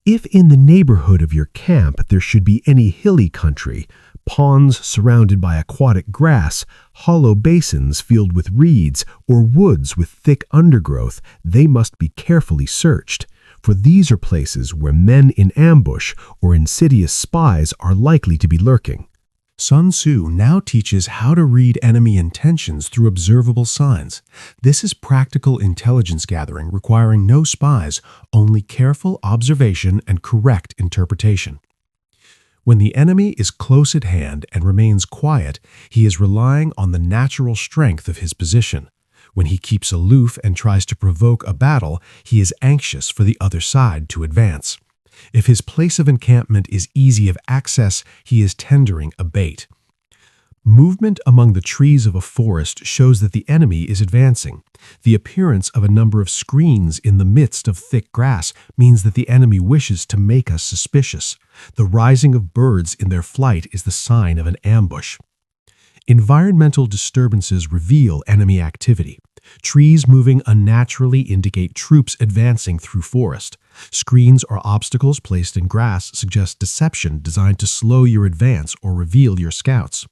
If in the neighborhood of your camp there should be any hilly country, ponds surrounded by aquatic grass, hollow basins filled with reeds, or woods with thick undergrowth, they must be carefully searched, for these are places where men in ambush or insidious spies are likely to be lurking. Sun Tzu now teaches how to read enemy intentions through observable signs. This is practical intelligence gathering requiring no spies, only careful observation and correct interpretation. When the enemy is close at hand and remains quiet, he is relying on the natural strength of his position. When he keeps aloof and tries to provoke a battle, he is anxious for the other side to advance. If his place of encampment is easy of access, he is tendering a bait. Movement among the trees of a forest shows that the enemy is advancing. The appearance of a number of screens in the midst of thick grass means that the enemy wishes to make us suspicious. The rising of birds in their flight is the sign of an ambush. Environmental disturbances reveal enemy activity. Trees moving unnaturally indicate troops advancing through forest. Screens or obstacles placed in grass suggest deception designed to slow your advance or reveal your scouts.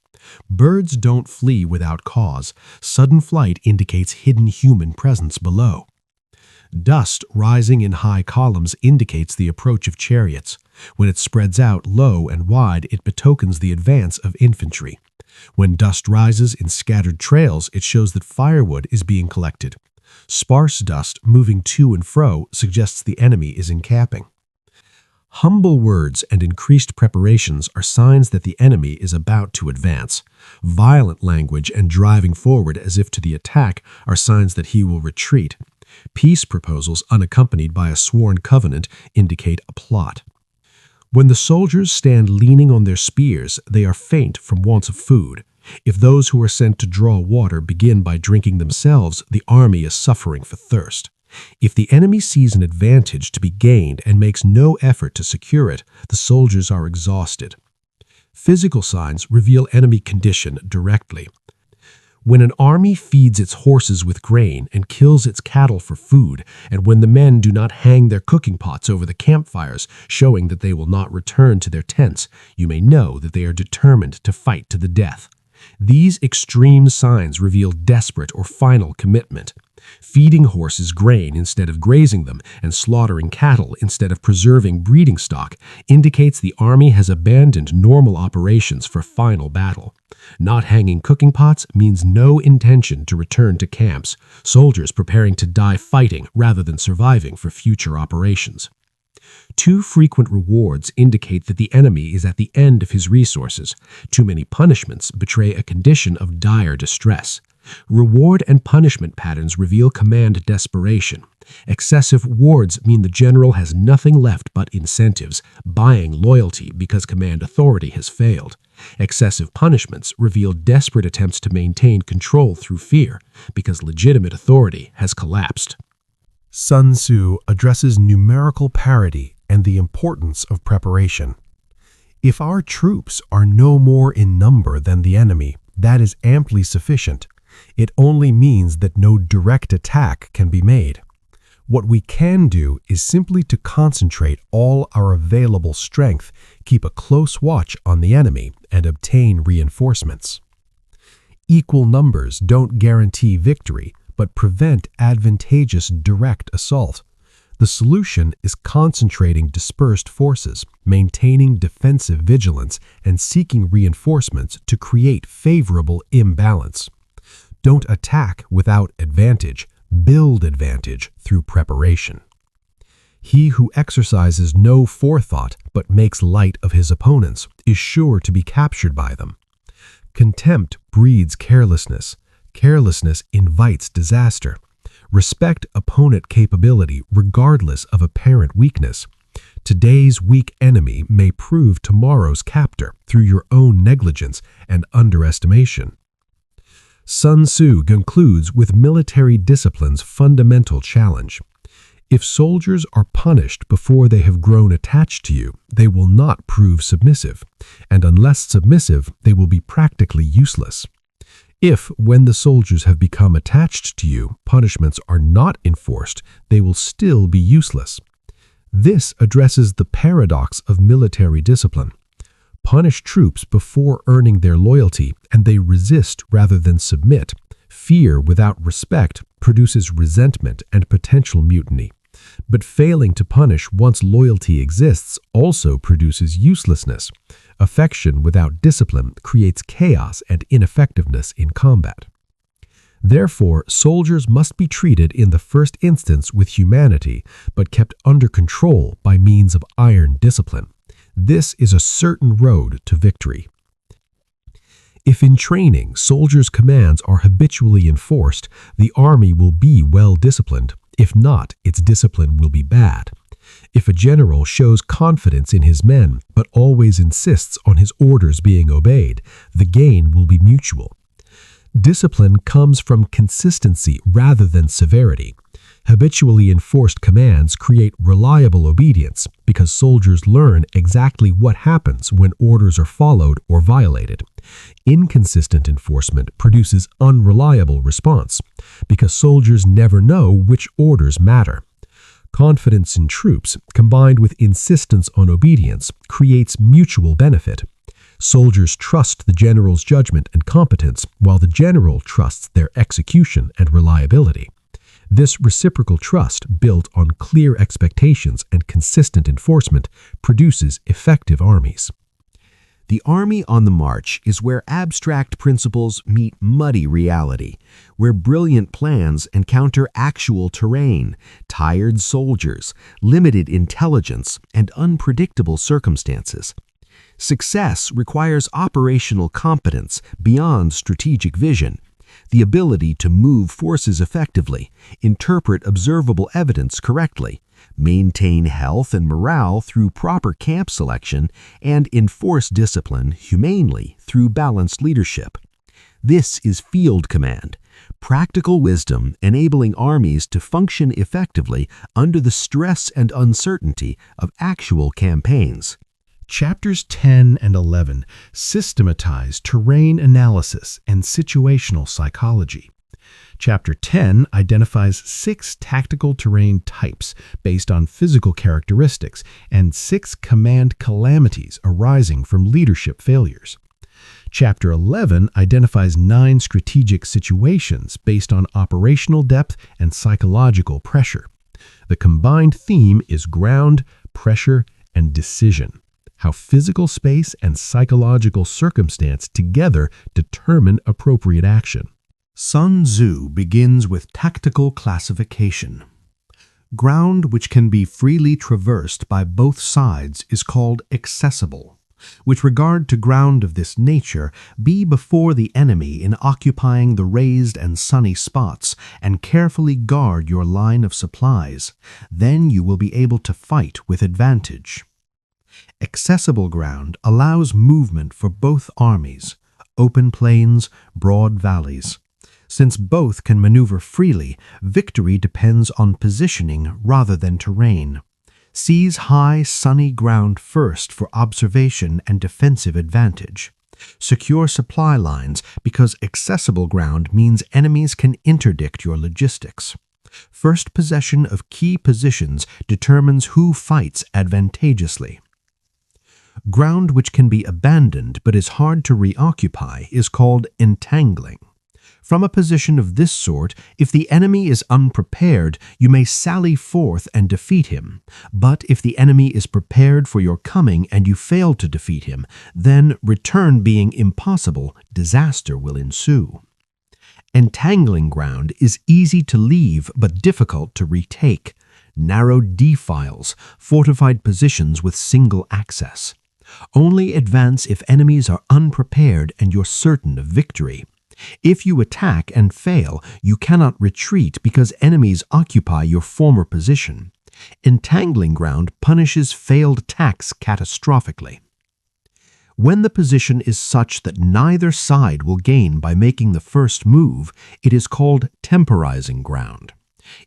Birds don't flee without cause. Sudden flight indicates hidden human presence below. Dust rising in high columns indicates the approach of chariots. When it spreads out low and wide, it betokens the advance of infantry. When dust rises in scattered trails, it shows that firewood is being collected. Sparse dust moving to and fro suggests the enemy is encamping. Humble words and increased preparations are signs that the enemy is about to advance. Violent language and driving forward as if to the attack are signs that he will retreat. Peace proposals unaccompanied by a sworn covenant indicate a plot. When the soldiers stand leaning on their spears, they are faint from want of food. If those who are sent to draw water begin by drinking themselves, the army is suffering for thirst. If the enemy sees an advantage to be gained and makes no effort to secure it, the soldiers are exhausted. Physical signs reveal enemy condition directly. When an army feeds its horses with grain and kills its cattle for food, and when the men do not hang their cooking pots over the campfires, showing that they will not return to their tents, you may know that they are determined to fight to the death. These extreme signs reveal desperate or final commitment. Feeding horses grain instead of grazing them and slaughtering cattle instead of preserving breeding stock indicates the army has abandoned normal operations for final battle. Not hanging cooking pots means no intention to return to camps, soldiers preparing to die fighting rather than surviving for future operations. Too frequent rewards indicate that the enemy is at the end of his resources. Too many punishments betray a condition of dire distress. Reward and punishment patterns reveal command desperation. Excessive rewards mean the general has nothing left but incentives, buying loyalty because command authority has failed. Excessive punishments reveal desperate attempts to maintain control through fear because legitimate authority has collapsed. Sun Tzu addresses numerical parity and the importance of preparation. If our troops are no more in number than the enemy, that is amply sufficient. It only means that no direct attack can be made. What we can do is simply to concentrate all our available strength, keep a close watch on the enemy, and obtain reinforcements. Equal numbers don't guarantee victory, but prevent advantageous direct assault. The solution is concentrating dispersed forces, maintaining defensive vigilance, and seeking reinforcements to create favorable imbalance. Don't attack without advantage, build advantage through preparation. He who exercises no forethought but makes light of his opponents is sure to be captured by them. Contempt breeds carelessness. Carelessness invites disaster. Respect opponent capability regardless of apparent weakness. Today's weak enemy may prove tomorrow's captor through your own negligence and underestimation. Sun Tzu concludes with military discipline's fundamental challenge. If soldiers are punished before they have grown attached to you, they will not prove submissive, and unless submissive, they will be practically useless. If, when the soldiers have become attached to you, punishments are not enforced, they will still be useless. This addresses the paradox of military discipline. Punish troops before earning their loyalty, and they resist rather than submit. Fear without respect produces resentment and potential mutiny. But failing to punish once loyalty exists also produces uselessness. Affection without discipline creates chaos and ineffectiveness in combat. Therefore, soldiers must be treated in the first instance with humanity, but kept under control by means of iron discipline. This is a certain road to victory. If in training soldiers' commands are habitually enforced, the army will be well disciplined. If not, its discipline will be bad. If a general shows confidence in his men, but always insists on his orders being obeyed, the gain will be mutual. Discipline comes from consistency rather than severity. Habitually enforced commands create reliable obedience because soldiers learn exactly what happens when orders are followed or violated. Inconsistent enforcement produces unreliable response because soldiers never know which orders matter. Confidence in troops, combined with insistence on obedience, creates mutual benefit. Soldiers trust the general's judgment and competence, while the general trusts their execution and reliability. This reciprocal trust, built on clear expectations and consistent enforcement, produces effective armies. The army on the march is where abstract principles meet muddy reality, where brilliant plans encounter actual terrain, tired soldiers, limited intelligence, and unpredictable circumstances. Success requires operational competence beyond strategic vision, the ability to move forces effectively, interpret observable evidence correctly, maintain health and morale through proper camp selection, and enforce discipline humanely through balanced leadership. This is field command, practical wisdom enabling armies to function effectively under the stress and uncertainty of actual campaigns. Chapters 10 and 11 systematize terrain analysis and situational psychology. Chapter 10 identifies 6 tactical terrain types based on physical characteristics and 6 command calamities arising from leadership failures. Chapter 11 identifies 9 strategic situations based on operational depth and psychological pressure. The combined theme is ground, pressure, and decision. How physical space and psychological circumstance together determine appropriate action. Sun Tzu begins with tactical classification. Ground which can be freely traversed by both sides is called accessible. With regard to ground of this nature, be before the enemy in occupying the raised and sunny spots, and carefully guard your line of supplies. Then you will be able to fight with advantage. Accessible ground allows movement for both armies, open plains, broad valleys. Since both can maneuver freely, victory depends on positioning rather than terrain. Seize high, sunny ground first for observation and defensive advantage. Secure supply lines because accessible ground means enemies can interdict your logistics. First possession of key positions determines who fights advantageously. Ground which can be abandoned but is hard to reoccupy is called entangling. From a position of this sort, if the enemy is unprepared, you may sally forth and defeat him. But if the enemy is prepared for your coming and you fail to defeat him, then, return being impossible, disaster will ensue. Entangling ground is easy to leave but difficult to retake. Narrow defiles, fortified positions with single access. Only advance if enemies are unprepared and you're certain of victory. If you attack and fail, you cannot retreat because enemies occupy your former position. Entangling ground punishes failed attacks catastrophically. When the position is such that neither side will gain by making the first move, it is called temporizing ground.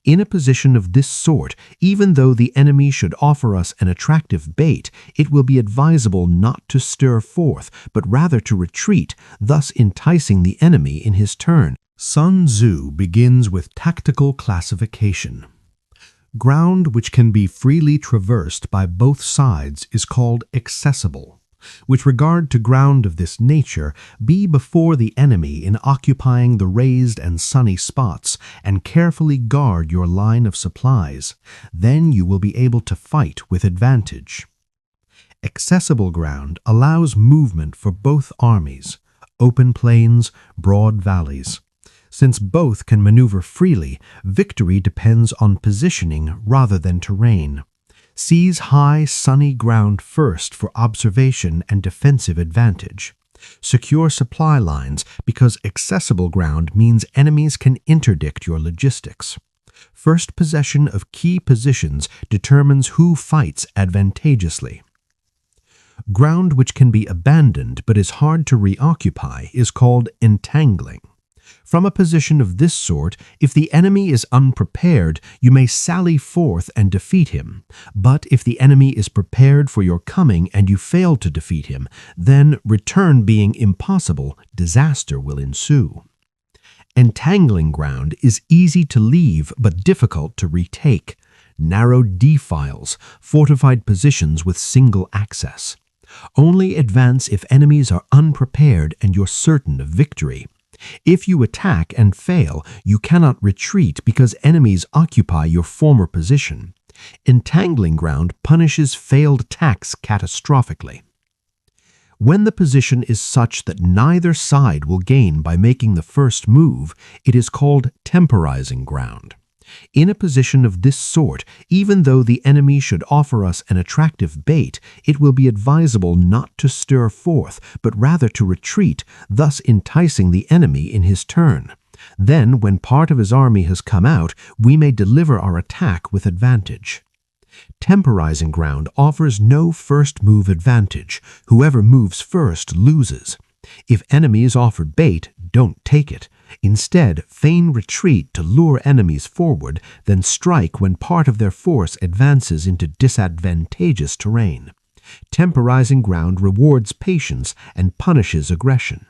In a position of this sort, even though the enemy should offer us an attractive bait, it will be advisable not to stir forth, but rather to retreat, thus enticing the enemy in his turn. Sun Tzu begins with tactical classification. Ground which can be freely traversed by both sides is called accessible. With regard to ground of this nature, be before the enemy in occupying the raised and sunny spots, and carefully guard your line of supplies. Then you will be able to fight with advantage. Accessible ground allows movement for both armies, open plains, broad valleys. Since both can maneuver freely, victory depends on positioning rather than terrain. Seize high, sunny ground first for observation and defensive advantage. Secure supply lines because accessible ground means enemies can interdict your logistics. First possession of key positions determines who fights advantageously. Ground which can be abandoned but is hard to reoccupy is called entangling. From a position of this sort, if the enemy is unprepared, you may sally forth and defeat him. But if the enemy is prepared for your coming and you fail to defeat him, then, return being impossible, disaster will ensue. Entangling ground is easy to leave but difficult to retake. Narrow defiles, fortified positions with single access. Only advance if enemies are unprepared and you're certain of victory. If you attack and fail, you cannot retreat because enemies occupy your former position. Entangling ground punishes failed attacks catastrophically. When the position is such that neither side will gain by making the first move, it is called temporizing ground. In a position of this sort, even though the enemy should offer us an attractive bait, it will be advisable not to stir forth, but rather to retreat, thus enticing the enemy in his turn. Then, when part of his army has come out, we may deliver our attack with advantage. Temporizing ground offers no first move advantage. Whoever moves first loses. If enemy is offered bait, don't take it. Instead, feign retreat to lure enemies forward, then strike when part of their force advances into disadvantageous terrain. Temporizing ground rewards patience and punishes aggression.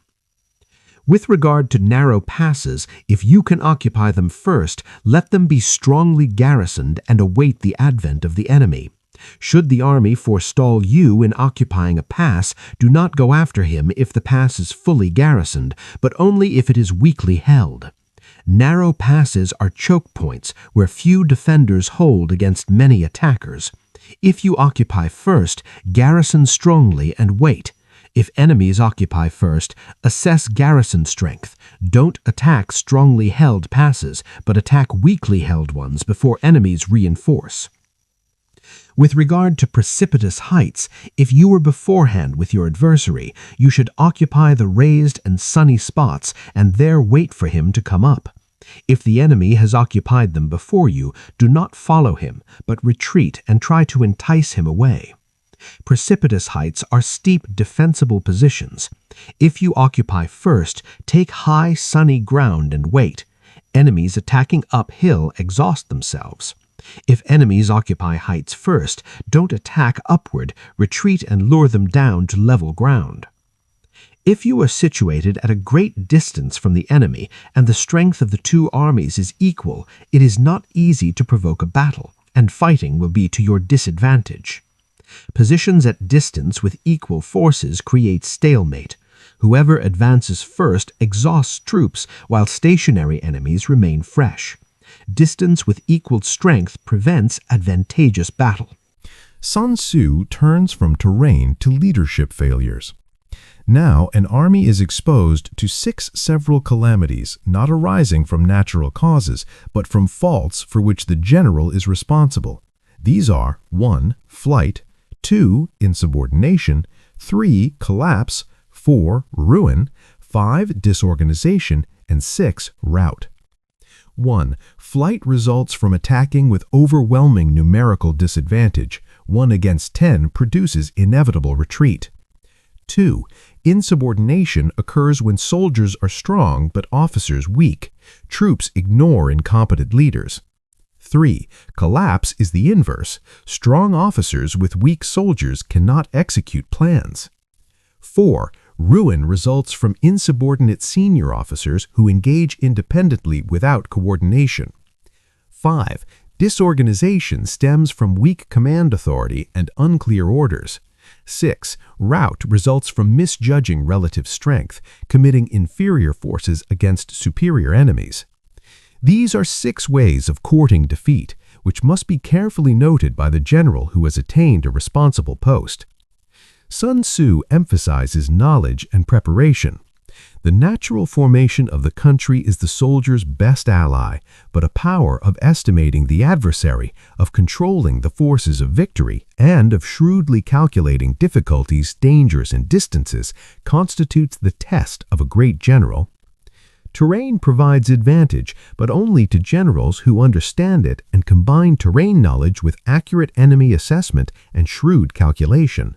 With regard to narrow passes, if you can occupy them first, let them be strongly garrisoned and await the advent of the enemy. Should the army forestall you in occupying a pass, do not go after him if the pass is fully garrisoned, but only if it is weakly held. Narrow passes are choke points where few defenders hold against many attackers. If you occupy first, garrison strongly and wait. If enemies occupy first, assess garrison strength. Don't attack strongly held passes, but attack weakly held ones before enemies reinforce. With regard to precipitous heights, if you were beforehand with your adversary, you should occupy the raised and sunny spots and there wait for him to come up. If the enemy has occupied them before you, do not follow him, but retreat and try to entice him away. Precipitous heights are steep, defensible positions. If you occupy first, take high, sunny ground and wait. Enemies attacking uphill exhaust themselves. If enemies occupy heights first, don't attack upward, retreat and lure them down to level ground. If you are situated at a great distance from the enemy and the strength of the two armies is equal, it is not easy to provoke a battle, and fighting will be to your disadvantage. Positions at distance with equal forces create stalemate. Whoever advances first exhausts troops, while stationary enemies remain fresh. Distance with equal strength prevents advantageous battle. Sun Tzu turns from terrain to leadership failures. Now an army is exposed to 6 several calamities, not arising from natural causes, but from faults for which the general is responsible. These are 1. Flight, 2. Insubordination, 3. Collapse, 4. Ruin, 5. Disorganization, and 6. Rout. 1. Flight results from attacking with overwhelming numerical disadvantage. 1 against 10 produces inevitable retreat. 2. Insubordination occurs when soldiers are strong but officers weak. Troops ignore incompetent leaders. 3. Collapse is the inverse. Strong officers with weak soldiers cannot execute plans. 4. Ruin results from insubordinate senior officers who engage independently without coordination. 5. Disorganization stems from weak command authority and unclear orders. 6. Rout results from misjudging relative strength, committing inferior forces against superior enemies. These are 6 ways of courting defeat, which must be carefully noted by the general who has attained a responsible post. Sun Tzu emphasizes knowledge and preparation. The natural formation of the country is the soldier's best ally, but a power of estimating the adversary, of controlling the forces of victory, and of shrewdly calculating difficulties, dangers, and distances constitutes the test of a great general. Terrain provides advantage, but only to generals who understand it and combine terrain knowledge with accurate enemy assessment and shrewd calculation.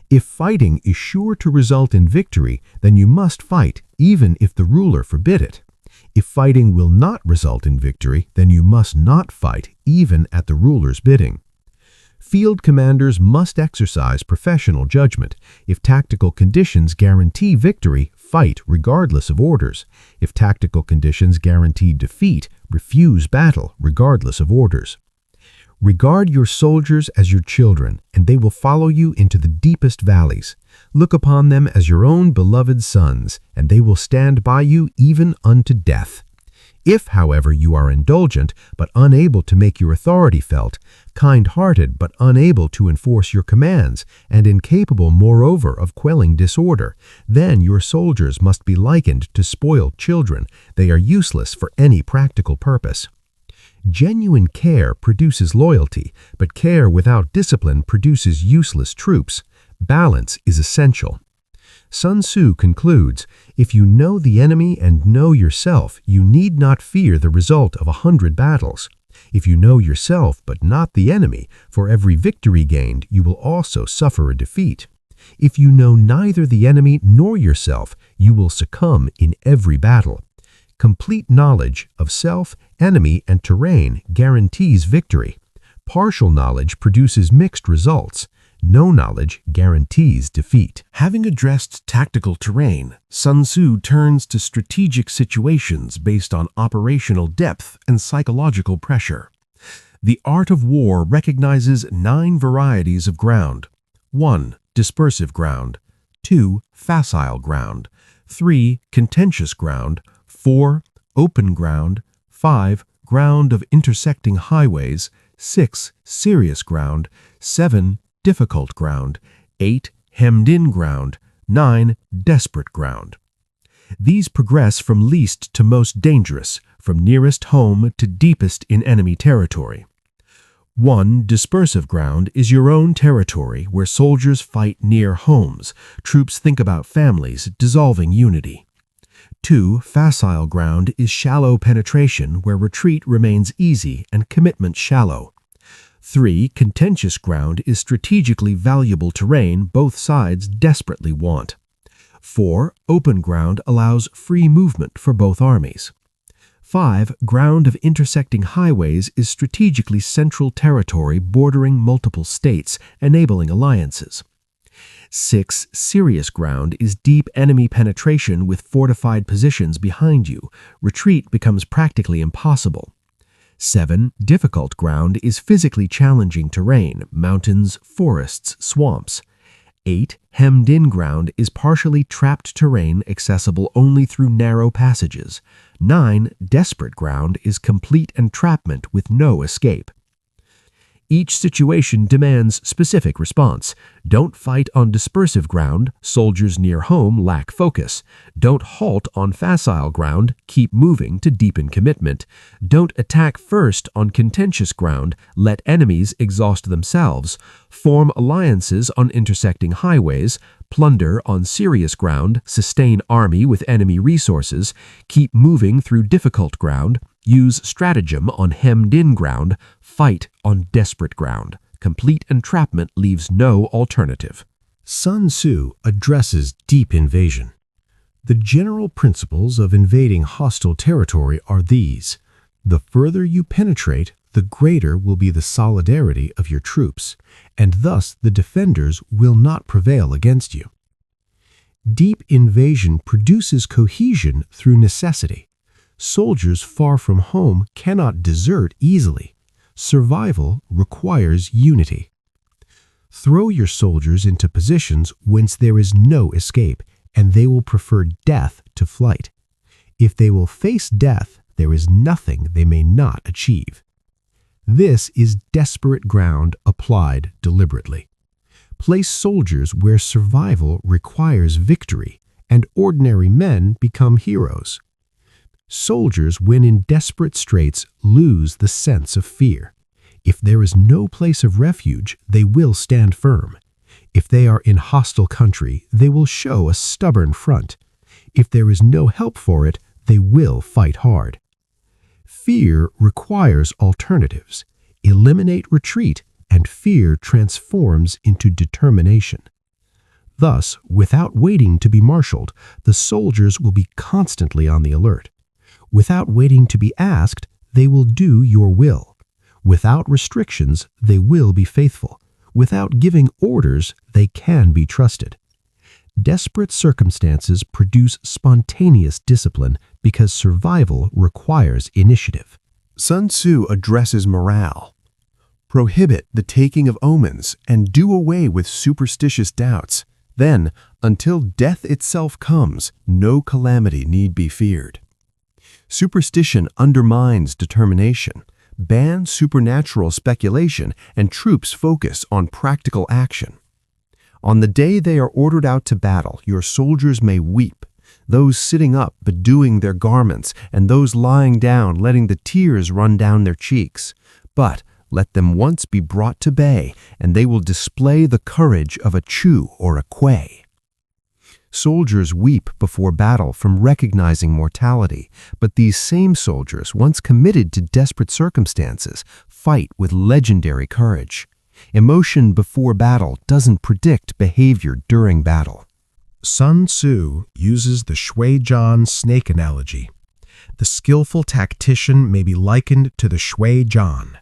If fighting is sure to result in victory, then you must fight, even if the ruler forbid it. If fighting will not result in victory, then you must not fight, even at the ruler's bidding. Field commanders must exercise professional judgment. If tactical conditions guarantee victory, fight regardless of orders. If tactical conditions guarantee defeat, refuse battle regardless of orders. Regard your soldiers as your children, and they will follow you into the deepest valleys. Look upon them as your own beloved sons, and they will stand by you even unto death. If, however, you are indulgent, but unable to make your authority felt, kind-hearted, but unable to enforce your commands, and incapable, moreover, of quelling disorder, then your soldiers must be likened to spoiled children. They are useless for any practical purpose. Genuine care produces loyalty, but care without discipline produces useless troops. Balance is essential. Sun Tzu concludes, if you know the enemy and know yourself, you need not fear the result of 100 battles. If you know yourself but not the enemy, for every victory gained, you will also suffer a defeat. If you know neither the enemy nor yourself, you will succumb in every battle. Complete knowledge of self, enemy, and terrain guarantees victory. Partial knowledge produces mixed results. No knowledge guarantees defeat. Having addressed tactical terrain, Sun Tzu turns to strategic situations based on operational depth and psychological pressure. The art of war recognizes 9 varieties of ground. 1. Dispersive ground. 2. Facile ground. 3. Contentious ground. 4. Open ground. 5. Ground of intersecting highways. 6. Serious ground. 7. Difficult ground. 8. Hemmed-in ground. 9. Desperate ground. These progress from least to most dangerous, from nearest home to deepest in enemy territory. 1. Dispersive ground is your own territory where soldiers fight near homes. Troops think about families, dissolving unity. 2. Facile ground is shallow penetration where retreat remains easy and commitment shallow. 3. Contentious ground is strategically valuable terrain both sides desperately want. 4. Open ground allows free movement for both armies. 5. Ground of intersecting highways is strategically central territory bordering multiple states, enabling alliances. 6. Serious ground is deep enemy penetration with fortified positions behind you. Retreat becomes practically impossible. 7. Difficult ground is physically challenging terrain, mountains, forests, swamps. 8. Hemmed-in ground is partially trapped terrain accessible only through narrow passages. 9. Desperate ground is complete entrapment with no escape. Each situation demands specific response. Don't fight on dispersive ground. Soldiers near home lack focus. Don't halt on facile ground. Keep moving to deepen commitment. Don't attack first on contentious ground. Let enemies exhaust themselves. Form alliances on intersecting highways. Plunder on serious ground. Sustain army with enemy resources. Keep moving through difficult ground. Use stratagem on hemmed-in ground. Fight on desperate ground. Complete entrapment leaves no alternative. Sun Tzu addresses deep invasion. The general principles of invading hostile territory are these. The further you penetrate, the greater will be the solidarity of your troops, and thus the defenders will not prevail against you. Deep invasion produces cohesion through necessity. Soldiers far from home cannot desert easily. Survival requires unity. Throw your soldiers into positions whence there is no escape, and they will prefer death to flight. If they will face death, there is nothing they may not achieve. This is desperate ground applied deliberately. Place soldiers where survival requires victory, and ordinary men become heroes. Soldiers, when in desperate straits, lose the sense of fear. If there is no place of refuge, they will stand firm. If they are in hostile country, they will show a stubborn front. If there is no help for it, they will fight hard. Fear requires alternatives. Eliminate retreat, and fear transforms into determination. Thus, without waiting to be marshaled, the soldiers will be constantly on the alert. Without waiting to be asked, they will do your will. Without restrictions, they will be faithful. Without giving orders, they can be trusted. Desperate circumstances produce spontaneous discipline because survival requires initiative. Sun Tzu addresses morale. Prohibit the taking of omens and do away with superstitious doubts. Then, until death itself comes, no calamity need be feared. Superstition undermines determination. Ban supernatural speculation and troops focus on practical action. On the day they are ordered out to battle, your soldiers may weep, those sitting up bedewing their garments, and those lying down letting the tears run down their cheeks. But let them once be brought to bay, and they will display the courage of a Chu or a Kuei. Soldiers weep before battle from recognizing mortality, but these same soldiers, once committed to desperate circumstances, fight with legendary courage. Emotion before battle doesn't predict behavior during battle. Sun Tzu uses the Shui-Jan snake analogy. The skillful tactician may be likened to the Shui-Jan.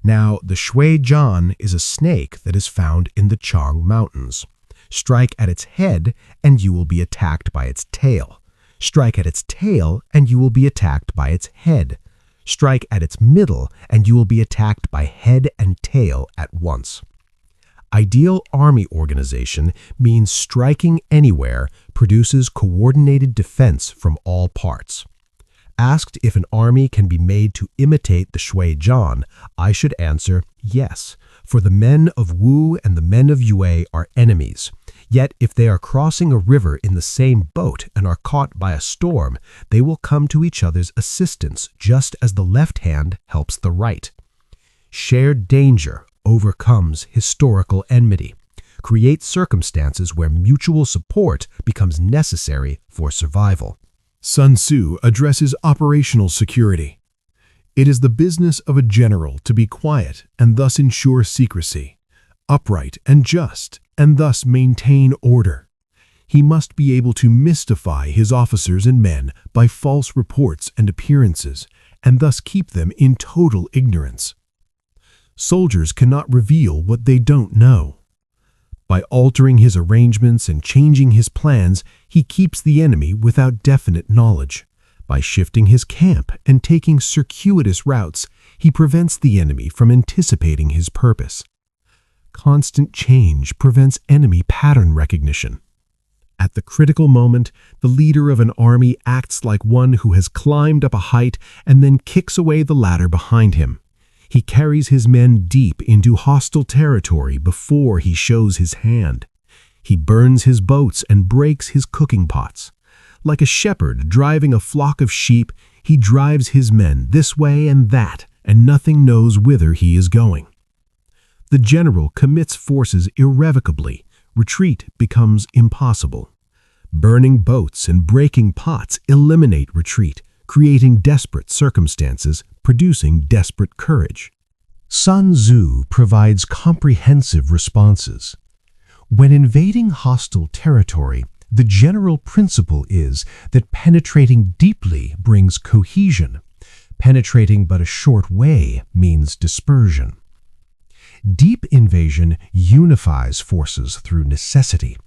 Now, the Shui-Jan is a snake that is found in the Chang Mountains. Strike at its head, and you will be attacked by its tail. Strike at its tail, and you will be attacked by its head. Strike at its middle, and you will be attacked by head and tail at once. Ideal army organization means striking anywhere produces coordinated defense from all parts. Asked if an army can be made to imitate the Shui-Jan, I should answer yes, for the men of Wu and the men of Yue are enemies. Yet if they are crossing a river in the same boat and are caught by a storm, they will come to each other's assistance just as the left hand helps the right. Shared danger overcomes historical enmity. Create circumstances where mutual support becomes necessary for survival. Sun Tzu addresses operational security. It is the business of a general to be quiet and thus ensure secrecy, upright and just, and thus maintain order. He must be able to mystify his officers and men by false reports and appearances, and thus keep them in total ignorance. Soldiers cannot reveal what they don't know. By altering his arrangements and changing his plans, he keeps the enemy without definite knowledge. By shifting his camp and taking circuitous routes, he prevents the enemy from anticipating his purpose. Constant change prevents enemy pattern recognition. At the critical moment, the leader of an army acts like one who has climbed up a height and then kicks away the ladder behind him. He carries his men deep into hostile territory before he shows his hand. He burns his boats and breaks his cooking pots. Like a shepherd driving a flock of sheep, he drives his men this way and that, and nothing knows whither he is going. The general commits forces irrevocably. Retreat becomes impossible. Burning boats and breaking pots eliminate retreat, creating desperate circumstances, producing desperate courage. Sun Tzu provides comprehensive responses. When invading hostile territory, the general principle is that penetrating deeply brings cohesion. Penetrating but a short way means dispersion. Deep invasion unifies forces through necessity.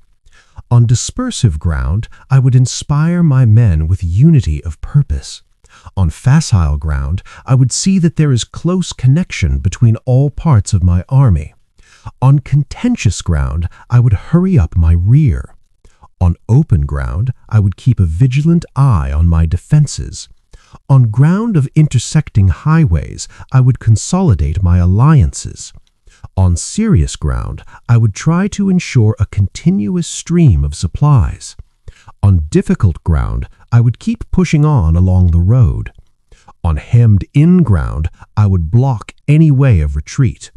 On dispersive ground, I would inspire my men with unity of purpose. On facile ground, I would see that there is close connection between all parts of my army. On contentious ground, I would hurry up my rear. On open ground, I would keep a vigilant eye on my defenses. On ground of intersecting highways, I would consolidate my alliances. On serious ground, I would try to ensure a continuous stream of supplies. On difficult ground, I would keep pushing on along the road. On hemmed-in ground, I would block any way of retreat.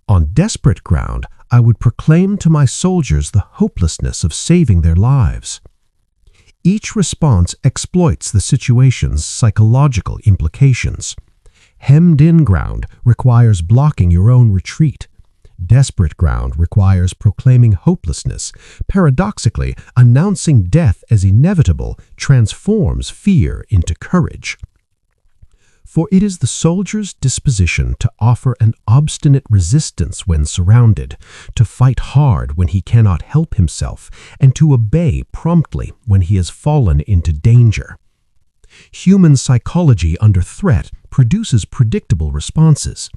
On desperate ground, I would proclaim to my soldiers the hopelessness of saving their lives. Each response exploits the situation's psychological implications. Hemmed-in ground requires blocking your own retreat. Desperate ground requires proclaiming hopelessness. Paradoxically, announcing death as inevitable transforms fear into courage. For it is the soldier's disposition to offer an obstinate resistance when surrounded, to fight hard when he cannot help himself, and to obey promptly when he has fallen into danger. Human psychology under threat produces predictable responses.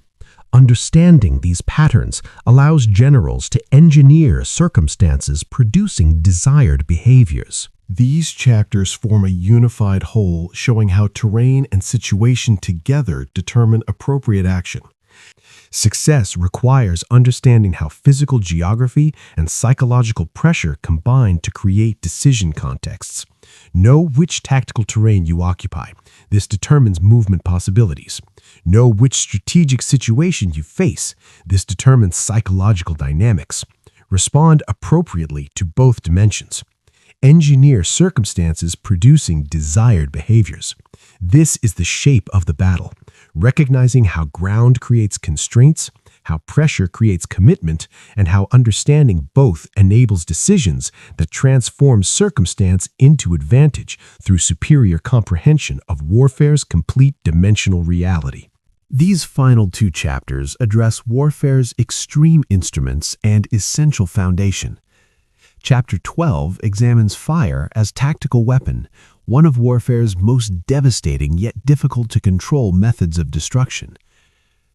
Understanding these patterns allows generals to engineer circumstances producing desired behaviors. These chapters form a unified whole showing how terrain and situation together determine appropriate action. Success requires understanding how physical geography and psychological pressure combine to create decision contexts. Know which tactical terrain you occupy. This determines movement possibilities. Know which strategic situation you face. This determines psychological dynamics. Respond appropriately to both dimensions. Engineer circumstances producing desired behaviors. This is the shape of the battle, recognizing how ground creates constraints, how pressure creates commitment, and how understanding both enables decisions that transform circumstance into advantage through superior comprehension of warfare's complete dimensional reality. These final two chapters address warfare's extreme instruments and essential foundation. Chapter 12 examines fire as tactical weapon, one of warfare's most devastating yet difficult to control methods of destruction.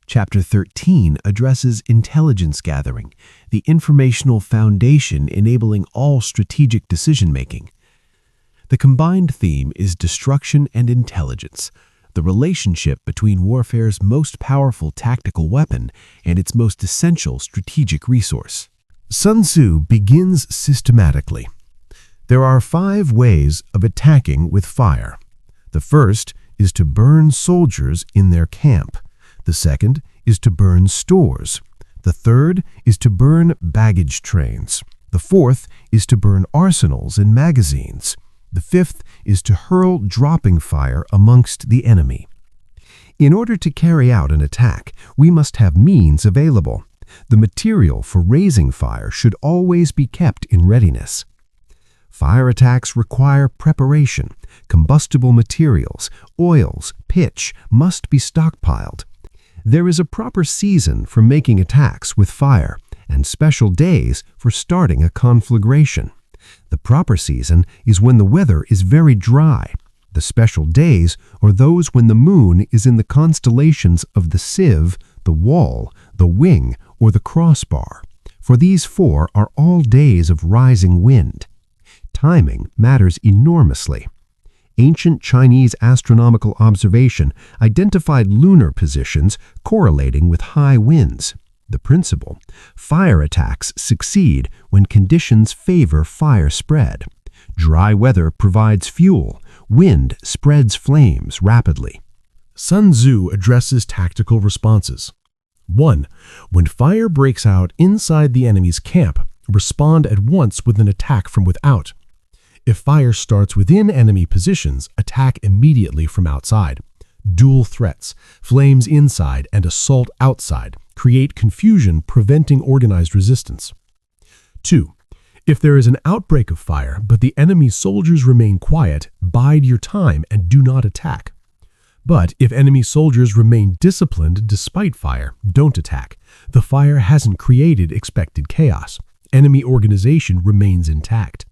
Chapter 13 addresses intelligence gathering, the informational foundation enabling all strategic decision-making. The combined theme is destruction and intelligence, the relationship between warfare's most powerful tactical weapon and its most essential strategic resource. Sun Tzu begins systematically. There are 5 ways of attacking with fire. The first is to burn soldiers in their camp. The second is to burn stores. The third is to burn baggage trains. The fourth is to burn arsenals and magazines. The fifth is to hurl dropping fire amongst the enemy. In order to carry out an attack, we must have means available. The material for raising fire should always be kept in readiness. Fire attacks require preparation. Combustible materials, oils, pitch must be stockpiled. There is a proper season for making attacks with fire and special days for starting a conflagration. The proper season is when the weather is very dry. The special days are those when the moon is in the constellations of the sieve, the wall, the wing, or the crossbar, for these 4 are all days of rising wind. Timing matters enormously. Ancient Chinese astronomical observation identified lunar positions correlating with high winds. The principle: fire attacks succeed when conditions favor fire spread. Dry weather provides fuel. Wind spreads flames rapidly. Sun Tzu addresses tactical responses. 1. When fire breaks out inside the enemy's camp, respond at once with an attack from without. If fire starts within enemy positions, attack immediately from outside. Dual threats, flames inside and assault outside, create confusion, preventing organized resistance. 2. If there is an outbreak of fire, but the enemy's soldiers remain quiet, bide your time and do not attack. But if enemy soldiers remain disciplined despite fire, don't attack. The fire hasn't created expected chaos. Enemy organization remains intact.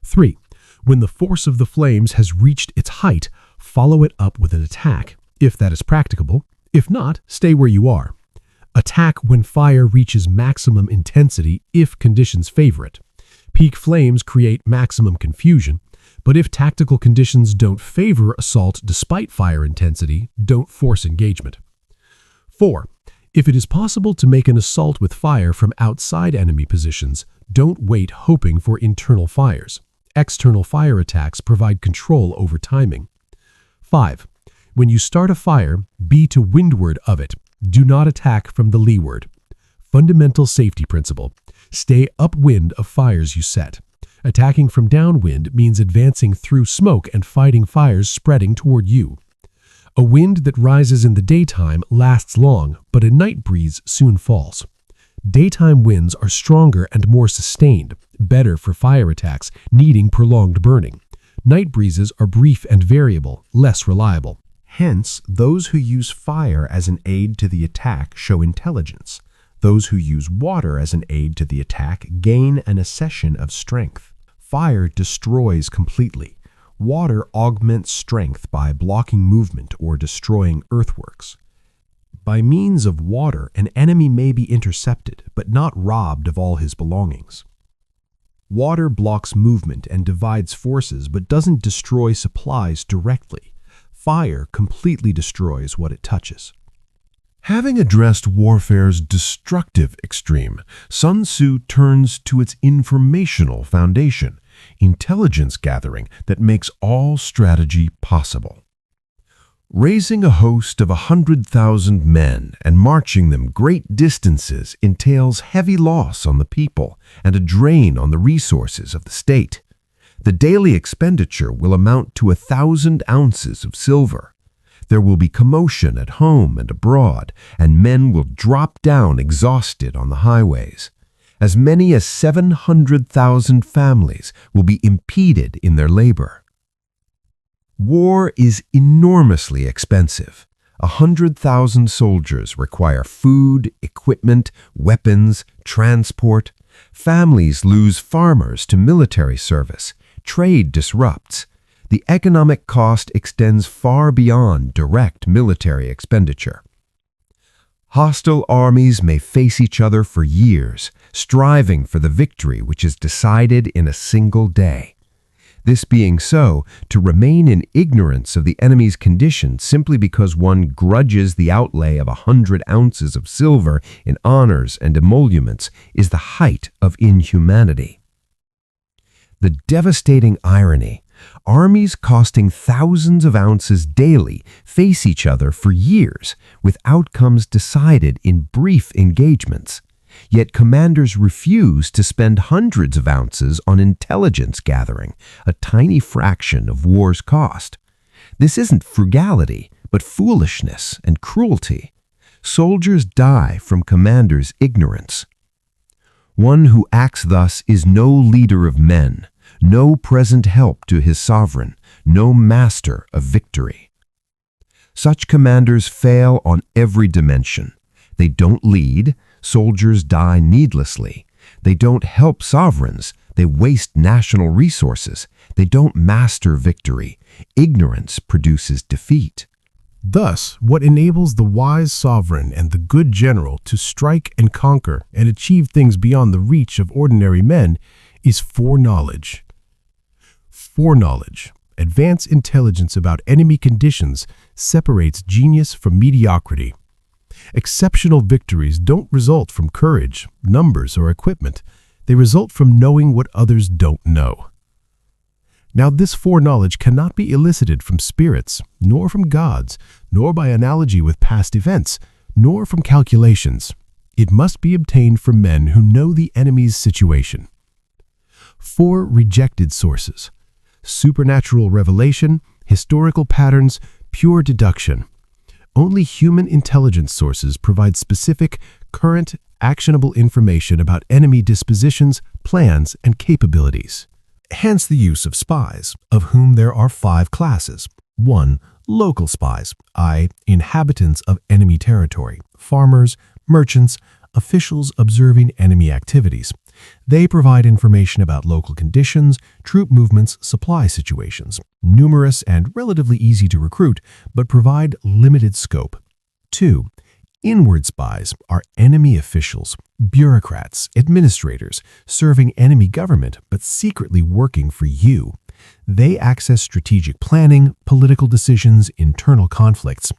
3. When the force of the flames has reached its height, follow it up with an attack, if that is practicable. If not, stay where you are. Attack when fire reaches maximum intensity if conditions favor it. Peak flames create maximum confusion, but if tactical conditions don't favor assault despite fire intensity, don't force engagement. 4. If it is possible to make an assault with fire from outside enemy positions, don't wait hoping for internal fires. External fire attacks provide control over timing. 5. When you start a fire, be to windward of it. Do not attack from the leeward. Fundamental safety principle: stay upwind of fires you set. Attacking from downwind means advancing through smoke and fighting fires spreading toward you. A wind that rises in the daytime lasts long, but a night breeze soon falls. Daytime winds are stronger and more sustained, better for fire attacks needing prolonged burning. Night breezes are brief and variable, less reliable. Hence, those who use fire as an aid to the attack show intelligence. Those who use water as an aid to the attack gain an accession of strength. Fire destroys completely. Water augments strength by blocking movement or destroying earthworks. By means of water, an enemy may be intercepted, but not robbed of all his belongings. Water blocks movement and divides forces, but doesn't destroy supplies directly. Fire completely destroys what it touches. Having addressed warfare's destructive extreme, Sun Tzu turns to its informational foundation, intelligence gathering that makes all strategy possible. Raising a host of 100,000 men and marching them great distances entails heavy loss on the people and a drain on the resources of the state. The daily expenditure will amount to 1,000 ounces of silver. There will be commotion at home and abroad, and men will drop down exhausted on the highways. As many as 700,000 families will be impeded in their labor. War is enormously expensive. 100,000 soldiers require food, equipment, weapons, transport. Families lose farmers to military service. Trade disrupts. The economic cost extends far beyond direct military expenditure. Hostile armies may face each other for years, striving for the victory which is decided in a single day. This being so, to remain in ignorance of the enemy's condition simply because one grudges the outlay of 100 ounces of silver in honors and emoluments is the height of inhumanity. The devastating irony: armies costing thousands of ounces daily face each other for years with outcomes decided in brief engagements. Yet commanders refuse to spend hundreds of ounces on intelligence gathering, a tiny fraction of war's cost. This isn't frugality, but foolishness and cruelty. Soldiers die from commanders' ignorance. One who acts thus is no leader of men, no present help to his sovereign, no master of victory. Such commanders fail on every dimension. They don't lead, soldiers die needlessly. They don't help sovereigns, they waste national resources. They don't master victory. Ignorance produces defeat. Thus, what enables the wise sovereign and the good general to strike and conquer and achieve things beyond the reach of ordinary men is foreknowledge. Foreknowledge, advanced intelligence about enemy conditions, separates genius from mediocrity. Exceptional victories don't result from courage, numbers, or equipment. They result from knowing what others don't know. Now, this foreknowledge cannot be elicited from spirits, nor from gods, nor by analogy with past events, nor from calculations. It must be obtained from men who know the enemy's situation. 4 rejected sources: supernatural revelation, historical patterns, pure deduction. Only human intelligence sources provide specific, current, actionable information about enemy dispositions, plans, and capabilities. Hence the use of spies, of whom there are 5 classes. 1. Local spies, i.e., inhabitants of enemy territory, farmers, merchants, officials observing enemy activities. They provide information about local conditions, troop movements, supply situations. Numerous and relatively easy to recruit, but provide limited scope. 2. Inward spies are enemy officials, bureaucrats, administrators, serving enemy government but secretly working for you. They access strategic planning, political decisions, internal conflicts.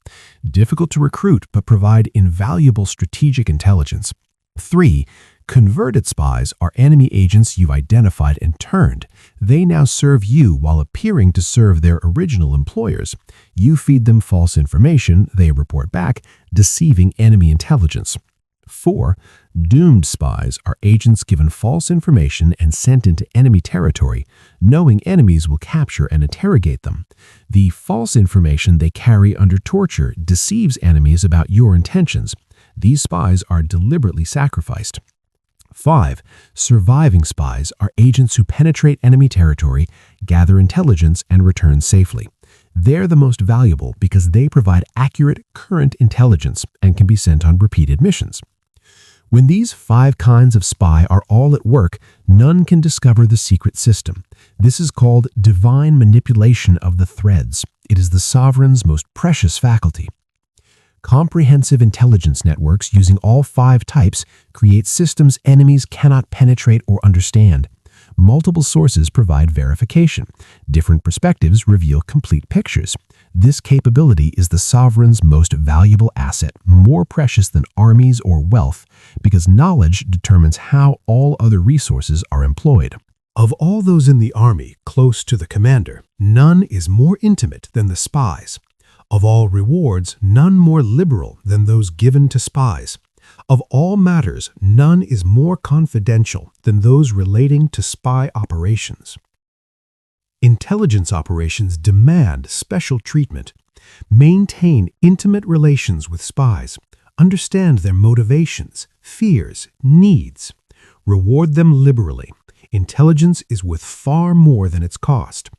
Difficult to recruit but provide invaluable strategic intelligence. 3. Converted spies are enemy agents you've identified and turned. They now serve you while appearing to serve their original employers. You feed them false information, they report back, deceiving enemy intelligence. 4. Doomed spies are agents given false information and sent into enemy territory, knowing enemies will capture and interrogate them. The false information they carry under torture deceives enemies about your intentions. These spies are deliberately sacrificed. 5. Surviving spies are agents who penetrate enemy territory, gather intelligence, and return safely. They're the most valuable because they provide accurate, current intelligence and can be sent on repeated missions. When these 5 kinds of spy are all at work, none can discover the secret system. This is called divine manipulation of the threads. It is the sovereign's most precious faculty. Comprehensive intelligence networks using all 5 types create systems enemies cannot penetrate or understand. Multiple sources provide verification. Different perspectives reveal complete pictures. This capability is the sovereign's most valuable asset, more precious than armies or wealth, because knowledge determines how all other resources are employed. Of all those in the army close to the commander, none is more intimate than the spies. Of all rewards, none more liberal than those given to spies. Of all matters, none is more confidential than those relating to spy operations. Intelligence operations demand special treatment. Maintain intimate relations with spies. Understand their motivations, fears, needs. Reward them liberally. Intelligence is worth far more than its cost.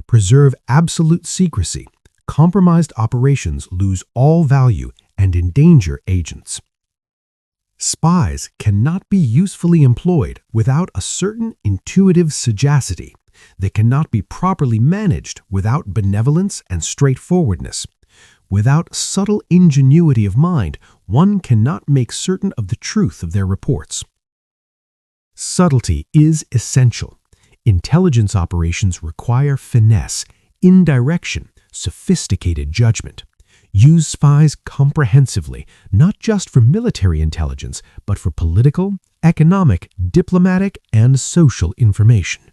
Preserve absolute secrecy. Compromised operations lose all value and endanger agents. Spies cannot be usefully employed without a certain intuitive sagacity. They cannot be properly managed without benevolence and straightforwardness. Without subtle ingenuity of mind, one cannot make certain of the truth of their reports. Subtlety is essential. Intelligence operations require finesse, indirection, sophisticated judgment. Use spies comprehensively, not just for military intelligence, but for political, economic, diplomatic, and social information.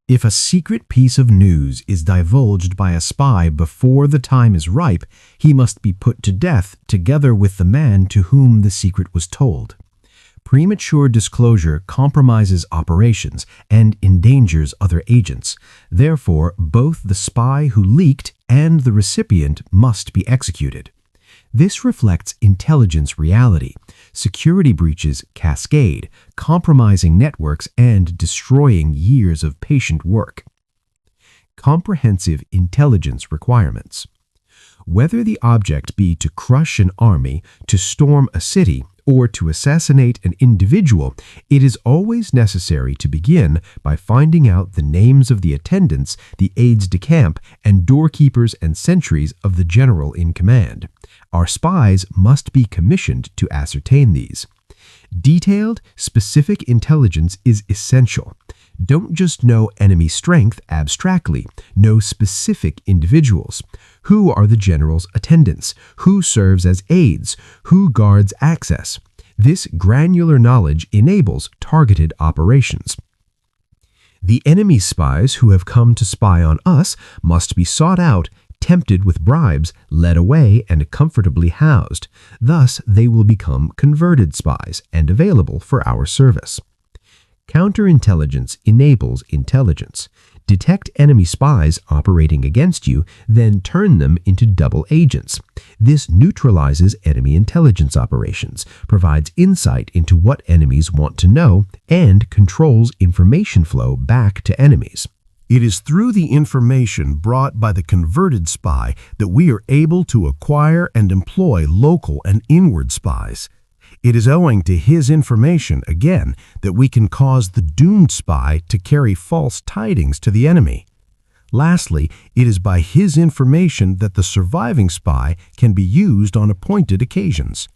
If a secret piece of news is divulged by a spy before the time is ripe, he must be put to death together with the man to whom the secret was told. Premature disclosure compromises operations and endangers other agents. Therefore, both the spy who leaked and the recipient must be executed. This reflects intelligence reality. Security breaches cascade, compromising networks and destroying years of patient work. Comprehensive intelligence requirements. Whether the object be to crush an army, to storm a city, or to assassinate an individual, it is always necessary to begin by finding out the names of the attendants, the aides-de-camp, and doorkeepers and sentries of the general in command. Our spies must be commissioned to ascertain these. Detailed, specific intelligence is essential. Don't just know enemy strength abstractly. Know specific individuals. Who are the general's attendants? Who serves as aides? Who guards access? This granular knowledge enables targeted operations. The enemy spies who have come to spy on us must be sought out, tempted with bribes, led away, and comfortably housed. Thus, they will become converted spies and available for our service. Counterintelligence enables intelligence. Detect enemy spies operating against you, then turn them into double agents. This neutralizes enemy intelligence operations, provides insight into what enemies want to know, and controls information flow back to enemies. It is through the information brought by the converted spy that we are able to acquire and employ local and inward spies. It is owing to his information, again, that we can cause the doomed spy to carry false tidings to the enemy. Lastly, it is by his information that the surviving spy can be used on appointed occasions.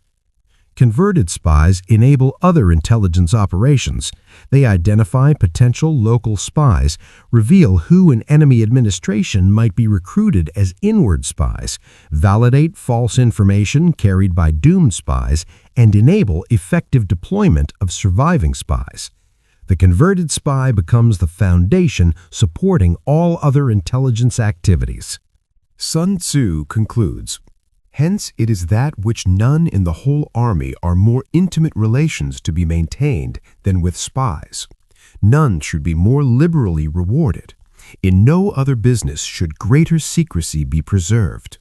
Converted spies enable other intelligence operations. They identify potential local spies, reveal who in enemy administration might be recruited as inward spies, validate false information carried by doomed spies, and enable effective deployment of surviving spies. The converted spy becomes the foundation supporting all other intelligence activities. Sun Tzu concludes, "Hence it is that which none in the whole army are more intimate relations to be maintained than with spies. None should be more liberally rewarded. In no other business should greater secrecy be preserved."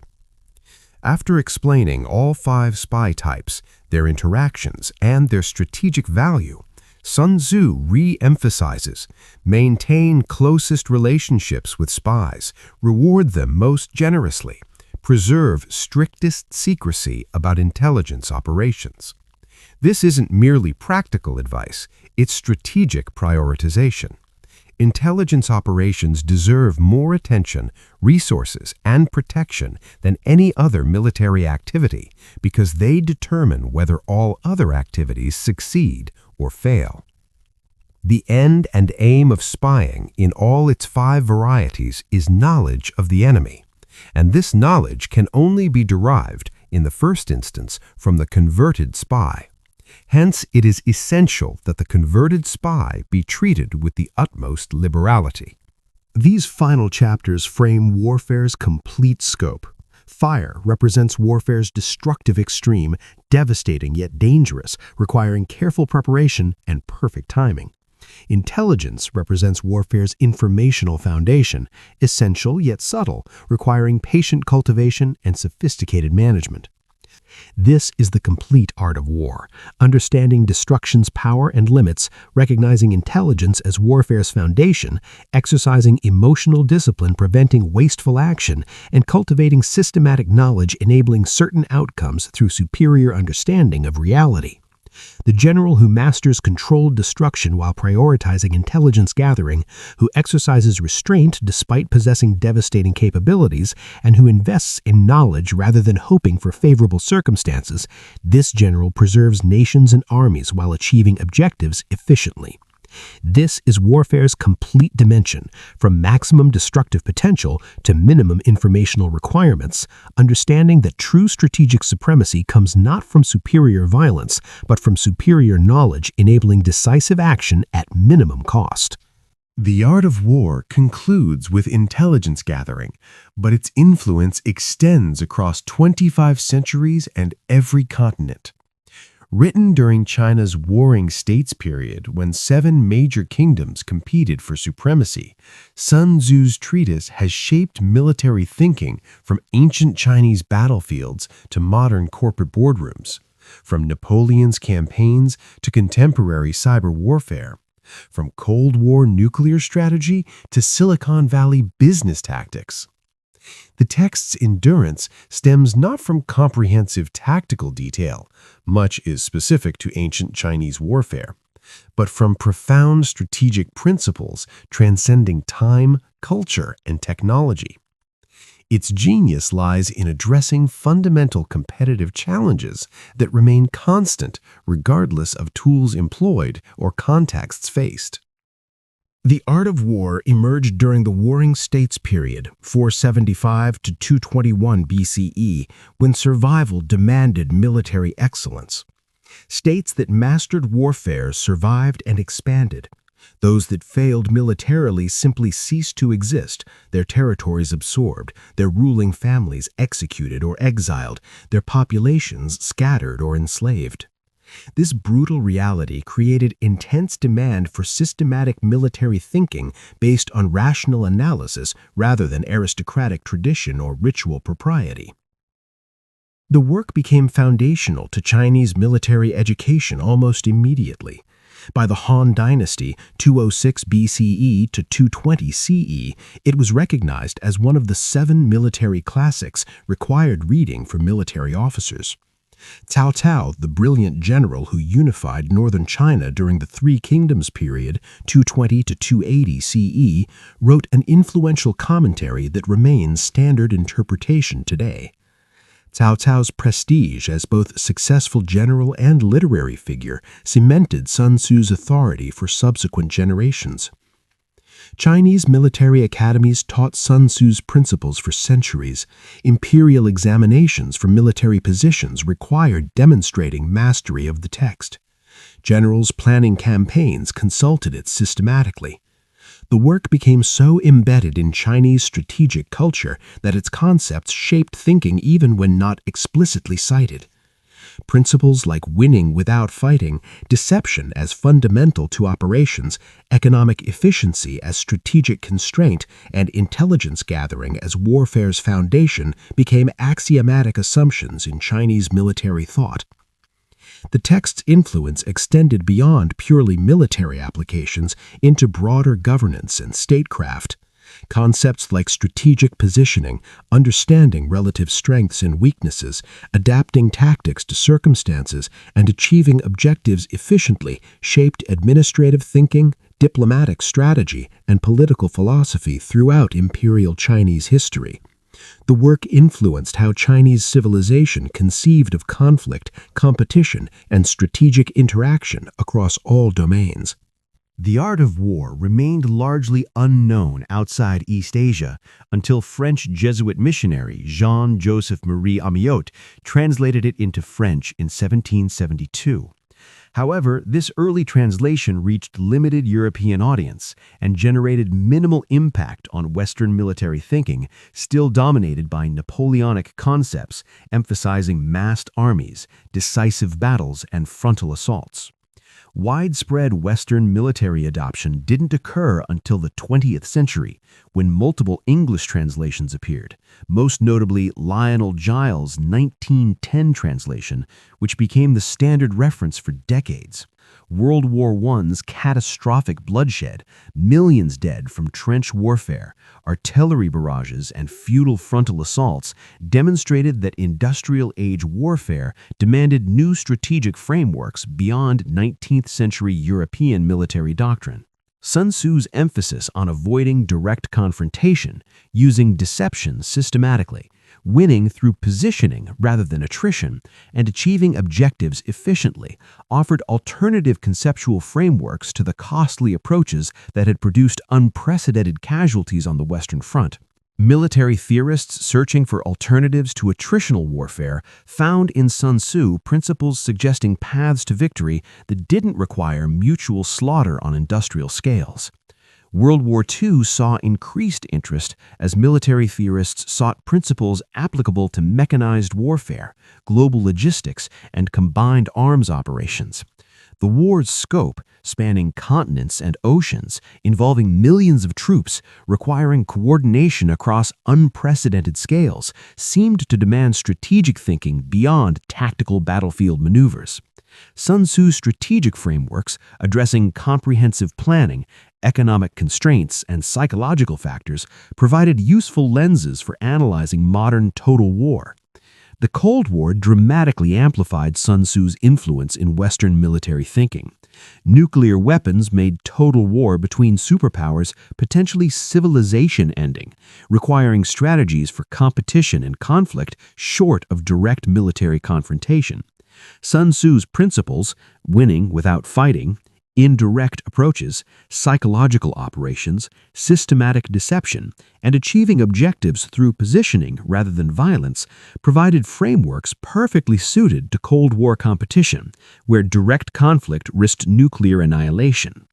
After explaining all 5 spy types, their interactions, and their strategic value, Sun Tzu re-emphasizes, maintain closest relationships with spies, reward them most generously, preserve strictest secrecy about intelligence operations. This isn't merely practical advice, it's strategic prioritization. Intelligence operations deserve more attention, resources, and protection than any other military activity because they determine whether all other activities succeed or fail. The end and aim of spying in all its 5 varieties is knowledge of the enemy, and this knowledge can only be derived, in the first instance, from the converted spy. Hence, it is essential that the converted spy be treated with the utmost liberality. These final chapters frame warfare's complete scope. Fire represents warfare's destructive extreme, devastating yet dangerous, requiring careful preparation and perfect timing. Intelligence represents warfare's informational foundation, essential yet subtle, requiring patient cultivation and sophisticated management. This is the complete art of war, understanding destruction's power and limits, recognizing intelligence as warfare's foundation, exercising emotional discipline preventing wasteful action, and cultivating systematic knowledge enabling certain outcomes through superior understanding of reality. The general who masters controlled destruction while prioritizing intelligence gathering, who exercises restraint despite possessing devastating capabilities, and who invests in knowledge rather than hoping for favorable circumstances, this general preserves nations and armies while achieving objectives efficiently. This is warfare's complete dimension, from maximum destructive potential to minimum informational requirements, understanding that true strategic supremacy comes not from superior violence, but from superior knowledge enabling decisive action at minimum cost. The art of war concludes with intelligence gathering, but its influence extends across 25 centuries and every continent. Written during China's Warring States period when 7 major kingdoms competed for supremacy, Sun Tzu's treatise has shaped military thinking from ancient Chinese battlefields to modern corporate boardrooms, from Napoleon's campaigns to contemporary cyber warfare, from Cold War nuclear strategy to Silicon Valley business tactics. The text's endurance stems not from comprehensive tactical detail, much is specific to ancient Chinese warfare, but from profound strategic principles transcending time, culture, and technology. Its genius lies in addressing fundamental competitive challenges that remain constant regardless of tools employed or contexts faced. The art of war emerged during the Warring States period, 475 to 221 BCE, when survival demanded military excellence. States that mastered warfare survived and expanded. Those that failed militarily simply ceased to exist, their territories absorbed, their ruling families executed or exiled, their populations scattered or enslaved. This brutal reality created intense demand for systematic military thinking based on rational analysis rather than aristocratic tradition or ritual propriety. The work became foundational to Chinese military education almost immediately. By the Han Dynasty, 206 BCE to 220 CE, it was recognized as one of the 7 military classics required reading for military officers. Cao Cao, the brilliant general who unified northern China during the Three Kingdoms period, 220 to 280 CE, wrote an influential commentary that remains standard interpretation today. Cao Cao's prestige as both successful general and literary figure cemented Sun Tzu's authority for subsequent generations. Chinese military academies taught Sun Tzu's principles for centuries. Imperial examinations for military positions required demonstrating mastery of the text. Generals planning campaigns consulted it systematically. The work became so embedded in Chinese strategic culture that its concepts shaped thinking even when not explicitly cited. Principles like winning without fighting, deception as fundamental to operations, economic efficiency as strategic constraint, and intelligence gathering as warfare's foundation became axiomatic assumptions in Chinese military thought. The text's influence extended beyond purely military applications into broader governance and statecraft. Concepts like strategic positioning, understanding relative strengths and weaknesses, adapting tactics to circumstances, and achieving objectives efficiently shaped administrative thinking, diplomatic strategy, and political philosophy throughout imperial Chinese history. The work influenced how Chinese civilization conceived of conflict, competition, and strategic interaction across all domains. The art of war remained largely unknown outside East Asia until French Jesuit missionary Jean-Joseph Marie Amiot translated it into French in 1772. However, this early translation reached limited European audience and generated minimal impact on Western military thinking, still dominated by Napoleonic concepts emphasizing massed armies, decisive battles, and frontal assaults. Widespread Western military adoption didn't occur until the 20th century, when multiple English translations appeared, most notably Lionel Giles' 1910 translation, which became the standard reference for decades. World War I's catastrophic bloodshed, millions dead from trench warfare, artillery barrages, and futile frontal assaults demonstrated that industrial-age warfare demanded new strategic frameworks beyond 19th century European military doctrine. Sun Tzu's emphasis on avoiding direct confrontation, using deception systematically, winning through positioning rather than attrition, and achieving objectives efficiently, offered alternative conceptual frameworks to the costly approaches that had produced unprecedented casualties on the Western Front. Military theorists searching for alternatives to attritional warfare found in Sun Tzu principles suggesting paths to victory that didn't require mutual slaughter on industrial scales. World War II saw increased interest as military theorists sought principles applicable to mechanized warfare, global logistics, and combined arms operations. The war's scope, spanning continents and oceans, involving millions of troops, requiring coordination across unprecedented scales, seemed to demand strategic thinking beyond tactical battlefield maneuvers. Sun Tzu's strategic frameworks, addressing comprehensive planning, economic constraints, and psychological factors, provided useful lenses for analyzing modern total war. The Cold War dramatically amplified Sun Tzu's influence in Western military thinking. Nuclear weapons made total war between superpowers potentially civilization-ending, requiring strategies for competition and conflict short of direct military confrontation. Sun Tzu's principles, winning without fighting, indirect approaches, psychological operations, systematic deception, and achieving objectives through positioning rather than violence, provided frameworks perfectly suited to Cold War competition, where direct conflict risked nuclear annihilation.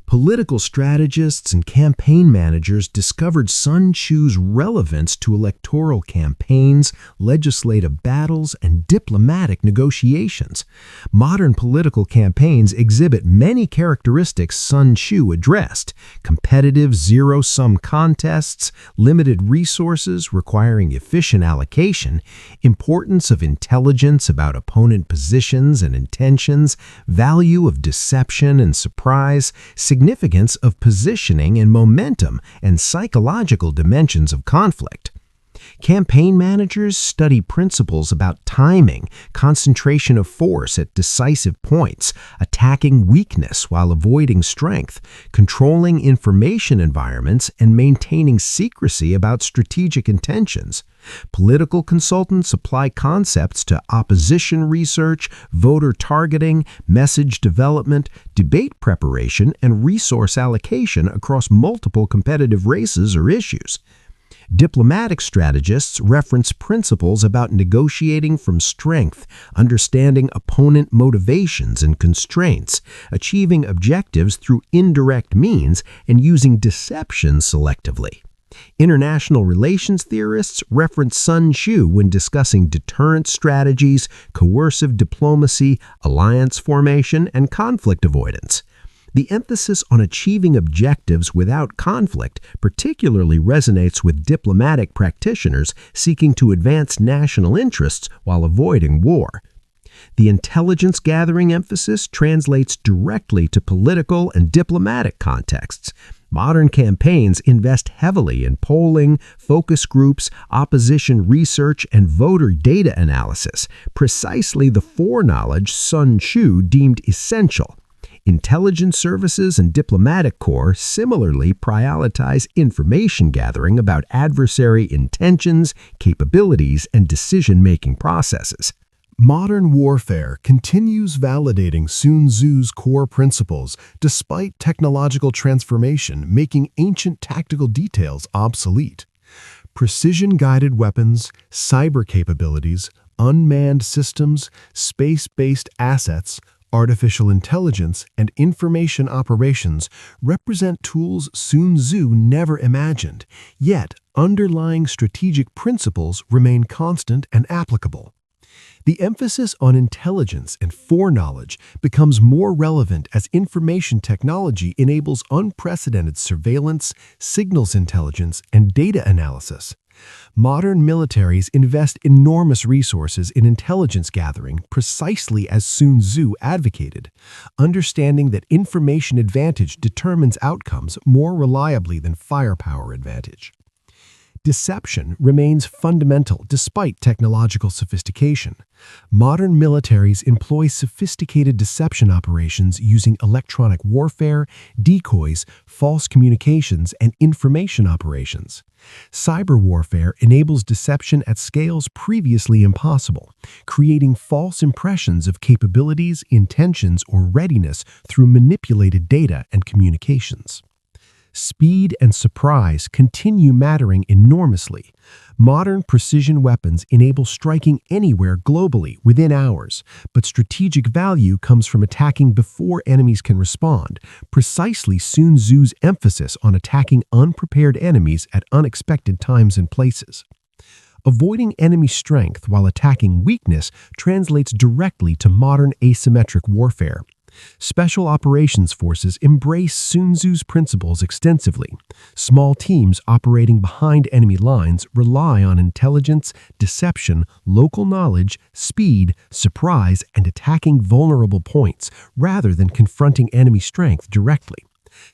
Political strategists and campaign managers discovered Sun Tzu's relevance to electoral campaigns, legislative battles, and diplomatic negotiations. Modern political campaigns exhibit many characteristics Sun Tzu addressed: competitive zero-sum contests, limited resources requiring efficient allocation, importance of intelligence about opponent positions and intentions, value of deception and surprise, significance of positioning and momentum, and psychological dimensions of conflict. Campaign managers study principles about timing, concentration of force at decisive points, attacking weakness while avoiding strength, controlling information environments, and maintaining secrecy about strategic intentions. Political consultants apply concepts to opposition research, voter targeting, message development, debate preparation, and resource allocation across multiple competitive races or issues. Diplomatic strategists reference principles about negotiating from strength, understanding opponent motivations and constraints, achieving objectives through indirect means, and using deception selectively. International relations theorists reference Sun Tzu when discussing deterrence strategies, coercive diplomacy, alliance formation, and conflict avoidance. The emphasis on achieving objectives without conflict particularly resonates with diplomatic practitioners seeking to advance national interests while avoiding war. The intelligence-gathering emphasis translates directly to political and diplomatic contexts. Modern campaigns invest heavily in polling, focus groups, opposition research, and voter data analysis, precisely the foreknowledge Sun Tzu deemed essential. Intelligence services and diplomatic corps similarly prioritize information gathering about adversary intentions, capabilities, and decision-making processes. Modern warfare continues validating Sun Tzu's core principles despite technological transformation making ancient tactical details obsolete. Precision-guided weapons, cyber capabilities, unmanned systems, space-based assets, artificial intelligence, and information operations represent tools Sun Tzu never imagined, yet underlying strategic principles remain constant and applicable. The emphasis on intelligence and foreknowledge becomes more relevant as information technology enables unprecedented surveillance, signals intelligence, and data analysis. Modern militaries invest enormous resources in intelligence gathering precisely as Sun Tzu advocated, understanding that information advantage determines outcomes more reliably than firepower advantage. Deception remains fundamental despite technological sophistication. Modern militaries employ sophisticated deception operations using electronic warfare, decoys, false communications, and information operations. Cyber warfare enables deception at scales previously impossible, creating false impressions of capabilities, intentions, or readiness through manipulated data and communications. Speed and surprise continue mattering enormously. Modern precision weapons enable striking anywhere globally within hours, but strategic value comes from attacking before enemies can respond, precisely Sun Tzu's emphasis on attacking unprepared enemies at unexpected times and places. Avoiding enemy strength while attacking weakness translates directly to modern asymmetric warfare. Special operations forces embrace Sun Tzu's principles extensively. Small teams operating behind enemy lines rely on intelligence, deception, local knowledge, speed, surprise, and attacking vulnerable points rather than confronting enemy strength directly.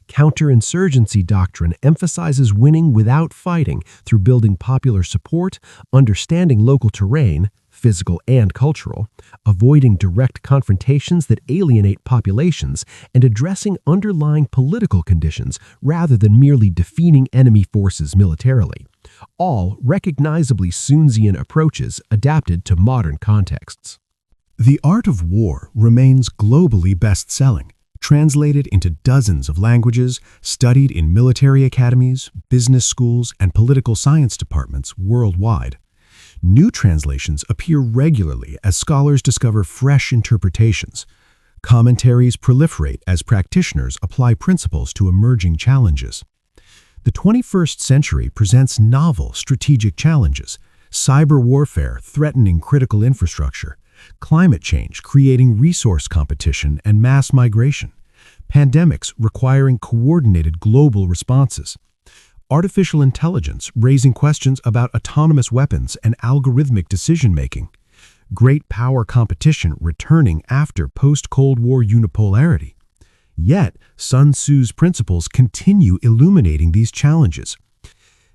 Counterinsurgency doctrine emphasizes winning without fighting through building popular support, understanding local terrain, physical and cultural, avoiding direct confrontations that alienate populations, and addressing underlying political conditions rather than merely defeating enemy forces militarily. All recognizably Sun Tzuian approaches adapted to modern contexts. The Art of War remains globally best-selling, translated into dozens of languages, studied in military academies, business schools, and political science departments worldwide. New translations appear regularly as scholars discover fresh interpretations. Commentaries proliferate as practitioners apply principles to emerging challenges. The 21st century presents novel strategic challenges: cyber warfare threatening critical infrastructure, climate change creating resource competition and mass migration, pandemics requiring coordinated global responses, artificial intelligence raising questions about autonomous weapons and algorithmic decision-making, great power competition returning after post-Cold War unipolarity. Yet, Sun Tzu's principles continue illuminating these challenges.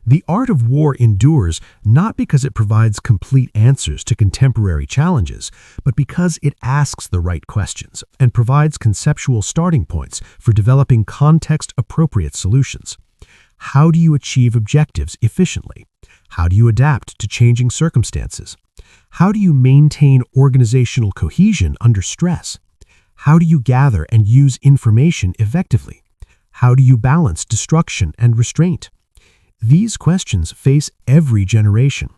The art of war endures not because it provides complete answers to contemporary challenges, but because it asks the right questions and provides conceptual starting points for developing context-appropriate solutions. How do you achieve objectives efficiently? How do you adapt to changing circumstances? How do you maintain organizational cohesion under stress? How do you gather and use information effectively? How do you balance destruction and restraint? These questions face every generation.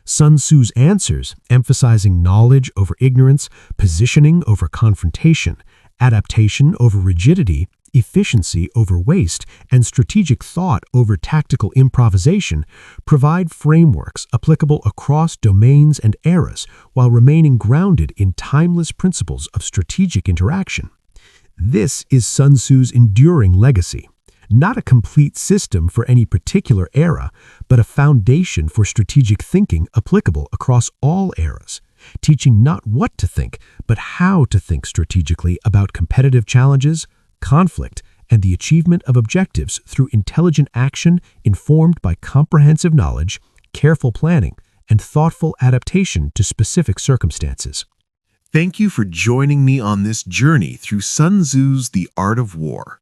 Sun Tzu's answers, emphasizing knowledge over ignorance, positioning over confrontation, adaptation over rigidity, efficiency over waste, and strategic thought over tactical improvisation provide frameworks applicable across domains and eras while remaining grounded in timeless principles of strategic interaction. This is Sun Tzu's enduring legacy, not a complete system for any particular era, but a foundation for strategic thinking applicable across all eras, teaching not what to think, but how to think strategically about competitive challenges, conflict, and the achievement of objectives through intelligent action informed by comprehensive knowledge, careful planning, and thoughtful adaptation to specific circumstances. Thank you for joining me on this journey through Sun Tzu's The Art of War.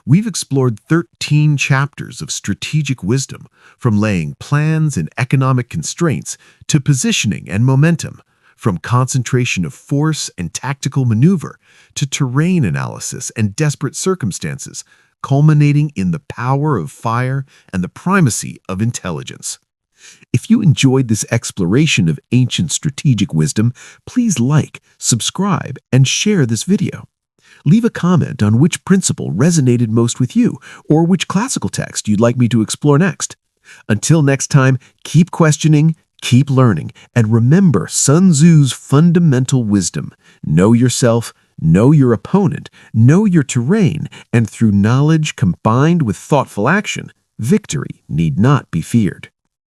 We've explored 13 chapters of strategic wisdom, from laying plans and economic constraints to positioning and momentum, from concentration of force and tactical maneuver to terrain analysis and desperate circumstances, culminating in the power of fire and the primacy of intelligence. If you enjoyed this exploration of ancient strategic wisdom, please like, subscribe, and share this video. Leave a comment on which principle resonated most with you, or which classical text you'd like me to explore next. Until next time, keep questioning, keep learning, and remember Sun Tzu's fundamental wisdom. Know yourself, know your opponent, know your terrain, and through knowledge combined with thoughtful action, victory need not be feared.